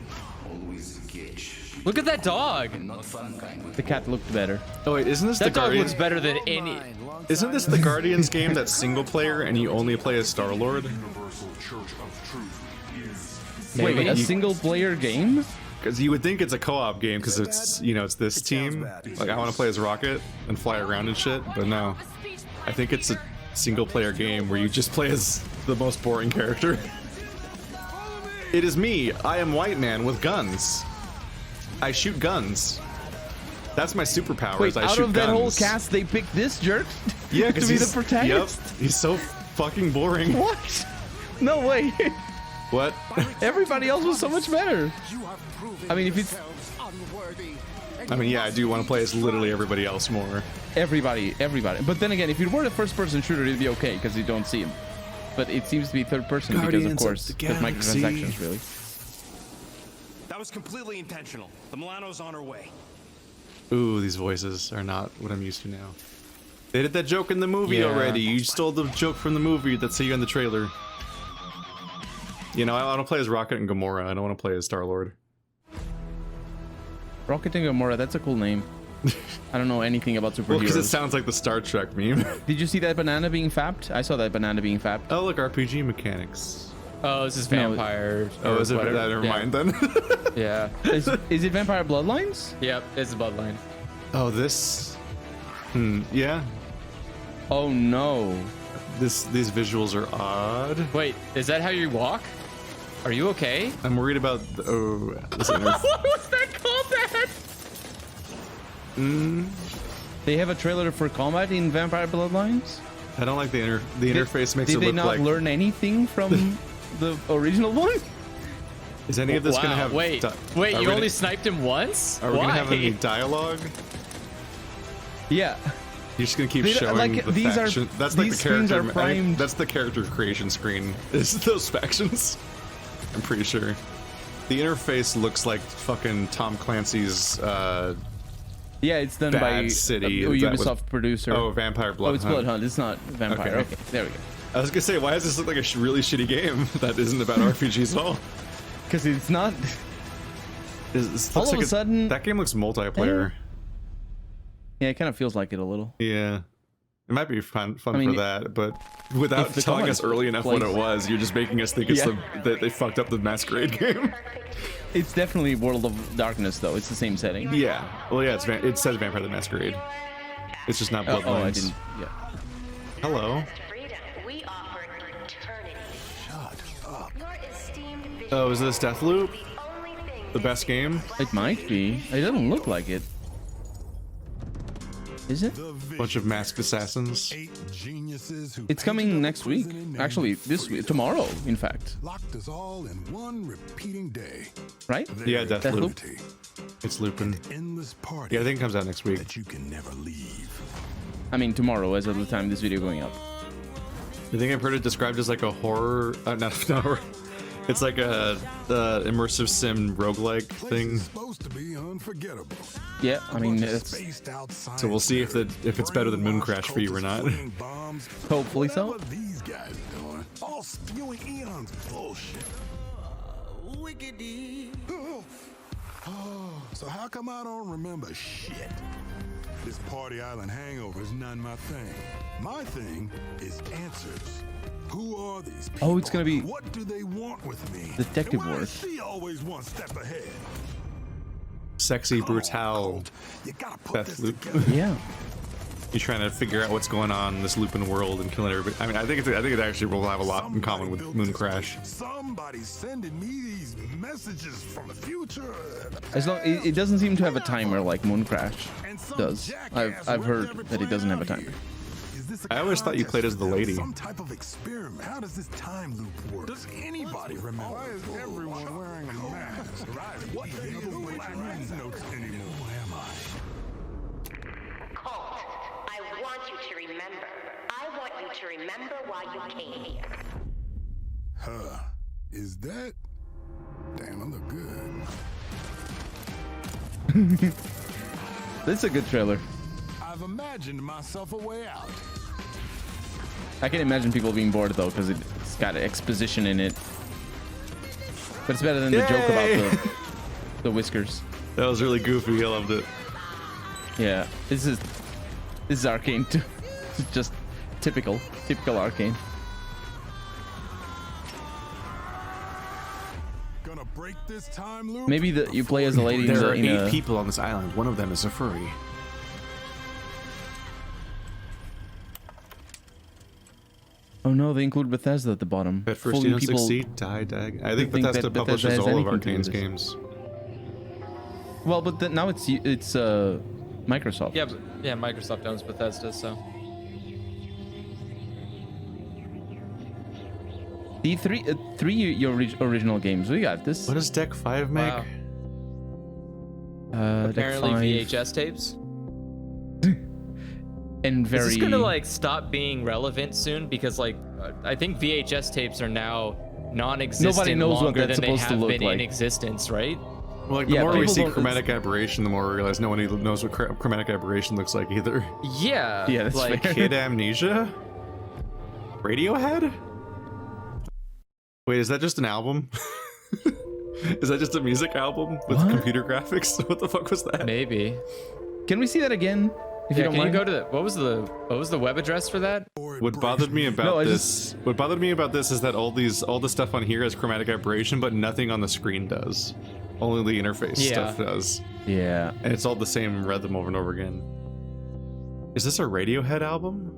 Speaker 3: Look at that dog.
Speaker 2: The cat looked better.
Speaker 1: Oh wait, isn't this
Speaker 3: That
Speaker 1: the
Speaker 3: dog
Speaker 1: Guardian?
Speaker 3: looks better than any.
Speaker 1: Isn't this the Guardians game that's single player and you only play as Star-Lord?
Speaker 2: Wait,
Speaker 3: Maybe.
Speaker 2: a single player game?
Speaker 1: Because you would think it's a co-op game because it's, you know, it's this team. Like I want to play as Rocket and fly around and shit, but no. I think it's a single player game where you just play as the most boring character. It is me. I am White Man with guns. I shoot guns. That's my superpowers.
Speaker 2: Wait,
Speaker 1: I
Speaker 2: out
Speaker 1: shoot
Speaker 2: of that
Speaker 1: guns.
Speaker 2: whole cast, they picked this jerk
Speaker 1: Yeah,
Speaker 2: to
Speaker 1: because
Speaker 2: be
Speaker 1: he's
Speaker 2: the protagonist?
Speaker 1: Yep, he's so fucking boring.
Speaker 2: What? No way.
Speaker 1: What?
Speaker 2: Everybody else was so much better. I mean, if it's
Speaker 1: I mean, yeah, I do want to play as literally everybody else more.
Speaker 2: everybody. But then again, if it were a first-person shooter, it'd be okay because you don't see him. But it seems to be third-person because,
Speaker 1: Guardians
Speaker 2: of
Speaker 1: of
Speaker 2: course,
Speaker 1: the
Speaker 2: because
Speaker 1: Galaxy.
Speaker 2: microtransactions, really.
Speaker 4: That was completely intentional. The Milano's on her way.
Speaker 1: Ooh, these voices are not what I'm used to now. They did that joke in the movie
Speaker 3: Yeah.
Speaker 1: already. You stole the joke from the movie that say you in the trailer. You know, I want to play as Rocket and Gamora. I don't want to play as Star-Lord.
Speaker 2: Rocket and Gamora, that's a cool name. I don't know anything about superheroes.
Speaker 1: Well, because it sounds like the Star Trek meme.
Speaker 2: Did you see that banana being fapped? I saw that banana being fapped.
Speaker 1: Oh, look, RPG mechanics.
Speaker 3: Oh, this is vampire.
Speaker 1: Oh,
Speaker 3: or
Speaker 1: is it?
Speaker 3: whatever.
Speaker 1: Never
Speaker 3: Yeah.
Speaker 1: mind then.
Speaker 3: Yeah.
Speaker 2: Is it Vampire Bloodlines?
Speaker 3: Yep, it's Bloodline.
Speaker 1: Oh, this. Yeah.
Speaker 2: Oh no.
Speaker 1: These visuals are odd.
Speaker 3: Wait, is that how you walk? Are you okay?
Speaker 1: I'm worried about. This interface.
Speaker 3: What was that called that?
Speaker 2: They have a trailer for combat in Vampire Bloodlines?
Speaker 1: I don't like the interface makes it
Speaker 2: Did they
Speaker 1: look
Speaker 2: not
Speaker 1: like.
Speaker 2: learn anything from the original one?
Speaker 1: Is any of this gonna have?
Speaker 3: Wait,
Speaker 1: are
Speaker 3: you
Speaker 1: we
Speaker 3: only
Speaker 1: gonna,
Speaker 3: sniped him once?
Speaker 1: Are we
Speaker 3: Why?
Speaker 1: gonna have any dialogue?
Speaker 2: Yeah.
Speaker 1: You're just gonna keep
Speaker 2: They don't-
Speaker 1: showing
Speaker 2: like,
Speaker 1: the
Speaker 2: these are-
Speaker 1: faction. That's like the
Speaker 2: these screens
Speaker 1: character.
Speaker 2: are primed.
Speaker 1: That's the character creation screen. Is those factions? I'm pretty sure. The interface looks like fucking Tom Clancy's.
Speaker 2: Yeah, it's done
Speaker 1: Bad
Speaker 2: by
Speaker 1: City,
Speaker 2: a
Speaker 1: is that
Speaker 2: Ubisoft
Speaker 1: what-
Speaker 2: producer.
Speaker 1: Oh, Vampire Blood
Speaker 2: Oh, it's
Speaker 1: Hunt.
Speaker 2: Blood Hunt. It's not Vampire.
Speaker 1: Okay.
Speaker 2: Okay, there we go.
Speaker 1: I was gonna say, why does this look like a really shitty game that isn't about RPGs at all?
Speaker 2: Because it's not.
Speaker 1: This
Speaker 2: All
Speaker 1: looks
Speaker 2: of
Speaker 1: like
Speaker 2: a sudden-
Speaker 1: that game looks multiplayer.
Speaker 2: Yeah, it kind of feels like it a little.
Speaker 1: Yeah, it might be fun
Speaker 2: I mean,
Speaker 1: for that, but without
Speaker 2: if the
Speaker 1: telling
Speaker 2: combat
Speaker 1: us early enough what
Speaker 2: plays-
Speaker 1: it was, you're just making us think it's
Speaker 2: Yeah.
Speaker 1: that they fucked up the Masquerade game.
Speaker 2: It's definitely World of Darkness, though. It's the same setting.
Speaker 1: Yeah, well, yeah, it says Vampire the Masquerade. It's just not Bloodlines.
Speaker 2: Oh, I didn't. Yeah.
Speaker 1: Hello.
Speaker 5: We offer eternity.
Speaker 10: Shut up.
Speaker 5: Your esteemed
Speaker 1: Oh, is this Deathloop? The best game?
Speaker 2: It might be. It doesn't look like it. Is it?
Speaker 1: Bunch of masked assassins.
Speaker 2: It's coming next week. Actually, this week, tomorrow, in fact.
Speaker 11: Locked us all in one repeating day.
Speaker 2: Right?
Speaker 1: Yeah, Deathloop.
Speaker 2: Deathloop.
Speaker 1: It's looping.
Speaker 11: Endless party.
Speaker 1: Yeah, I think it comes out next week.
Speaker 11: That you can never leave.
Speaker 2: I mean, tomorrow, as of the time this video going up.
Speaker 1: I think I've heard it described as like a horror, not horror. It's like a immersive sim roguelike thing.
Speaker 11: Supposed to be unforgettable.
Speaker 2: Yeah, I mean, it's,
Speaker 1: so we'll see if it's better than Moon Crash for you or not.
Speaker 2: Hopefully so.
Speaker 11: What these guys doing? All spewing eons of bullshit. Oh, so how come I don't remember shit? This Party Island hangover is not my thing. My thing is answers. Who are these people?
Speaker 2: Oh, it's gonna be.
Speaker 11: What do they want with me?
Speaker 2: Detective
Speaker 11: And why
Speaker 2: work.
Speaker 11: is she always one step ahead?
Speaker 1: Sexy, brutal Deathloop.
Speaker 2: Yeah.
Speaker 1: You're trying to figure out what's going on in this looping world and killing everybody. I mean, I think it actually will have a lot in common with Moon Crash.
Speaker 11: Somebody's sending me these messages from the future.
Speaker 2: As long it doesn't seem to have a timer like Moon Crash does. I've heard that it doesn't have a timer.
Speaker 1: I always thought you played as the lady.
Speaker 11: Some type of experiment. How does this time loop work? Does anybody remember? Why is everyone wearing a mask? What the hell black man's notes anymore? Who am I?
Speaker 12: Colt, I want you to remember. I want you to remember why you came here.
Speaker 11: Huh. Is that? Damn, I look good.
Speaker 2: This is a good trailer.
Speaker 11: I've imagined myself a way out.
Speaker 2: I can imagine people being bored though, because it's got exposition in it. But it's better than the joke about the whiskers.
Speaker 1: That was really goofy. I loved it.
Speaker 2: Yeah, this is Arcane too. Just typical Arcane.
Speaker 11: Gonna break this time loop.
Speaker 2: Maybe you play as the lady.
Speaker 1: There are 8 people on this island. One of them is a furry.
Speaker 2: Oh no, they include Bethesda at the bottom.
Speaker 1: At first you don't succeed, die. I think Bethesda publishes all of Arcane's games.
Speaker 2: Well, but now it's Microsoft.
Speaker 3: Yeah, yeah, Microsoft owns Bethesda, so.
Speaker 2: The three original games. We got this.
Speaker 1: What does Deck 5 make?
Speaker 3: Wow. Apparently
Speaker 2: Deck 5.
Speaker 3: VHS tapes.
Speaker 2: And very.
Speaker 3: Is this gonna like stop being relevant soon? Because like I think VHS tapes are now non-existent.
Speaker 2: Nobody knows
Speaker 3: longer
Speaker 2: what that's
Speaker 3: than they
Speaker 2: supposed to
Speaker 3: have
Speaker 2: look
Speaker 3: been
Speaker 2: like.
Speaker 3: in existence, right?
Speaker 1: Well, like the more we see chromatic aberration, the more we realize no one knows what chromatic aberration looks like either.
Speaker 3: Yeah.
Speaker 2: Yeah, that's
Speaker 3: like
Speaker 2: fair.
Speaker 1: Kid Amnesia? Radiohead? Wait, is that just an album? Is that just a music album with computer graphics? What the fuck was that?
Speaker 3: Maybe.
Speaker 2: Can we see that again? If you don't
Speaker 3: can
Speaker 2: mind?
Speaker 3: you go to the what was the web address for that?
Speaker 1: What bothered me about what bothered me about this is that all the stuff on here has chromatic aberration, but nothing on the screen does. Only the interface stuff does.
Speaker 2: Yeah.
Speaker 1: And it's all the same rhythm over and over again. Is this a Radiohead album?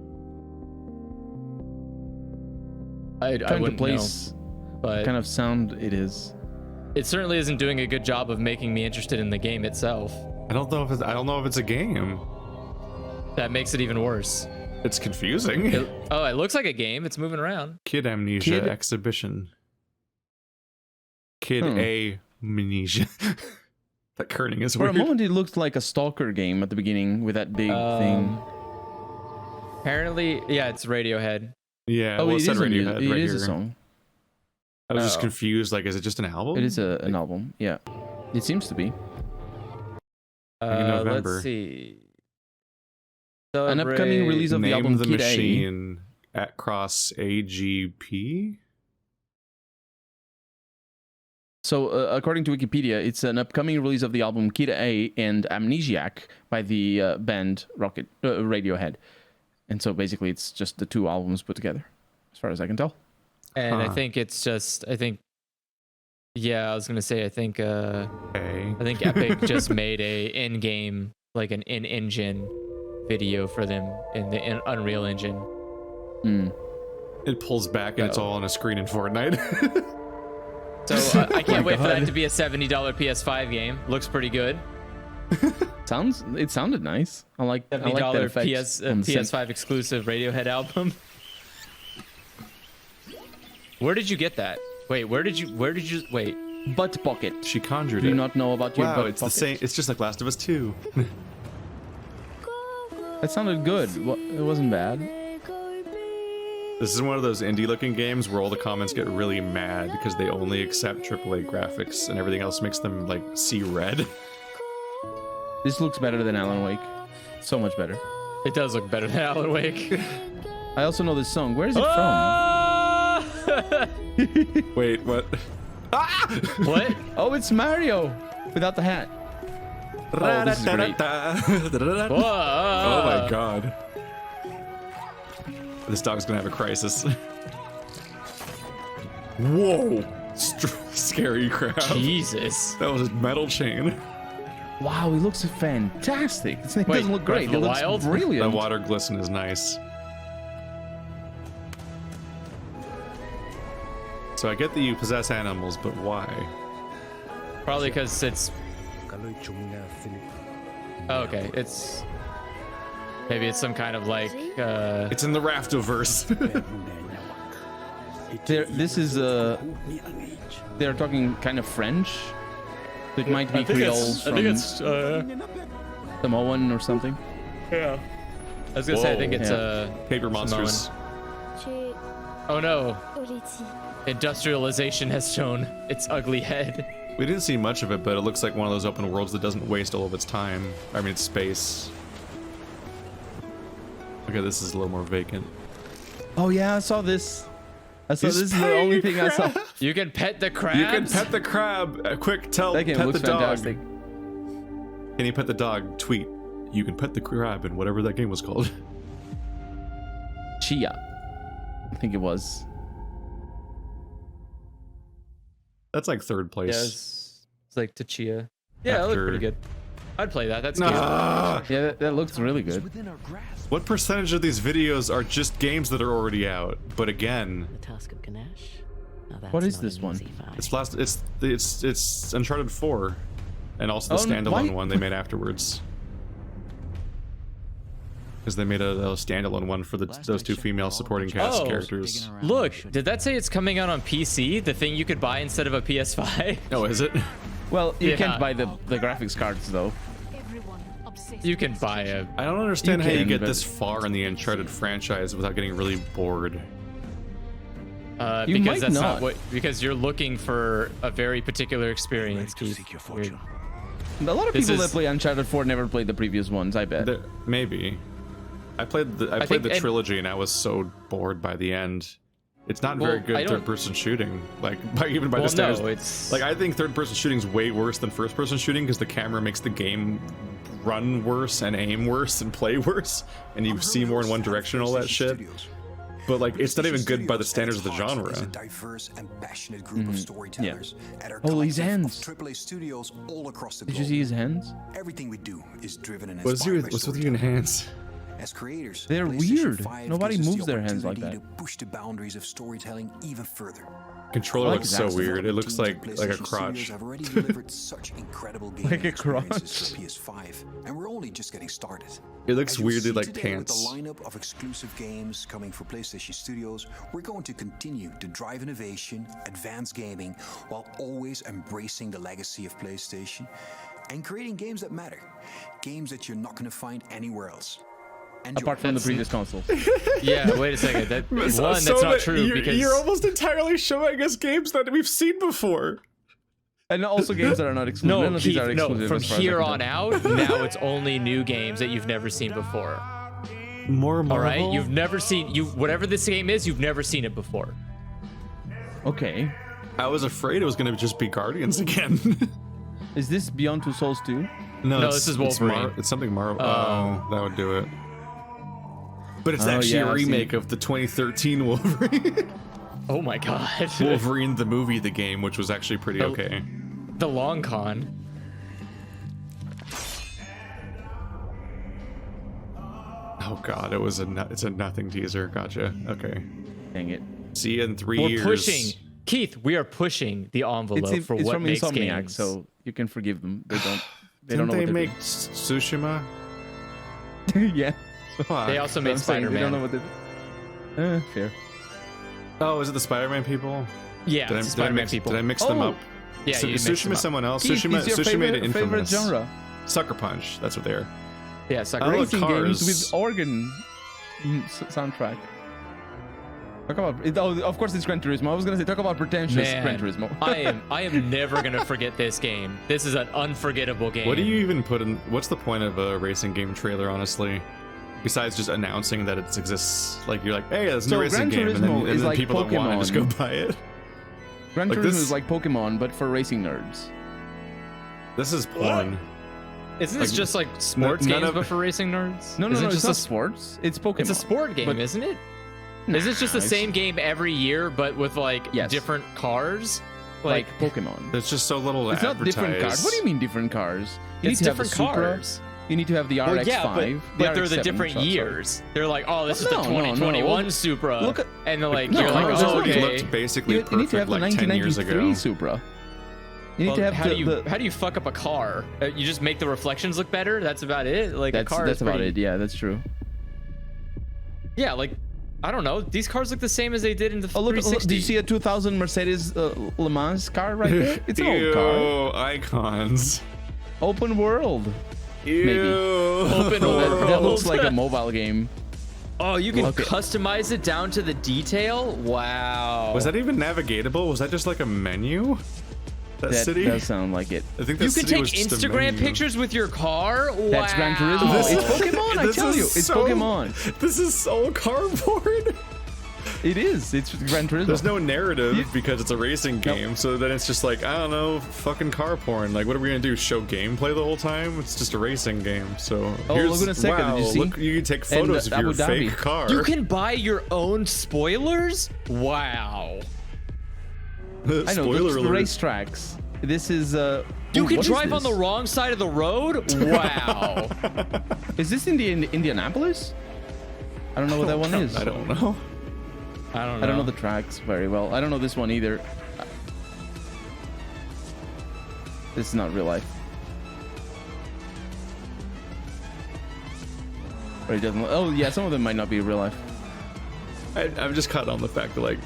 Speaker 3: I
Speaker 2: Trying to
Speaker 3: wouldn't
Speaker 2: place
Speaker 3: know, but
Speaker 2: what kind of sound it is.
Speaker 3: It certainly isn't doing a good job of making me interested in the game itself.
Speaker 1: I don't know if it's a game.
Speaker 3: That makes it even worse.
Speaker 1: It's confusing.
Speaker 3: It looks like a game. It's moving around.
Speaker 1: Kid Amnesia exhibition. Kid Amnesia. That kerning is weird.
Speaker 2: For a moment, it looked like a Stalker game at the beginning with that big thing.
Speaker 3: Apparently, yeah, it's Radiohead.
Speaker 1: Yeah,
Speaker 2: oh,
Speaker 1: well,
Speaker 2: it
Speaker 1: it said
Speaker 2: is
Speaker 1: Radiohead
Speaker 2: it
Speaker 1: right
Speaker 2: is
Speaker 1: here.
Speaker 2: a song.
Speaker 1: I was just confused. Like, is it just an album?
Speaker 2: It is an album. Yeah, it seems to be.
Speaker 1: In November.
Speaker 3: Let's see.
Speaker 2: An upcoming release of the album
Speaker 1: the
Speaker 2: Kid
Speaker 1: Machine at Cross AGP.
Speaker 2: So, according to Wikipedia, it's an upcoming release of the album Kid A and Amnesiac by the band Radiohead. And so basically it's just the two albums put together, as far as I can tell.
Speaker 3: And I think it's just, I think Epic just made a in-game, like an in-engine video for them in the Unreal Engine.
Speaker 1: It pulls back and it's all on a screen in Fortnite.
Speaker 3: So I can't wait for that to be a $70 PS5 game. Looks pretty good.
Speaker 2: It sounded nice. I like that effect on the
Speaker 3: PS5 exclusive Radiohead album. Where did you get that? Wait, where did you wait?
Speaker 2: Butt pocket.
Speaker 1: She conjured
Speaker 2: Do
Speaker 1: it.
Speaker 2: you not know about your
Speaker 1: Wow,
Speaker 2: butt
Speaker 1: it's
Speaker 2: pocket?
Speaker 1: the same. It's just like Last of Us 2.
Speaker 2: That sounded good. It wasn't bad.
Speaker 1: This is one of those indie-looking games where all the comments get really mad because they only accept AAA graphics and everything else makes them like see red.
Speaker 2: This looks better than Alan Wake. So much better.
Speaker 3: It does look better than Alan Wake.
Speaker 2: I also know this song. Where is it from?
Speaker 1: Wait, what?
Speaker 3: What?
Speaker 2: Oh, it's Mario without the hat. Oh, this is great.
Speaker 1: Oh my god. This dog's gonna have a crisis. Whoa! Scary crap.
Speaker 3: Jesus.
Speaker 1: That was a metal chain.
Speaker 2: Wow, he looks fantastic. It
Speaker 3: Wait,
Speaker 2: doesn't look great. It
Speaker 3: Breath of the
Speaker 2: looks
Speaker 3: Wild?
Speaker 2: brilliant.
Speaker 1: The water glisten is nice. So I get that you possess animals, but why?
Speaker 3: Probably because it's... Oh, okay, it's... Maybe it's some kind of like...
Speaker 1: It's in the Raftoverse.
Speaker 2: This is they're talking kind of French. It might be Creoles from Samoan or something.
Speaker 3: Yeah. I was gonna say, I think it's
Speaker 1: Paper Monsters.
Speaker 3: Oh no. Industrialization has shown its ugly head.
Speaker 1: We didn't see much of it, but it looks like one of those open worlds that doesn't waste all of its time. I mean, it's space. Okay, this is a little more vacant.
Speaker 2: Oh yeah, I saw this. This is the only thing I saw.
Speaker 3: You can pet the crabs?
Speaker 1: You can pet the crab. Quick, tell
Speaker 2: That game
Speaker 1: pet
Speaker 2: looks
Speaker 1: the dog.
Speaker 2: fantastic.
Speaker 1: Can you pet the dog? Tweet. You can pet the crab in whatever that game was called.
Speaker 2: Chia. I think it was.
Speaker 1: That's like third place.
Speaker 3: Yeah, it's like Tachia. Yeah, that looked pretty good. I'd play that. That's good.
Speaker 2: Yeah, that looks really good.
Speaker 1: What percentage of these videos are just games that are already out? But again,
Speaker 13: The Task of Ganesh.
Speaker 2: What is this one?
Speaker 1: it's Uncharted 4, and also the standalone one they made afterwards. Because they made a standalone one for those two female supporting cast characters.
Speaker 3: Look, did that say it's coming out on PC? The thing you could buy instead of a PS5?
Speaker 1: Oh, is it?
Speaker 2: Well, you can't buy the graphics cards though.
Speaker 3: You can buy a...
Speaker 1: I don't understand how you get
Speaker 2: but-
Speaker 1: this far in the Uncharted franchise without getting really bored.
Speaker 2: You
Speaker 3: because
Speaker 2: might
Speaker 3: that's not
Speaker 2: not.
Speaker 3: what... Because you're looking for a very particular experience, Keith. You're-
Speaker 2: A lot of
Speaker 3: This
Speaker 2: people that
Speaker 3: is-
Speaker 2: play Uncharted 4 never played the previous ones, I bet.
Speaker 1: Maybe. I played the trilogy and I was so bored by the end. It's not very good third-person shooting. Like, even by the standards.
Speaker 3: No, it's...
Speaker 1: Like, I think third-person shooting is way worse than first-person shooting because the camera makes the game run worse and aim worse and play worse, and you see more in one direction and all that shit. But like, it's not even good by the standards of the genre.
Speaker 14: A diverse and passionate group of storytellers at our
Speaker 2: Oh, his
Speaker 14: collective
Speaker 2: hands.
Speaker 14: of AAA studios all across the
Speaker 2: Did
Speaker 14: globe.
Speaker 2: you see his hands?
Speaker 14: Everything we do is driven and
Speaker 1: What's
Speaker 14: inspired by
Speaker 1: with you in hands?
Speaker 14: As creators,
Speaker 2: They're
Speaker 14: PlayStation
Speaker 2: weird.
Speaker 14: 5
Speaker 2: Nobody
Speaker 14: gives us
Speaker 2: moves
Speaker 14: the
Speaker 2: their hands like
Speaker 14: opportunity
Speaker 2: that.
Speaker 14: to push the boundaries of storytelling even further.
Speaker 1: Controller
Speaker 2: I like
Speaker 1: looks so
Speaker 2: that.
Speaker 1: weird. It looks like a
Speaker 14: PlayStation
Speaker 1: crotch.
Speaker 14: Studios have already delivered such incredible gaming
Speaker 2: Like a
Speaker 14: experiences for PS5, and we're only just getting started.
Speaker 1: It looks
Speaker 14: As you'll
Speaker 1: weirdly
Speaker 14: see
Speaker 1: like
Speaker 14: today with
Speaker 1: pants.
Speaker 14: the lineup of exclusive games coming for PlayStation Studios, we're going to continue to drive innovation, advance gaming, while always embracing the legacy of PlayStation and creating games that matter, games that you're not going to find anywhere else. Enjoy.
Speaker 2: Apart from the previous consoles.
Speaker 3: Yeah, wait a second. That's not true because...
Speaker 1: You're almost entirely showing us games that we've seen before.
Speaker 2: And also games that are not exclusive. None
Speaker 3: No,
Speaker 2: of these
Speaker 3: Keith,
Speaker 2: are
Speaker 3: no,
Speaker 2: exclusive
Speaker 3: from
Speaker 2: as far as I
Speaker 3: here
Speaker 2: can
Speaker 3: on
Speaker 2: tell.
Speaker 3: out, now it's only new games that you've never seen before.
Speaker 1: More Marvel?
Speaker 3: All right? You've never seen... Whatever this game is, you've never seen it before.
Speaker 2: Okay.
Speaker 1: I was afraid it was going to just be Guardians again.
Speaker 2: Is this Beyond Two Souls 2?
Speaker 3: No, this is Wolverine.
Speaker 1: It's something Marvel. Oh, that would do it. But it's
Speaker 2: Oh,
Speaker 1: actually
Speaker 2: yeah,
Speaker 1: a
Speaker 2: I've
Speaker 1: remake of the 2013 Wolverine.
Speaker 3: Oh my god.
Speaker 1: Wolverine the movie, the game, which was actually pretty okay.
Speaker 3: The long con.
Speaker 1: Oh god, it's a nothing teaser. Gotcha. Okay.
Speaker 2: Dang it.
Speaker 1: See you in 3
Speaker 3: We're
Speaker 1: years.
Speaker 3: pushing. Keith, we are pushing the envelope for what
Speaker 2: from
Speaker 3: makes
Speaker 2: Insomniac,
Speaker 3: games.
Speaker 2: so you can forgive them. They don't. They
Speaker 1: Didn't
Speaker 2: don't know
Speaker 1: they
Speaker 2: what
Speaker 1: make Tsushima?
Speaker 2: yeah.
Speaker 3: They also made
Speaker 2: I'm saying
Speaker 3: Spider-Man.
Speaker 2: They don't know what they. Fair.
Speaker 1: Oh, is it the Spider-Man people?
Speaker 3: Yeah,
Speaker 1: Did I,
Speaker 3: it's
Speaker 1: did I
Speaker 3: Spider-Man
Speaker 1: mix,
Speaker 3: people.
Speaker 1: Did I mix them up?
Speaker 3: Yeah,
Speaker 1: so,
Speaker 3: you mixed them
Speaker 1: Tsushima's
Speaker 3: up.
Speaker 1: someone else.
Speaker 2: Keith,
Speaker 1: Tsushima,
Speaker 2: it's your
Speaker 1: Tsushima made it
Speaker 2: favorite
Speaker 1: infamous.
Speaker 2: genre.
Speaker 1: Sucker Punch. That's what they are.
Speaker 3: Yeah, Sucker
Speaker 1: I love
Speaker 3: Punch.
Speaker 2: Racing games
Speaker 1: Cars.
Speaker 2: with organ soundtrack. Talk about it. Oh, of course it's Gran Turismo. I was gonna say talk about pretentious Gran Turismo.
Speaker 3: I am never gonna forget this game. This is an unforgettable game.
Speaker 1: What do you even put in? What's the point of a racing game trailer, honestly? Besides just announcing that it exists, like you're like, hey, there's a new racing game, and then
Speaker 2: like
Speaker 1: people that want it just go
Speaker 2: Pokemon.
Speaker 1: buy it.
Speaker 2: Gran
Speaker 1: Like
Speaker 2: Turismo
Speaker 1: this-
Speaker 2: is like Pokemon, but for racing nerds.
Speaker 1: This is porn.
Speaker 3: Isn't this
Speaker 1: Like,
Speaker 3: just like sports
Speaker 1: none
Speaker 3: games
Speaker 1: of-
Speaker 3: but for racing nerds?
Speaker 2: No,
Speaker 3: Isn't it
Speaker 2: it's
Speaker 3: just
Speaker 2: not
Speaker 3: a
Speaker 2: sports. It's Pokemon.
Speaker 3: It's a sport game,
Speaker 2: But-
Speaker 3: isn't it? Is it just the
Speaker 2: Nah,
Speaker 3: same game every year, but with like
Speaker 2: Yes.
Speaker 3: different cars?
Speaker 2: like Pokemon.
Speaker 1: There's just so little to
Speaker 2: It's not different cars.
Speaker 1: advertise.
Speaker 2: What do you mean different cars? You
Speaker 3: It's
Speaker 2: need to have the
Speaker 3: different
Speaker 2: Supra.
Speaker 3: cars.
Speaker 2: You need to have the
Speaker 3: Well,
Speaker 2: RX-5.
Speaker 3: yeah, but they're the
Speaker 2: RX-7
Speaker 3: different
Speaker 2: sorry.
Speaker 3: years. They're like, oh, this
Speaker 2: Well,
Speaker 3: is the
Speaker 2: no, no, no.
Speaker 3: 2021 Supra.
Speaker 2: Look at-
Speaker 3: and they're like,
Speaker 2: No,
Speaker 3: you're like,
Speaker 2: there's
Speaker 3: oh,
Speaker 2: no-
Speaker 3: okay.
Speaker 1: looked basically
Speaker 2: You need to
Speaker 1: perfect
Speaker 2: have the
Speaker 1: like 10 years
Speaker 2: 1993
Speaker 1: ago.
Speaker 2: Supra. You need
Speaker 3: Well,
Speaker 2: to have
Speaker 3: how
Speaker 2: the,
Speaker 3: do you how do you fuck up a car? You just make the reflections look better. That's about it. Like a car.
Speaker 2: that's
Speaker 3: is
Speaker 2: about
Speaker 3: pretty,
Speaker 2: it. Yeah, that's true.
Speaker 3: Yeah, like I don't know. These cars look the same as they did in the
Speaker 2: Oh, look!
Speaker 3: 360.
Speaker 2: Do you see a 2000 Mercedes Le Mans car right there? It's an old car.
Speaker 1: Ew, icons.
Speaker 2: Open world.
Speaker 1: Ew.
Speaker 2: Maybe.
Speaker 3: Open
Speaker 2: That looks
Speaker 3: world.
Speaker 2: like a mobile game.
Speaker 3: Oh, you can
Speaker 2: Okay.
Speaker 3: customize it down to the detail. Wow.
Speaker 1: Was that even navigatable? Was that just like a menu? That city?
Speaker 2: does sound like it.
Speaker 1: I think
Speaker 3: You
Speaker 1: that
Speaker 3: can
Speaker 1: city
Speaker 3: take
Speaker 1: was just a
Speaker 3: Instagram
Speaker 1: menu.
Speaker 3: pictures with your car. Wow.
Speaker 2: That's Gran Turismo.
Speaker 1: This-
Speaker 2: It's Pokemon. I
Speaker 1: this
Speaker 2: tell
Speaker 1: is
Speaker 2: you, it's
Speaker 1: so-
Speaker 2: Pokemon.
Speaker 1: This is so cardboard.
Speaker 2: It is. It's Gran Turismo.
Speaker 1: There's no narrative because it's a racing game, so then it's just like, I don't know, fucking car porn. Like, what are we gonna do? Show gameplay the whole time? It's just a racing game. So
Speaker 2: Oh,
Speaker 1: here's,
Speaker 2: look at a second,
Speaker 1: wow,
Speaker 2: did you see?
Speaker 1: look, you can take
Speaker 2: And,
Speaker 1: photos of your
Speaker 2: Abu Dhabi.
Speaker 1: fake car.
Speaker 3: You can buy your own spoilers. Wow.
Speaker 2: I know.
Speaker 1: Spoiler
Speaker 2: The
Speaker 1: alert.
Speaker 2: racetracks. This is
Speaker 3: You
Speaker 2: ooh,
Speaker 3: can
Speaker 2: what is
Speaker 3: drive on
Speaker 2: this?
Speaker 3: the wrong side of the road. Wow.
Speaker 2: Is this in the Indianapolis? I don't know what that one is.
Speaker 1: I don't know.
Speaker 3: I don't know.
Speaker 2: I don't know the tracks very well. I don't know this one either. This is not real life. Or it doesn't. Oh yeah, some of them might not be real life.
Speaker 1: I'm just caught on the fact that like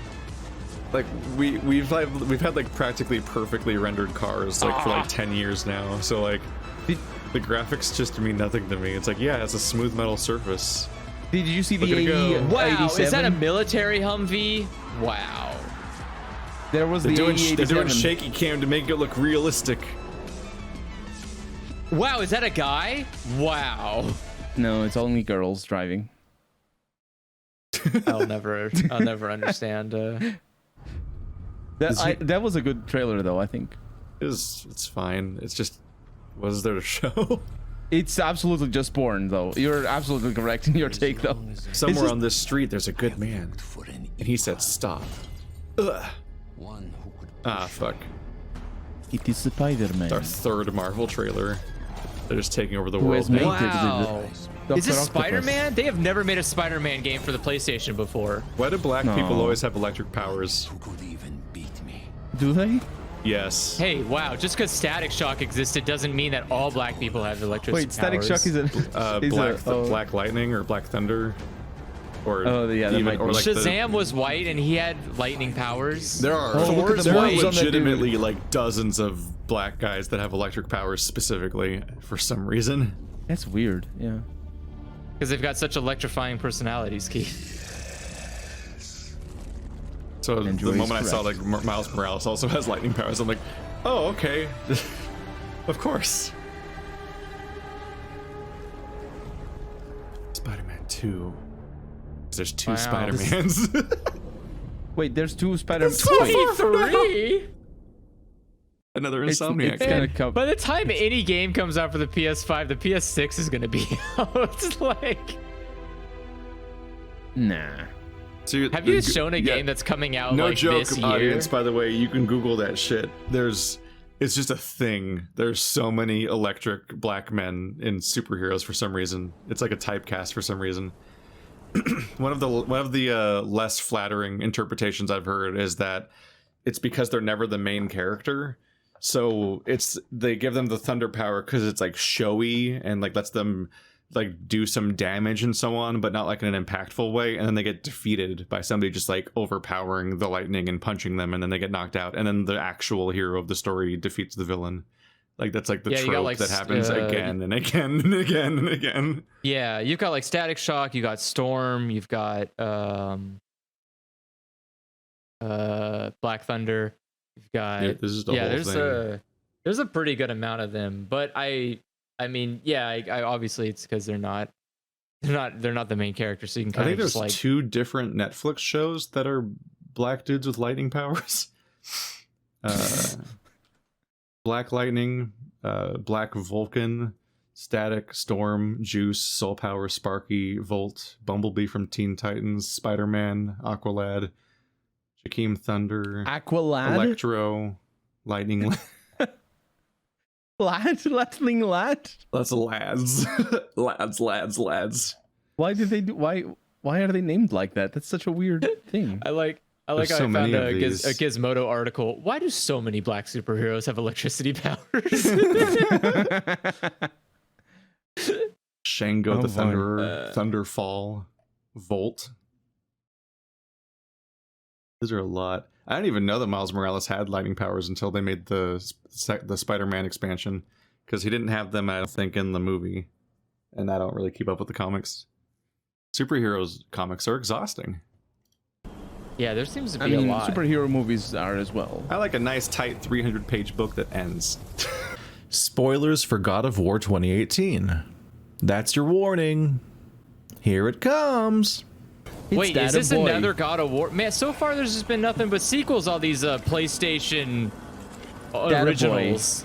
Speaker 1: we've had like practically perfectly rendered cars like for like 10 years now. So like the graphics just mean nothing to me. It's like, yeah, it's a smooth metal surface.
Speaker 2: Did you see the
Speaker 1: Look at it
Speaker 2: 80,
Speaker 1: go.
Speaker 3: Wow. Is that a
Speaker 2: 87?
Speaker 3: military Humvee? Wow.
Speaker 2: There was
Speaker 1: They're
Speaker 2: the
Speaker 1: doing
Speaker 2: 87.
Speaker 1: shaky cam to make it look realistic.
Speaker 3: Wow. Is that a guy? Wow.
Speaker 2: No, it's only girls driving.
Speaker 3: I'll never understand.
Speaker 2: That was a good trailer though, I think.
Speaker 1: It's fine. It's just, what is there to show?
Speaker 2: It's absolutely just porn though. You're absolutely correct in your take though.
Speaker 1: Somewhere on this street, there's a good man, and he said, "Stop." Ugh. Ah, fuck.
Speaker 2: It is Spider-Man.
Speaker 1: It's our third Marvel trailer. They're just taking over the
Speaker 2: Who has
Speaker 1: world.
Speaker 2: made
Speaker 1: now.
Speaker 3: Wow.
Speaker 2: Dr.
Speaker 3: Is this
Speaker 2: Octopus.
Speaker 3: Spider-Man? They have never made a Spider-Man game for the PlayStation before.
Speaker 1: Why do black
Speaker 2: No.
Speaker 1: people always have electric powers?
Speaker 2: Do they?
Speaker 1: Yes.
Speaker 3: Hey, wow. Just because Static Shock existed doesn't mean that all black people have electricity
Speaker 2: Wait, Static
Speaker 3: powers.
Speaker 2: Shock is a
Speaker 1: Black Lightning or Black Thunder, or
Speaker 2: Oh, yeah, that might be.
Speaker 1: like
Speaker 3: Shazam was white and he had lightning powers.
Speaker 1: There are
Speaker 2: Oh, look at the
Speaker 1: there are
Speaker 2: moves on that dude.
Speaker 1: legitimately like dozens of black guys that have electric powers specifically for some reason.
Speaker 2: That's weird. Yeah.
Speaker 3: Because they've got such electrifying personalities, Keith.
Speaker 1: So
Speaker 2: And
Speaker 1: the
Speaker 2: Joy is
Speaker 1: moment I saw
Speaker 2: correct.
Speaker 1: like Miles Morales also has lightning powers, I'm like, oh okay, of course. Spider-Man 2. 'Cause there's two
Speaker 3: Wow.
Speaker 1: Spider-Mans.
Speaker 2: Wait, there's two Spider-Man.
Speaker 3: 23?
Speaker 1: Another
Speaker 2: It's
Speaker 1: Insomniac.
Speaker 2: gonna come.
Speaker 3: By the time any game comes out for the PS5, the PS6 is going to be out. It's like...
Speaker 2: Nah.
Speaker 1: So
Speaker 3: Have you shown a game that's coming out
Speaker 1: no
Speaker 3: like
Speaker 1: joke,
Speaker 3: this year?
Speaker 1: audience, by the way, you can Google that shit. It's just a thing. There's so many electric black men in superheroes for some reason. It's like a typecast for some reason. one of the less flattering interpretations I've heard is that it's because they're never the main character. So they give them the thunder power because it's like showy and like lets them like do some damage and so on, but not like in an impactful way. And then they get defeated by somebody just like overpowering the lightning and punching them, and then they get knocked out. And then the actual hero of the story defeats the villain. Like that's like the trope that happens again and again and again and again.
Speaker 3: Yeah, you've got like Static Shock, you got Storm, you've got Black Thunder, you've got there's a pretty good amount of them. But I mean, yeah, I obviously it's because they're not the main character, so you can kind of just like
Speaker 1: 2 different Netflix shows that are black dudes with lightning powers. Black Lightning, Black Vulcan, Static, Storm, Juice, Soul Power, Sparky, Volt, Bumblebee from Teen Titans, Spider-Man, Aqualad, Jakeem Thunder,
Speaker 2: Aqualad,
Speaker 1: Electro, Lightning.
Speaker 2: Lightning lad.
Speaker 1: That's lads. lads.
Speaker 2: Why did they do? Why are they named like that? That's such a weird thing.
Speaker 3: I like how I found a Gizmodo article. Why do so many black superheroes have electricity powers?
Speaker 1: Shango the Thunderer, Thunderfall, Volt. Those are a lot. I didn't even know that Miles Morales had lightning powers until they made the Spider-Man expansion, because he didn't have them, I don't think, in the movie. And I don't really keep up with the comics. Superheroes comics are exhausting.
Speaker 3: Yeah, there seems to be a lot.
Speaker 2: Superhero movies are as well.
Speaker 1: I like a nice, tight 300-page book that ends.
Speaker 13: Spoilers for God of War 2018. That's your warning. Here it comes.
Speaker 3: Wait, is this another God of War? Man, so far there's just been nothing but sequels on these PlayStation originals.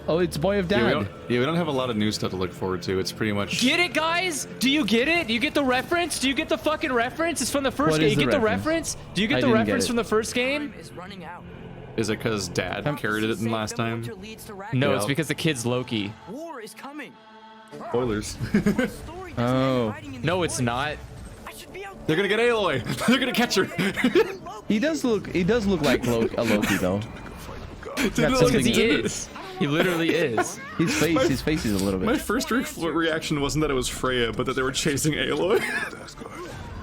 Speaker 2: Oh, it's Boy of Dad.
Speaker 1: We don't have a lot of new stuff to look forward to. It's pretty much...
Speaker 3: Get it, guys? Do you get it? Do you get the reference? Do you get the fucking reference? It's from the first game. You get the reference? Do you get the reference from the first game?
Speaker 1: Is it because Dad carried it in last time?
Speaker 3: No, it's because the kid's Loki.
Speaker 9: War is coming.
Speaker 1: Spoilers.
Speaker 2: Oh.
Speaker 3: No, it's not.
Speaker 1: They're gonna get Aloy. They're gonna catch her.
Speaker 2: He does look like a Loki though.
Speaker 3: Because he is. He literally is.
Speaker 2: His face is a little bit.
Speaker 1: My first reaction wasn't that it was Freya, but that they were chasing Aloy.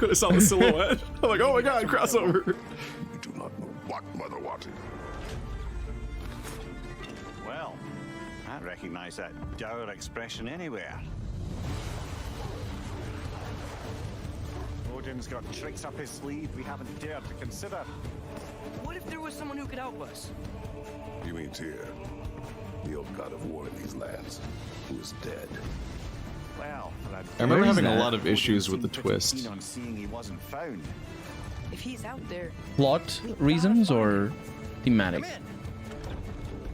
Speaker 1: Because I saw the silhouette. I'm like, oh my god, crossover.
Speaker 11: You do not know what Mother wanted.
Speaker 15: Well, I recognize that dour expression anywhere. Odin's got tricks up his sleeve we haven't dared to consider.
Speaker 9: What if there was someone who could help us?
Speaker 11: You mean Tyr, the old god of war in these lands, who is dead?
Speaker 15: Well,
Speaker 1: I remember having a lot of issues with the twist.
Speaker 15: On seeing he wasn't found.
Speaker 9: If he's out there,
Speaker 2: Plot reasons or thematic?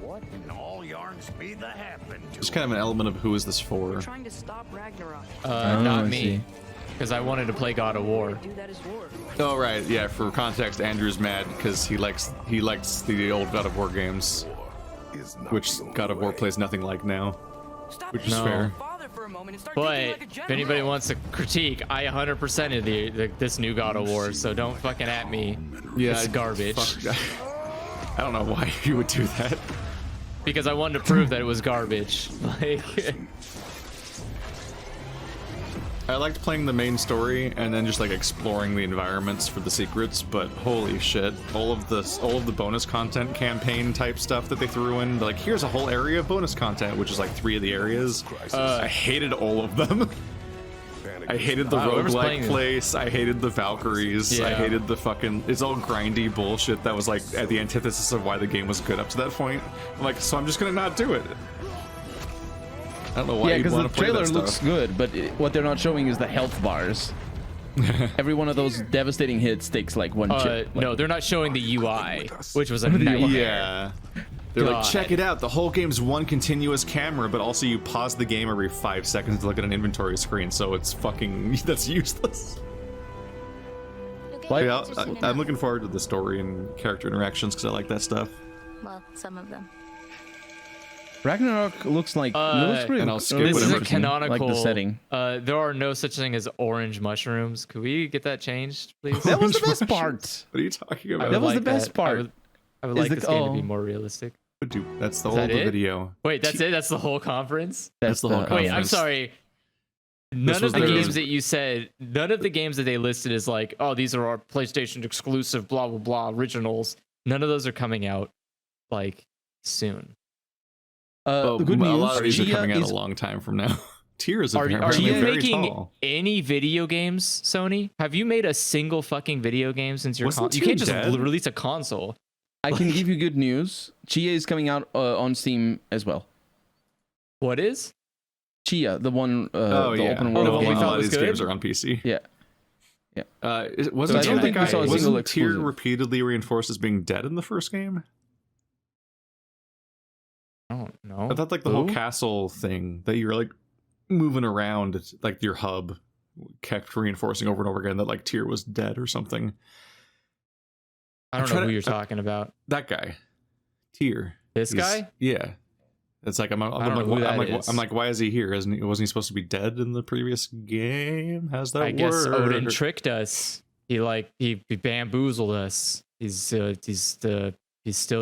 Speaker 15: What in all yarns be the happened?
Speaker 1: Just kind of an element of who is this for?
Speaker 9: we're trying to stop Ragnarok.
Speaker 3: Not
Speaker 2: I
Speaker 3: me.
Speaker 2: see.
Speaker 3: Because I wanted to play God of War.
Speaker 9: Do that as war.
Speaker 1: Oh right, yeah. For context, Andrew's mad because he likes the old God of War games, which God of War plays nothing like now, which is fair.
Speaker 3: But if anybody wants to critique, I 100%ed this new God of War, so don't fucking at me.
Speaker 1: Yeah,
Speaker 3: it's garbage.
Speaker 1: I don't know why you would do that.
Speaker 3: Because I wanted to prove that it was garbage. Like.
Speaker 1: I liked playing the main story and then just like exploring the environments for the secrets, but holy shit, all of the bonus content campaign type stuff that they threw in, like here's a whole area of bonus content, which is like 3 of the areas. I hated all of them. I hated the roguelike place, I hated the Valkyries, I hated the fucking, it's all grindy bullshit that was like at the antithesis of why the game was good up to that point. I'm like, so I'm just gonna not do it. I don't know why.
Speaker 2: Yeah, because the trailer looks good, but what they're not showing is the health bars. Every one of those devastating hits takes like one chip.
Speaker 3: No, they're not showing the UI, which was a nightmare.
Speaker 1: Yeah. They're like, check it out. The whole game's one continuous camera, but also you pause the game every 5 seconds to look at an inventory screen, so it's fucking, that's useless. Yeah, I'm looking forward to the story and character interactions because I like that stuff.
Speaker 5: Well, some of them.
Speaker 2: Ragnarok looks like looks pretty.
Speaker 1: and I'll skip
Speaker 3: This
Speaker 1: whatever
Speaker 3: isn't canonical.
Speaker 2: Like the setting.
Speaker 3: There are no such thing as orange mushrooms. Could we get that changed, please?
Speaker 2: That was the best part.
Speaker 1: What are you talking
Speaker 3: I
Speaker 1: about?
Speaker 3: would
Speaker 2: That was
Speaker 3: like
Speaker 2: the best part.
Speaker 3: I would
Speaker 2: Is
Speaker 3: like
Speaker 2: the-
Speaker 3: this game to
Speaker 2: oh.
Speaker 3: be more realistic.
Speaker 1: That's the
Speaker 3: Is
Speaker 1: whole
Speaker 3: that
Speaker 1: of the
Speaker 3: it?
Speaker 1: video.
Speaker 3: Wait, that's it? That's the whole conference?
Speaker 1: That's the whole conference.
Speaker 3: Wait, I'm sorry. None
Speaker 1: was
Speaker 3: of the
Speaker 1: their-
Speaker 3: games that you said, none of the games that they listed is like, oh, these are our PlayStation exclusive, blah, blah, blah, originals. None of those are coming out, like, soon.
Speaker 2: The good news.
Speaker 1: A lot of these are
Speaker 2: Chia
Speaker 1: coming out
Speaker 2: is-
Speaker 1: a long time from now. Tears
Speaker 3: Are
Speaker 1: apparently
Speaker 3: you
Speaker 1: very
Speaker 3: making
Speaker 1: tall.
Speaker 3: any video games, Sony? Have you made a single fucking video game since your
Speaker 1: Wasn't
Speaker 3: console? You
Speaker 1: Tear
Speaker 3: can't just
Speaker 1: dead?
Speaker 3: release a console.
Speaker 2: I can give you good news. Chia is coming out on Steam as well.
Speaker 3: What is?
Speaker 2: Chia, the one,
Speaker 1: Oh
Speaker 2: the
Speaker 1: yeah,
Speaker 2: open
Speaker 1: no,
Speaker 2: world
Speaker 3: game
Speaker 1: a
Speaker 3: you
Speaker 2: game.
Speaker 3: thought
Speaker 1: lot of
Speaker 3: was
Speaker 1: these games
Speaker 3: good?
Speaker 1: are on PC.
Speaker 2: Yeah.
Speaker 1: Wasn't
Speaker 3: So I don't think we saw a
Speaker 2: single
Speaker 1: wasn't Tyr
Speaker 2: exclusive.
Speaker 1: repeatedly reinforced as being dead in the first game?
Speaker 3: I don't know.
Speaker 1: I thought like the whole
Speaker 2: Who?
Speaker 1: castle thing that you're like moving around, it's like your hub kept reinforcing over and over again that like Tyr was dead or something.
Speaker 3: I don't
Speaker 1: I'm trying
Speaker 3: know who
Speaker 1: to-
Speaker 3: you're talking about.
Speaker 1: That guy, Tyr.
Speaker 3: This guy?
Speaker 1: Yeah. It's like I'm
Speaker 3: don't know who that is.
Speaker 1: I'm like, why is he here? Wasn't he supposed to be dead in the previous game? How's that
Speaker 3: I guess
Speaker 1: work?
Speaker 3: Odin tricked us. He bamboozled us. He's still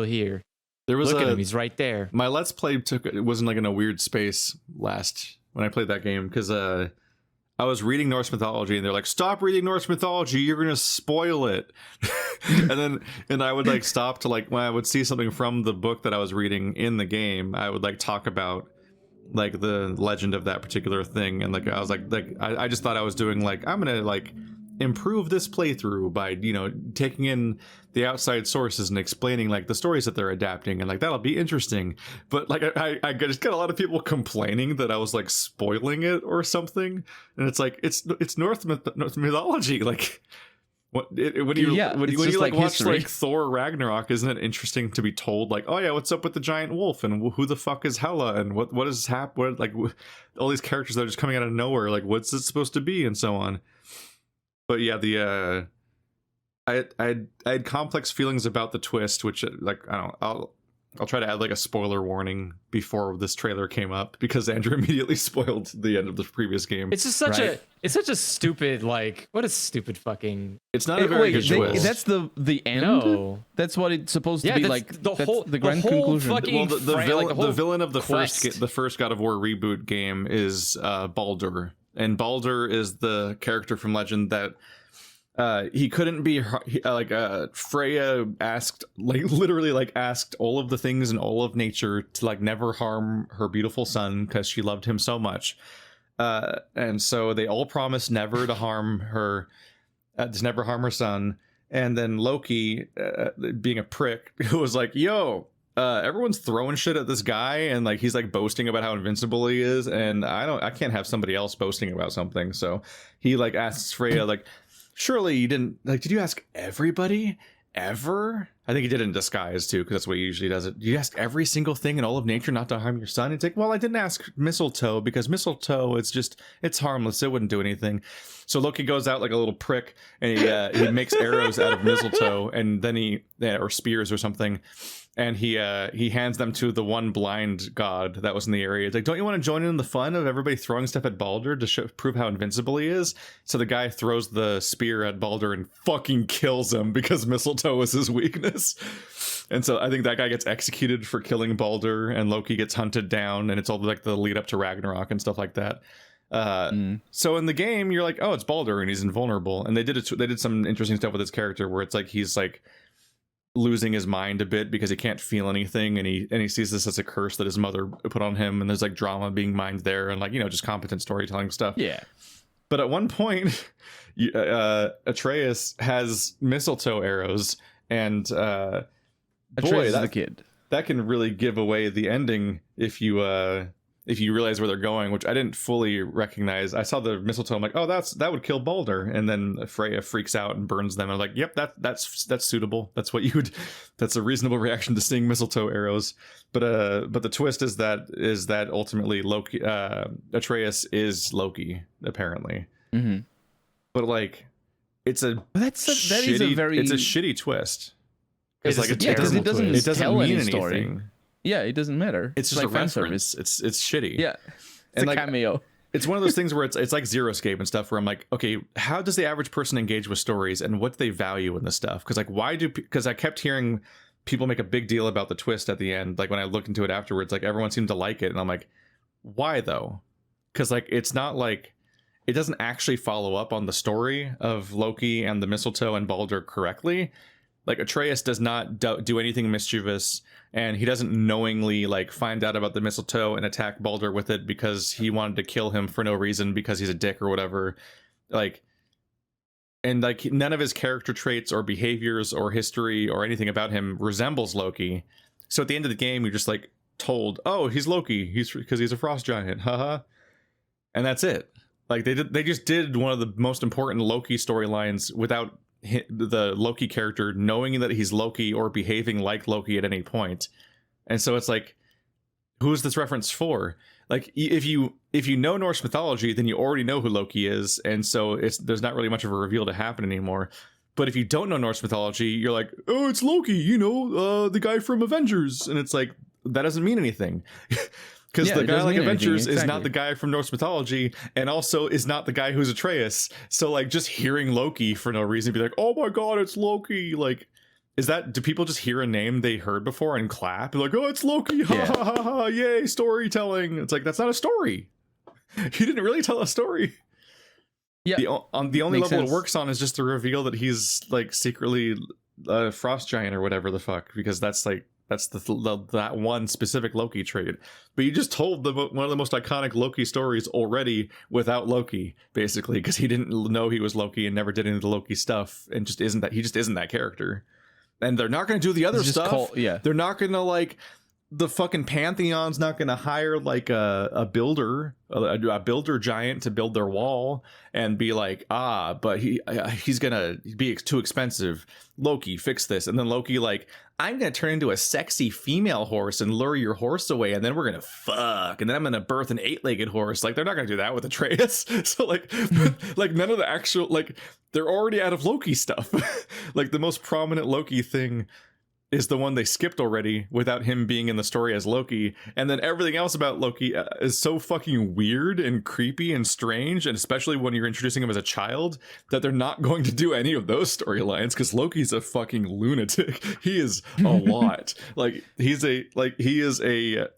Speaker 3: here.
Speaker 1: There was
Speaker 3: Look at him. He's right there.
Speaker 1: My Let's Play it wasn't like in a weird space last when I played that game because I was reading Norse mythology and they're like, stop reading Norse mythology, you're gonna spoil it. and I would like stop to like when I would see something from the book that I was reading in the game, I would like talk about like the legend of that particular thing, and like I was like I just thought I was doing like I'm gonna like improve this playthrough by taking in the outside sources and explaining like the stories that they're adapting, and like that'll be interesting. But like I just got a lot of people complaining that I was like spoiling it or something, and it's like it's Norse mythology. Like when you like watch
Speaker 2: history.
Speaker 1: like Thor Ragnarok, isn't it interesting to be told like, oh yeah, what's up with the giant wolf and who the fuck is Hela and what is like all these characters that are just coming out of nowhere, like what's it supposed to be and so on. But yeah, I had complex feelings about the twist, which like I'll try to add like a spoiler warning before this trailer came up because Andrew immediately spoiled the end of the previous game.
Speaker 3: It's just such a stupid like what a stupid fucking.
Speaker 1: It's not a very good twist.
Speaker 2: That's the end.
Speaker 3: No.
Speaker 2: That's what it's supposed to be
Speaker 3: that's
Speaker 2: like.
Speaker 3: the
Speaker 2: that's
Speaker 3: whole
Speaker 2: the grand
Speaker 3: whole
Speaker 2: conclusion.
Speaker 3: fucking
Speaker 1: Well, the villain of the
Speaker 3: quest.
Speaker 1: first God of War reboot game is Baldur, and Baldur is the character from Legend that. He couldn't be Freya asked literally asked all of the things in all of nature to like never harm her beautiful son because she loved him so much, and so they all promised never to harm her, to never harm her son. And then Loki, being a prick, was like, "Yo, everyone's throwing shit at this guy, and like he's like boasting about how invincible he is, and I can't have somebody else boasting about something." So he like asks Freya like. Surely you didn't did you ask everybody ever? I think he did it in disguise too, because that's what he usually does. You ask every single thing in all of nature not to harm your son. It's like, well, I didn't ask mistletoe because mistletoe, it's harmless. It wouldn't do anything. So Loki goes out like a little prick and he makes arrows out of mistletoe, and then or spears or something. And he hands them to the one blind god that was in the area. It's like, don't you want to join in the fun of everybody throwing stuff at Baldur to prove how invincible he is? So the guy throws the spear at Baldur and fucking kills him because mistletoe is his weakness. And so I think that guy gets executed for killing Baldur, and Loki gets hunted down, and it's all like the lead up to Ragnarok and stuff like that. So in the game, you're like, oh, it's Baldur and he's invulnerable. And they did some interesting stuff with his character where it's like he's like losing his mind a bit because he can't feel anything, and he sees this as a curse that his mother put on him, and there's like drama being mined there, and like just competent storytelling stuff.
Speaker 2: Yeah.
Speaker 1: But at one point Atreus has mistletoe arrows, and
Speaker 2: Atreus is the kid
Speaker 1: that can really give away the ending if you realize where they're going, which I didn't fully recognize. I saw the mistletoe, I'm like, oh, that would kill Baldur, and then Freya freaks out and burns them. I'm like, yep, that's suitable. That's what you would. That's a reasonable reaction to seeing mistletoe arrows. But the twist is that ultimately Loki, Atreus is Loki apparently.
Speaker 2: Mm-hmm.
Speaker 1: But like, it's a
Speaker 2: shitty
Speaker 1: twist.
Speaker 3: It is
Speaker 1: Like
Speaker 3: a
Speaker 1: it doesn't
Speaker 2: tell
Speaker 1: mean
Speaker 2: any story.
Speaker 1: anything.
Speaker 2: Yeah, it doesn't matter.
Speaker 1: It's just
Speaker 2: like
Speaker 1: a
Speaker 2: fan
Speaker 1: reference.
Speaker 2: service.
Speaker 1: It's shitty.
Speaker 2: Yeah, it's
Speaker 1: And
Speaker 2: a
Speaker 1: like,
Speaker 2: cameo.
Speaker 1: It's one of those things where it's like Zero Escape and stuff where I'm like, okay, how does the average person engage with stories and what do they value in this stuff? Because like, because I kept hearing people make a big deal about the twist at the end. Like when I looked into it afterwards, like everyone seemed to like it. And I'm like, why though? Because like, it's not like, it doesn't actually follow up on the story of Loki and the mistletoe and Baldur correctly. Like Atreus does not do anything mischievous, and he doesn't knowingly like find out about the mistletoe and attack Baldur with it because he wanted to kill him for no reason because he's a dick or whatever. Like, and like none of his character traits or behaviors or history or anything about him resembles Loki. So at the end of the game, you're just like told, oh, he's Loki. He's because he's a frost giant. Haha. And that's it. Like they just did one of the most important Loki storylines without the Loki character knowing that he's Loki or behaving like Loki at any point. And so it's like, who's this reference for? Like if you know Norse mythology, then you already know who Loki is, and so there's not really much of a reveal to happen anymore. But if you don't know Norse mythology, you're like, oh, it's Loki, you know, the guy from Avengers, and it's like, that doesn't mean anything. Because the guy like Avengers is not the guy from Norse mythology, and also is not the guy who's Atreus. So like just hearing Loki for no reason, be like, oh my god, it's Loki. Like, do people just hear a name they heard before and clap? They're like, oh, it's Loki. Ha ha ha ha, yay, storytelling. It's like, that's not a story. He didn't really tell a story.
Speaker 2: Yeah.
Speaker 1: The only level it works on is just to reveal that he's like secretly a frost giant or whatever the fuck, because that's that one specific Loki trait. But you just told one of the most iconic Loki stories already without Loki, basically, because he didn't know he was Loki and never did any of the Loki stuff, and just isn't that character. And they're not going to do the other stuff. They're not going to like, the fucking Pantheon's not going to hire like a builder giant to build their wall and be like, but he's gonna be too expensive. Loki, fix this. And then Loki like, I'm gonna turn into a sexy female horse and lure your horse away, and then we're gonna fuck, and then I'm gonna birth an 8-legged horse. Like, they're not gonna do that with Atreus. So like none of the actual, like, they're already out of Loki stuff. Like the most prominent Loki thing is the one they skipped already without him being in the story as Loki. And then everything else about Loki is so fucking weird and creepy and strange, and especially when you're introducing him as a child, that they're not going to do any of those storylines, because Loki's a fucking lunatic. He is a lot. Like, he is a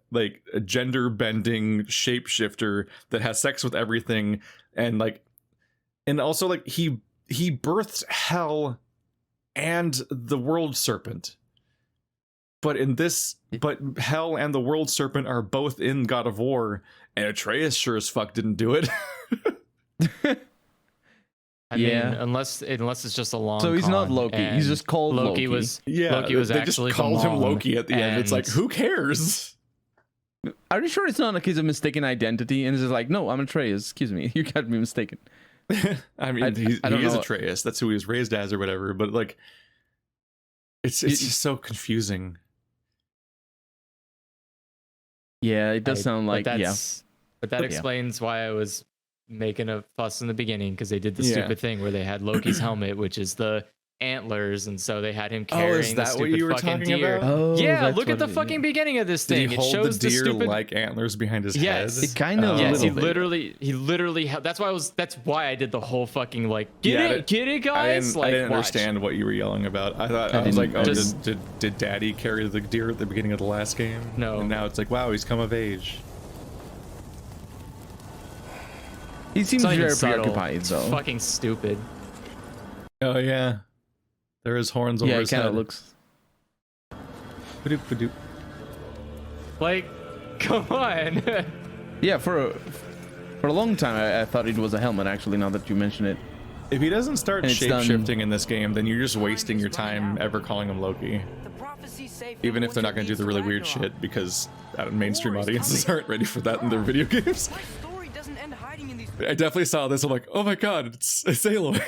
Speaker 1: gender bending shapeshifter that has sex with everything, and also like he births Hel and the World Serpent. But Hel and the World Serpent are both in God of War, and Atreus sure as fuck didn't do it.
Speaker 3: I mean, unless it's just a long.
Speaker 2: So he's not Loki. He's just called Loki.
Speaker 3: Loki was they
Speaker 1: just called him Loki at the end. It's like, who cares?
Speaker 2: Are you sure it's not like he's a mistaken identity and it's just like, no, I'm Atreus. Excuse me, you got me mistaken.
Speaker 1: I mean, he is Atreus. That's who he was raised as or whatever. But like, it's just so confusing.
Speaker 2: Yeah, it does sound like,
Speaker 3: But that explains why I was making a fuss in the beginning, because they did the stupid thing where they had Loki's helmet, which is the antlers, and so they had him carrying the stupid fucking deer. Yeah, look at the fucking beginning of this thing.
Speaker 1: Did he hold
Speaker 3: it shows
Speaker 1: the deer
Speaker 3: stupid
Speaker 1: like antlers behind his head?
Speaker 2: It kind of.
Speaker 3: Yes, he literally. That's why I did the whole fucking like get it, guys.
Speaker 1: I didn't understand what you were yelling about. I was like, did Daddy carry the deer at the beginning of the last game?
Speaker 3: No.
Speaker 1: And now it's like, wow, he's come of age.
Speaker 2: He seems very preoccupied, though.
Speaker 3: It's fucking stupid.
Speaker 1: Oh yeah. There is horns over his head.
Speaker 2: Yeah, it kind of looks.
Speaker 1: Ba-doop.
Speaker 3: Like, come on.
Speaker 2: Yeah, for a long time, I thought it was a helmet, actually, now that you mention it.
Speaker 1: If he doesn't start shape-shifting in this game, then you're just wasting your time ever calling him Loki. Even if they're not going to do the really weird shit, because mainstream audiences aren't ready for that in their video games. I definitely saw this, I'm like, oh my god, it's Aloy.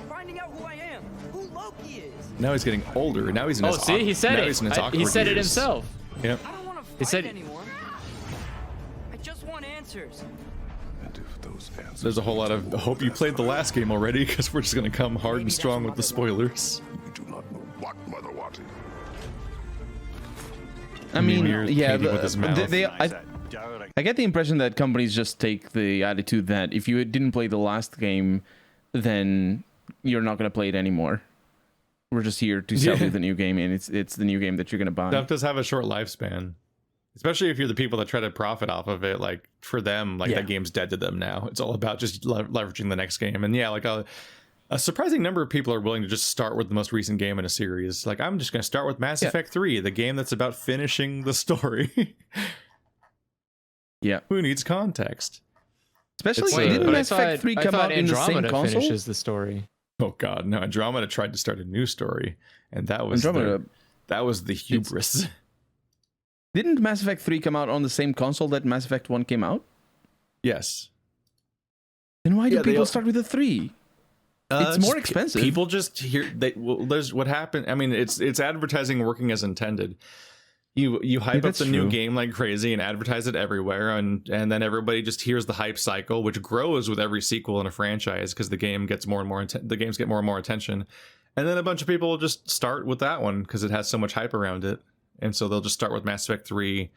Speaker 9: Finding out who I am, who Loki is.
Speaker 1: Now he's getting older. Now he's in his
Speaker 3: he said it. He said it
Speaker 1: years.
Speaker 3: himself.
Speaker 1: Yep.
Speaker 9: I don't want to fight anyone. I just want answers.
Speaker 1: There's a whole lot of hope you played the last game already, because we're just going to come hard and strong with the spoilers.
Speaker 11: We do not know what Mother wanted.
Speaker 2: I mean,
Speaker 1: Mimir's
Speaker 2: yeah,
Speaker 1: painting with his mouth.
Speaker 2: I get the impression that companies just take the attitude that if you didn't play the last game, then you're not going to play it anymore. We're just here to sell you the new game, and it's the new game that you're going to buy.
Speaker 1: Stuff does have a short lifespan, especially if you're the people that try to profit off of it. Like for them, like that game's dead to them now. It's all about just leveraging the next game. And yeah, like a surprising number of people are willing to just start with the most recent game in a series. Like, I'm just going to start with Mass Effect 3, the game that's about finishing the story.
Speaker 2: Yeah.
Speaker 1: Who needs context?
Speaker 2: Especially, didn't Mass Effect 3 come out in the same console?
Speaker 3: Finishes the story.
Speaker 1: Oh god, no! Andromeda tried to start a new story, and that was the hubris.
Speaker 2: Didn't Mass Effect 3 come out on the same console that Mass Effect 1 came out?
Speaker 1: Yes.
Speaker 2: Then why do people start with the 3? It's more expensive.
Speaker 1: People just hear there's what happened. I mean, it's advertising working as intended. You hype up the new game like crazy and advertise it everywhere, and then everybody just hears the hype cycle, which grows with every sequel in a franchise because the game gets more and more the games get more and more attention, and then a bunch of people will just start with that one because it has so much hype around it, and so they'll just start with Mass Effect 3,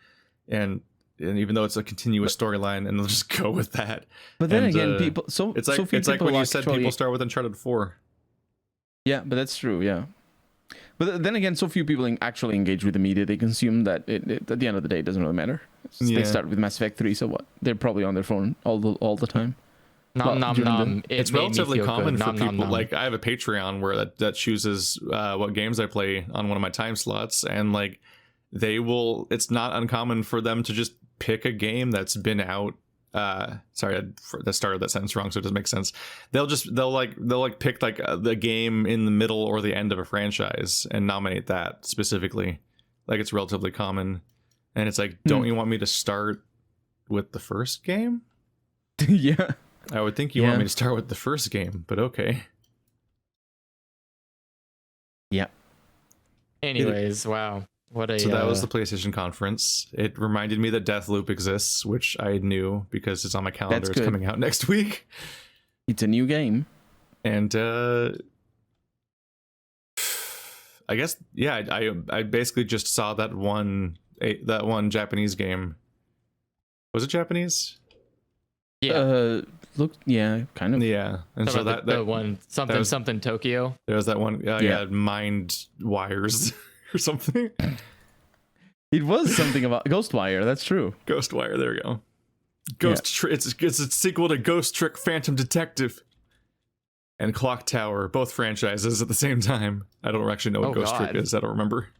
Speaker 1: and even though it's a continuous storyline, and they'll just go with that.
Speaker 2: But then again, people it's
Speaker 1: like when you said people start with Uncharted 4.
Speaker 2: Yeah, but that's true. Yeah. But then again, so few people actually engage with the media. They consume that at the end of the day, it doesn't really matter. They start with Mass Effect 3, so what? They're probably on their phone all the time.
Speaker 1: It's relatively common for people. Like, I have a Patreon where that chooses what games I play on one of my time slots, and like it's not uncommon for them to just pick a game that's been out. Sorry, I started that sentence wrong, so it doesn't make sense. They'll pick like the game in the middle or the end of a franchise and nominate that specifically. Like, it's relatively common, and it's like, don't you want me to start with the first game?
Speaker 2: Yeah,
Speaker 1: I would think you want me to start with the first game, but okay.
Speaker 2: Yeah.
Speaker 3: Anyways, wow.
Speaker 1: So that was the PlayStation conference. It reminded me that Deathloop exists, which I knew because it's on my calendar. It's coming out next week.
Speaker 2: It's a new game.
Speaker 1: And I guess, I basically just saw that one Japanese game. Was it Japanese?
Speaker 3: Yeah.
Speaker 2: Kind of.
Speaker 1: Yeah. And so that
Speaker 3: one something Tokyo.
Speaker 1: There was that one Mind Wires or something.
Speaker 2: It was something about Ghostwire. That's true.
Speaker 1: Ghostwire. There we go. It's a sequel to Ghost Trick Phantom Detective and Clock Tower, both franchises at the same time. I don't actually know what Ghost Trick is. I don't remember.